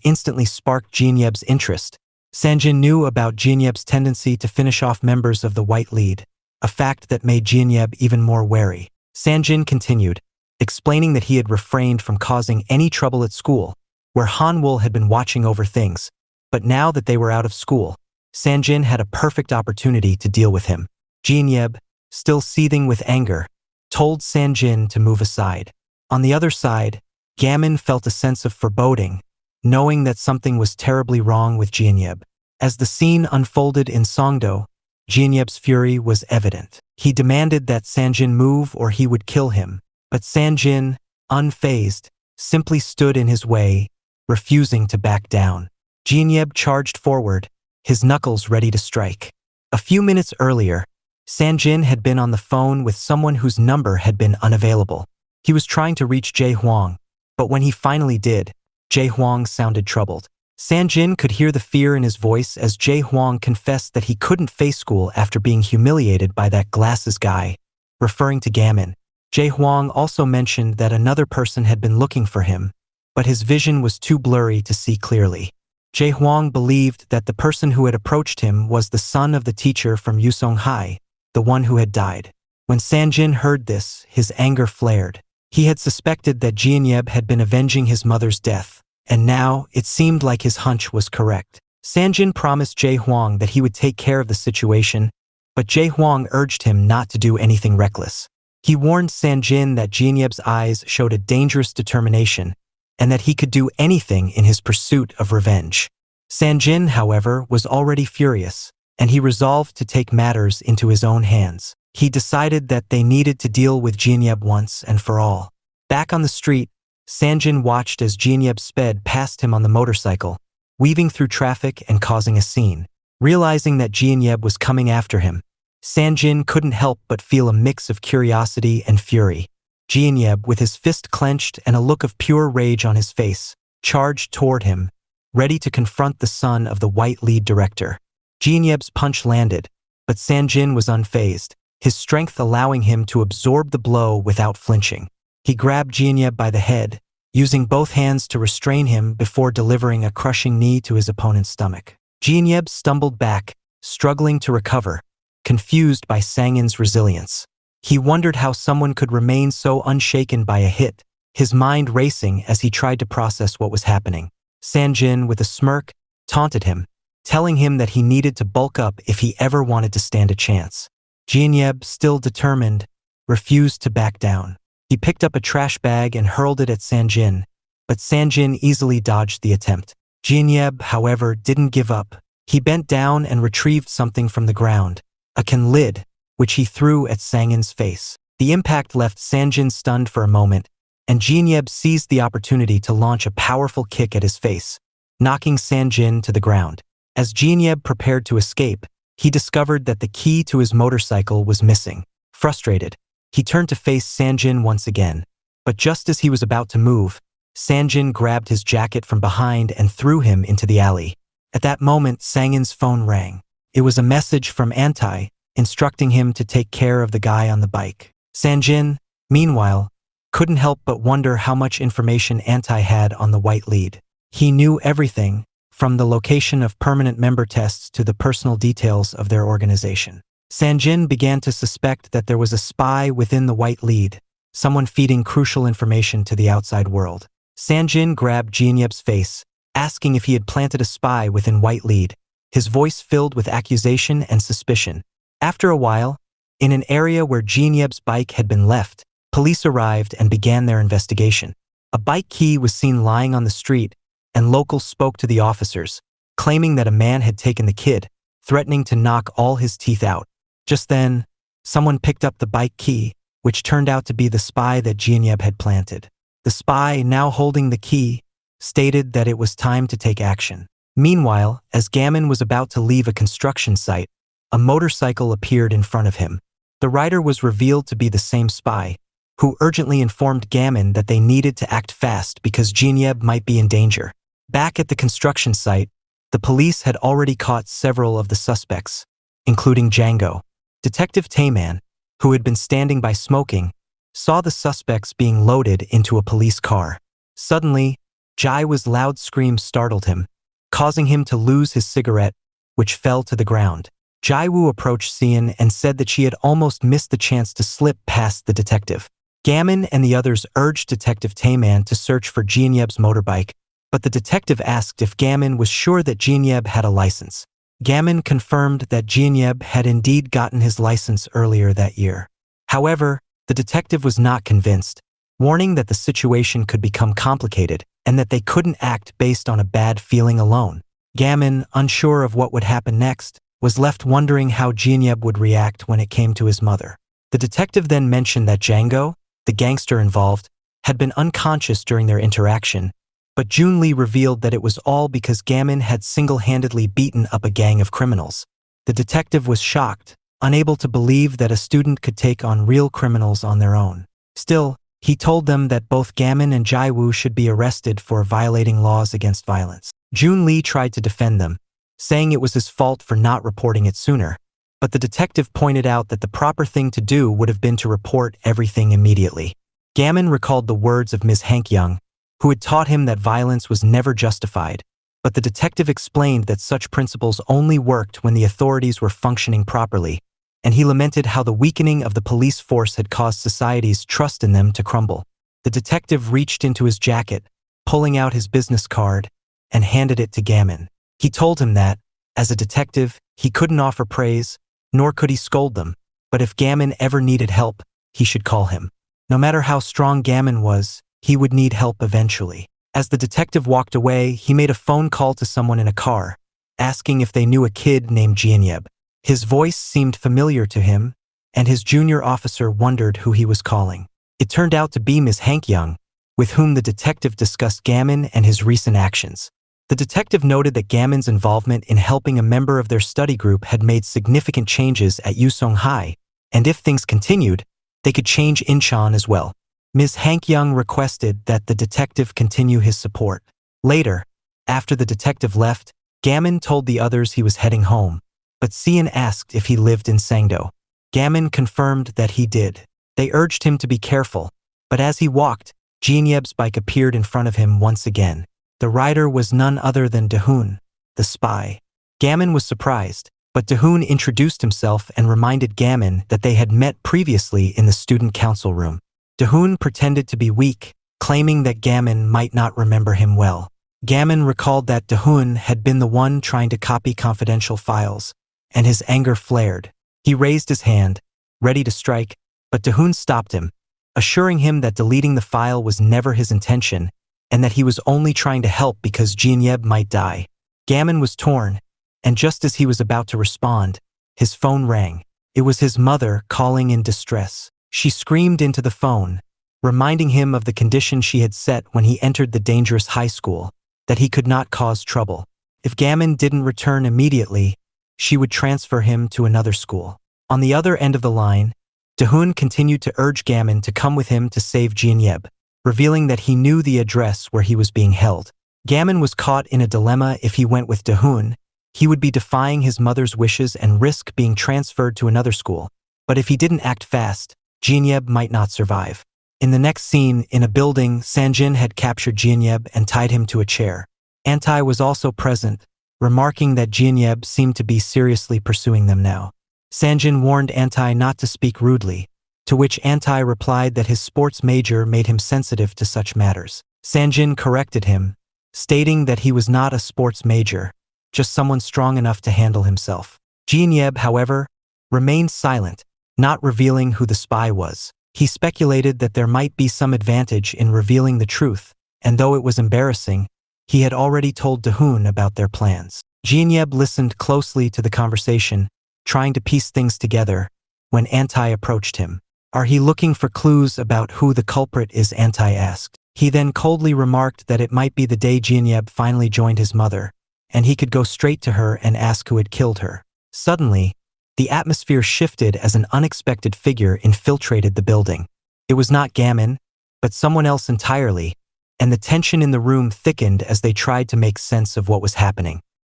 instantly sparked Jinyeb's interest. Sanjin knew about Jinyeb's tendency to finish off members of the White Lead, a fact that made Jinyeb even more wary. Sanjin continued, explaining that he had refrained from causing any trouble at school, where Hanwol had been watching over things, but now that they were out of school, Sanjin had a perfect opportunity to deal with him. Jinyeb, still seething with anger, told Sanjin to move aside. On the other side, Gamin felt a sense of foreboding, knowing that something was terribly wrong with Jinyeb. As the scene unfolded in Songdo, Jinyeb's fury was evident. He demanded that Sanjin move or he would kill him, but Sanjin, unfazed, simply stood in his way, refusing to back down. Jinyeb charged forward, his knuckles ready to strike. A few minutes earlier, Sanjin had been on the phone with someone whose number had been unavailable. He was trying to reach Jae Hwang, but when he finally did, Jae Hwang sounded troubled. Sanjin could hear the fear in his voice as Jae Hwang confessed that he couldn't face school after being humiliated by that glasses guy, referring to Gamin. Jae Hwang also mentioned that another person had been looking for him, but his vision was too blurry to see clearly. Jae Hwang believed that the person who had approached him was the son of the teacher from Yusong High, the one who had died. When Sanjin heard this, his anger flared. He had suspected that Jinyeb had been avenging his mother's death, and now it seemed like his hunch was correct. Sanjin promised Jae Hwang that he would take care of the situation, but Jae Hwang urged him not to do anything reckless. He warned Sanjin that Jinyeb's eyes showed a dangerous determination, and that he could do anything in his pursuit of revenge. Sanjin, however, was already furious, and he resolved to take matters into his own hands. He decided that they needed to deal with Jinyeb once and for all. Back on the street, Sanjin watched as Jinyeb sped past him on the motorcycle, weaving through traffic and causing a scene. Realizing that Jinyeb was coming after him, Sanjin couldn't help but feel a mix of curiosity and fury. Jinyeb, with his fist clenched and a look of pure rage on his face, charged toward him, ready to confront the son of the white lead director. Jinyeb's punch landed, but Sanjin was unfazed, his strength allowing him to absorb the blow without flinching. He grabbed Jinyeb by the head, using both hands to restrain him before delivering a crushing knee to his opponent's stomach. Jinyeb stumbled back, struggling to recover, confused by Sangin's resilience. He wondered how someone could remain so unshaken by a hit, his mind racing as he tried to process what was happening. Sanjin, with a smirk, taunted him, telling him that he needed to bulk up if he ever wanted to stand a chance. Jinyeb, still determined, refused to back down. He picked up a trash bag and hurled it at Sanjin, but Sanjin easily dodged the attempt. Jinyeb, however, didn't give up. He bent down and retrieved something from the ground, a can lid, which he threw at Sangin's face. The impact left Sanjin stunned for a moment, and Jinyeb seized the opportunity to launch a powerful kick at his face, knocking Sanjin to the ground. As Jinyeb prepared to escape, he discovered that the key to his motorcycle was missing. Frustrated, he turned to face Sanjin once again, but just as he was about to move, Sanjin grabbed his jacket from behind and threw him into the alley. At that moment, Sangin's phone rang. It was a message from Antai, instructing him to take care of the guy on the bike. Sanjin, meanwhile, couldn't help but wonder how much information Antai had on the white lead. He knew everything, from the location of permanent member tests to the personal details of their organization. Sanjin began to suspect that there was a spy within the white lead, someone feeding crucial information to the outside world. Sanjin grabbed Jinyeb's face, asking if he had planted a spy within white lead, his voice filled with accusation and suspicion. After a while, in an area where Jinyeb's bike had been left, police arrived and began their investigation. A bike key was seen lying on the street, and locals spoke to the officers, claiming that a man had taken the kid, threatening to knock all his teeth out. Just then, someone picked up the bike key, which turned out to be the spy that Jinyeb had planted. The spy, now holding the key, stated that it was time to take action. Meanwhile, as Gammon was about to leave a construction site, a motorcycle appeared in front of him. The rider was revealed to be the same spy, who urgently informed Gammon that they needed to act fast because Jinyeb might be in danger. Back at the construction site, the police had already caught several of the suspects, including Django. Detective Tayman, who had been standing by smoking, saw the suspects being loaded into a police car. Suddenly, Jaiwoo's loud scream startled him, causing him to lose his cigarette, which fell to the ground. Jaiwoo approached Sian and said that she had almost missed the chance to slip past the detective. Gammon and the others urged Detective Tayman to search for Jinyeb's motorbike, but the detective asked if Gammon was sure that Jinyeb had a license. Gammon confirmed that Jinyeb had indeed gotten his license earlier that year. However, the detective was not convinced, warning that the situation could become complicated and that they couldn't act based on a bad feeling alone. Gammon, unsure of what would happen next, was left wondering how Jinyeb would react when it came to his mother. The detective then mentioned that Django, the gangster involved, had been unconscious during their interaction, but Junli revealed that it was all because Gammon had single-handedly beaten up a gang of criminals. The detective was shocked, unable to believe that a student could take on real criminals on their own. Still, he told them that both Gammon and Jaiwoo should be arrested for violating laws against violence. Junli tried to defend them, saying it was his fault for not reporting it sooner, but the detective pointed out that the proper thing to do would have been to report everything immediately. Gammon recalled the words of Ms. Hank-young, who had taught him that violence was never justified, but the detective explained that such principles only worked when the authorities were functioning properly, and he lamented how the weakening of the police force had caused society's trust in them to crumble. The detective reached into his jacket, pulling out his business card, and handed it to Gammon. He told him that, as a detective, he couldn't offer praise, nor could he scold them, but if Gammon ever needed help, he should call him. No matter how strong Gammon was, he would need help eventually. As the detective walked away, he made a phone call to someone in a car, asking if they knew a kid named Jinyeb. His voice seemed familiar to him, and his junior officer wondered who he was calling. It turned out to be Ms. Hank-young, with whom the detective discussed Gammon and his recent actions. The detective noted that Gammon's involvement in helping a member of their study group had made significant changes at Yusong High, and if things continued, they could change Incheon as well. Ms. Hank-young requested that the detective continue his support. Later, after the detective left, Gammon told the others he was heading home, but Sian asked if he lived in Sangdo. Gammon confirmed that he did. They urged him to be careful, but as he walked, Jinyeb's bike appeared in front of him once again. The rider was none other than Dahoon, the spy. Gammon was surprised, but Dahoon introduced himself and reminded Gammon that they had met previously in the student council room. Dahoon pretended to be weak, claiming that Gammon might not remember him well. Gammon recalled that Dahoon had been the one trying to copy confidential files, and his anger flared. He raised his hand, ready to strike, but Dahun stopped him, assuring him that deleting the file was never his intention and that he was only trying to help because Jinyeb might die. Gammon was torn, and just as he was about to respond, his phone rang. It was his mother calling in distress. She screamed into the phone, reminding him of the condition she had set when he entered the dangerous high school, that he could not cause trouble. If Gammon didn't return immediately, she would transfer him to another school. On the other end of the line, Dahun continued to urge Gammon to come with him to save Jinyeb, revealing that he knew the address where he was being held. Gammon was caught in a dilemma. If he went with Dahun, he would be defying his mother's wishes and risk being transferred to another school. But if he didn't act fast, Jinyeb might not survive. In the next scene, in a building, Sanjin had captured Jinyeb and tied him to a chair. Antai was also present, remarking that Jinyeb seemed to be seriously pursuing them now. Sanjin warned Antai not to speak rudely, to which Antai replied that his sports major made him sensitive to such matters. Sanjin corrected him, stating that he was not a sports major, just someone strong enough to handle himself. Jinyeb, however, remained silent, not revealing who the spy was. He speculated that there might be some advantage in revealing the truth, and though it was embarrassing, he had already told Dahun about their plans. Jinyeb listened closely to the conversation, trying to piece things together, when Antai approached him. "Are he looking for clues about who the culprit is?" Antai asked. He then coldly remarked that it might be the day Jinyeb finally joined his mother, and he could go straight to her and ask who had killed her. Suddenly, the atmosphere shifted as an unexpected figure infiltrated the building. It was not Gammon, but someone else entirely, and the tension in the room thickened as they tried to make sense of what was happening.